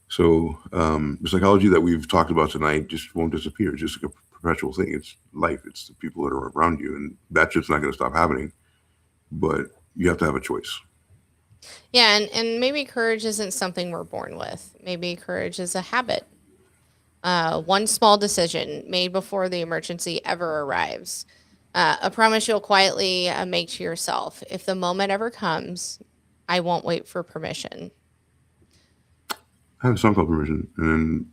So the psychology that we've talked about tonight just won't disappear. It's just like a perpetual thing. It's life. It's the people that are around you, and that shit's not going to stop happening. But you have to have a choice. Yeah, and maybe courage isn't something we're born with. Maybe courage is a habit. One small decision made before the emergency ever arrives. A promise you'll quietly make to yourself. If the moment ever comes, I won't wait for permission. I have a song called Permission, and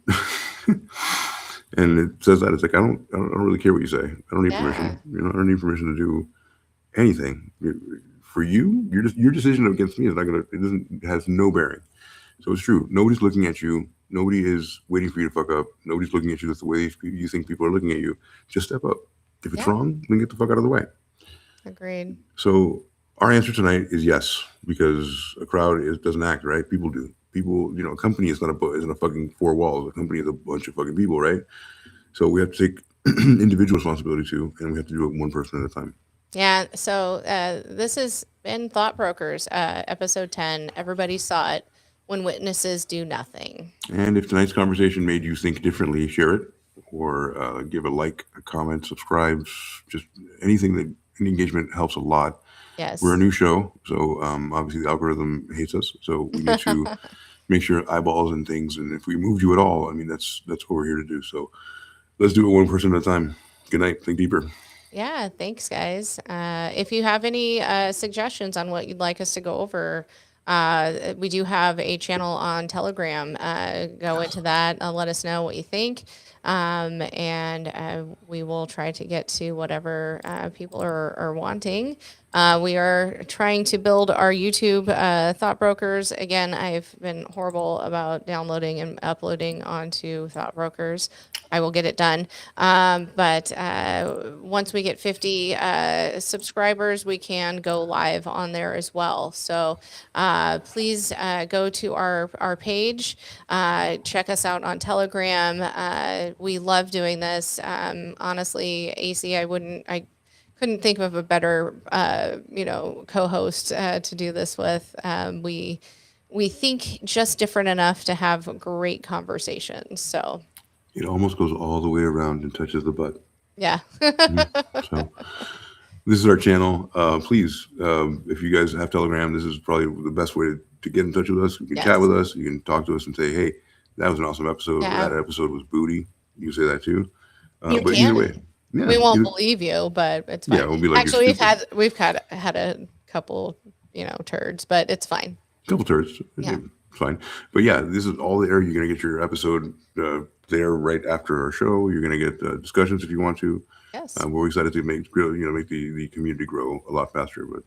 and it says that it's like I don't really care what you say. I don't need permission. I don't need permission to do anything. For you, your decision against me is not gonna. It has no bearing. So it's true. Nobody's looking at you. Nobody is waiting for you to fuck up. Nobody's looking at you the way you think people are looking at you. Just step up. If it's wrong, then get the fuck out of the way. Agreed. So our answer tonight is yes, because a crowd doesn't act, right? People do. People, a company isn't a fucking four walls. A company is a bunch of fucking people, right? So we have to take individual responsibility too, and we have to do it one person at a time. Yeah. So this has been Thought Brokers, episode 10. Everybody saw it. When witnesses do nothing. And if tonight's conversation made you think differently, share it, or give a like, a comment, subscribe. Just any engagement helps a lot. Yes. We're a new show, so obviously the algorithm hates us. So we need to make sure eyeballs and things. And if we moved you at all, I mean, that's what we're here to do. So let's do it one person at a time. Good night. Think deeper. Yeah. Thanks, guys. If you have any suggestions on what you'd like us to go over, we do have a channel on Telegram. Go into that. Let us know what you think. And we will try to get to whatever people are wanting. We are trying to build our YouTube Thought Brokers. Again, I've been horrible about downloading and uploading onto Thought Brokers. I will get it done. But once we get 50 subscribers, we can go live on there as well. So please go to our page, check us out on Telegram. We love doing this. Honestly, AC, I couldn't think of a better, co-host to do this with. We think just different enough to have great conversations. So it almost goes all the way around and touches the butt. Yeah. So This is our channel. Please, if you guys have Telegram, this is probably the best way to get in touch with us. You can chat with us. You can talk to us and say, hey, that was an awesome episode. Yeah. That episode was booty. You say that too. You but can. either way, yeah, we won't believe you, but it's fine. Yeah, we'll be like, actually, we've had a couple, turds, but it's fine. Couple turds. Yeah. It's fine. But yeah, this is all there. You're going to get your episode there right after our show. You're going to get discussions if you want to. Yes. We're excited to make the community grow a lot faster. But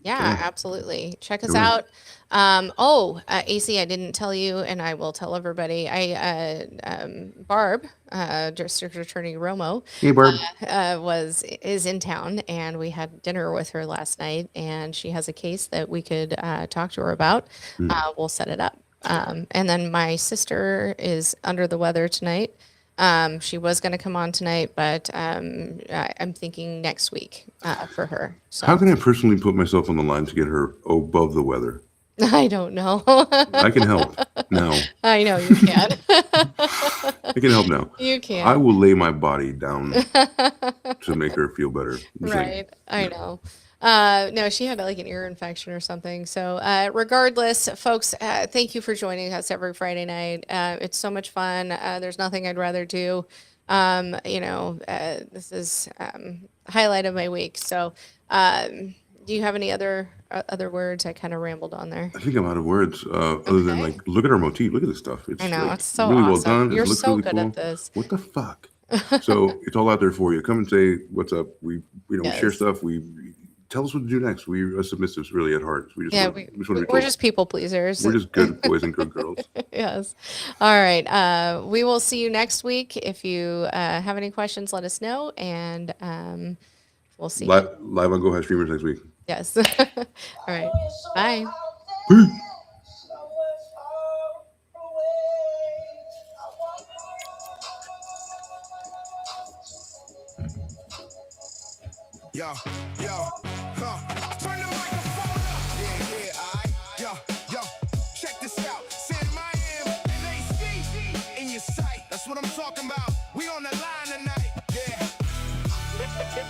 yeah, absolutely. Check us out. AC, I didn't tell you, and I will tell everybody. Barb, District Attorney Romo, hey, Barb, is in town, and we had dinner with her last night, and she has a case that we could talk to her about. We'll set it up. And then my sister is under the weather tonight. She was going to come on tonight, but I'm thinking next week for her. So. How can I personally put myself on the line to get her above the weather? I don't know. I can help now. I know you can. I can help now. You can. I will lay my body down to make her feel better. Right. I know. No, she had like an ear infection or something. So regardless, folks, thank you for joining us every Friday night. It's so much fun. There's nothing I'd rather do. This is highlight of my week. So do you have any other words? I kind of rambled on there. I think I'm out of words other than like, look at our motif. Look at this stuff. It's I know. like, It's so really awesome. well done. You're It looks so really good cool. at this. What the fuck? So it's all out there for you. Come and say what's up. We share stuff. We tell us what to do next. We are submissives really at heart. We just we're just people pleasers. We're just good boys and good girls. Yes. All right. We will see you next week. If you have any questions, let us know, and we'll see. Live on Go Ahead Streamers next week. Yes. All right. Bye. Peace. Yo, turn the microphone up. Yo, check this out. San Miami and AC in your sight. That's what I'm talking about. We on the line tonight. Yeah.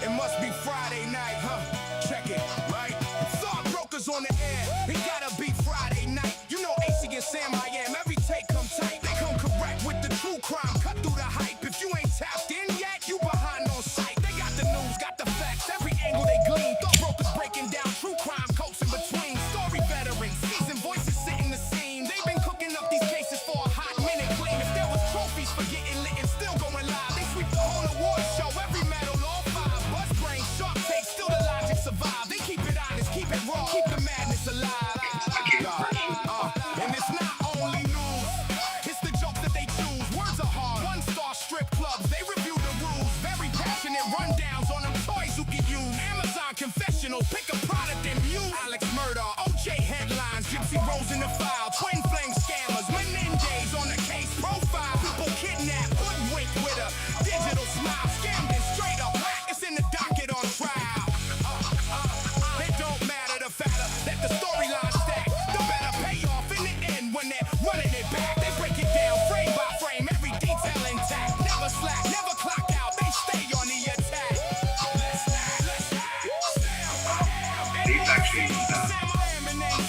It must be Friday night, huh? Check it, right? Thought brokers on the air. It gotta be Friday night. You know AC and San Miami. Every take come tight. They come correct with the true crime. Cut through the hype. If you ain't tapped in yet, you behind on sight. They got the news, got the facts. Every angle they glean. Thought brokers breaking down true crime coats in between. Story veterans, seasoned voices sitting the scene. They've been cooking up these cases for a hot minute. Claim if there was trophies for getting lit and still going live. They sweep the whole award show. Every medal, all five. Bus brain, sharp take, still the logic survive. They keep it honest, keep it raw, keep the madness alive. And it's not only news, it's the jokes that they choose. Words are hard. One-star strip clubs, they review the rules. Very passionate rundowns on them toys who get used. Amazon confessional, pick a product and mute. Alex murder, OJ headlines, Gypsy Rose in the file, twin flame scammers, Menendez on the case profile. People kidnapped, hoodwinked with a digital smile, scammed and straight up whack. It's in the docket on trial. It don't matter the fatter that the storyline stack. The better payoff in the end when they're running it back. They break it down frame by frame, every detail intact. Never slack, never clock out, they stay on the attack. These actually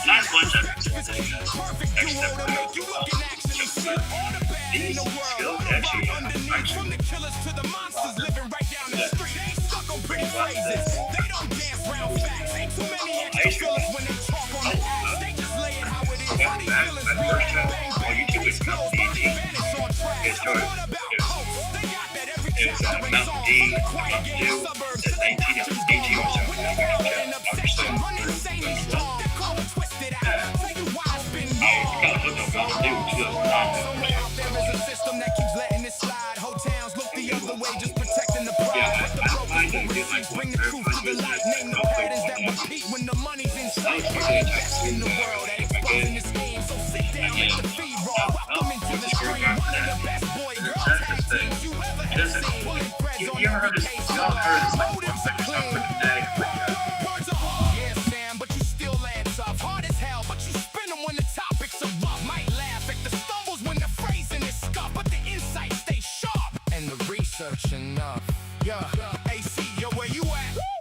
last one Perfect duo to make you look and actually see all the bad in the world. actually Underneath, from the killers to the monsters living right down the street. They stuck on pretty phrases. They don't dance round facts. Ain't too many extra fillers when they talk on the ass. They just lay it how it is. How they feelings react. Bang bang, case closed, vanish on track. What about coats? They got that every chapter brings on. From the quiet game suburbs to the factions going on. When they got an obsession, run insanely strong. They call it twisted out. Tell you why it's been somewhere out there is a system that keeps letting it slide. Whole towns look the other way, just protecting the pride. But the brokers will receipts, bring the truth to the light. Name the patterns that repeat when the money's in sight. Best in the world at exposing the scheme. So sit down, let the feed roll. Welcome into the stream. One of the best boy girl tag teams you ever have seen. Pulling threads on every case. Motives are clean. Words are hard. Yeah, Sam, but you still land tough. Hard as hell, but you spin them when the topics are rough. Might laugh at the stumbles when the phrasing is scuffed, but the insight stays sharp and the research enough. Yeah, AC, yo, where you at?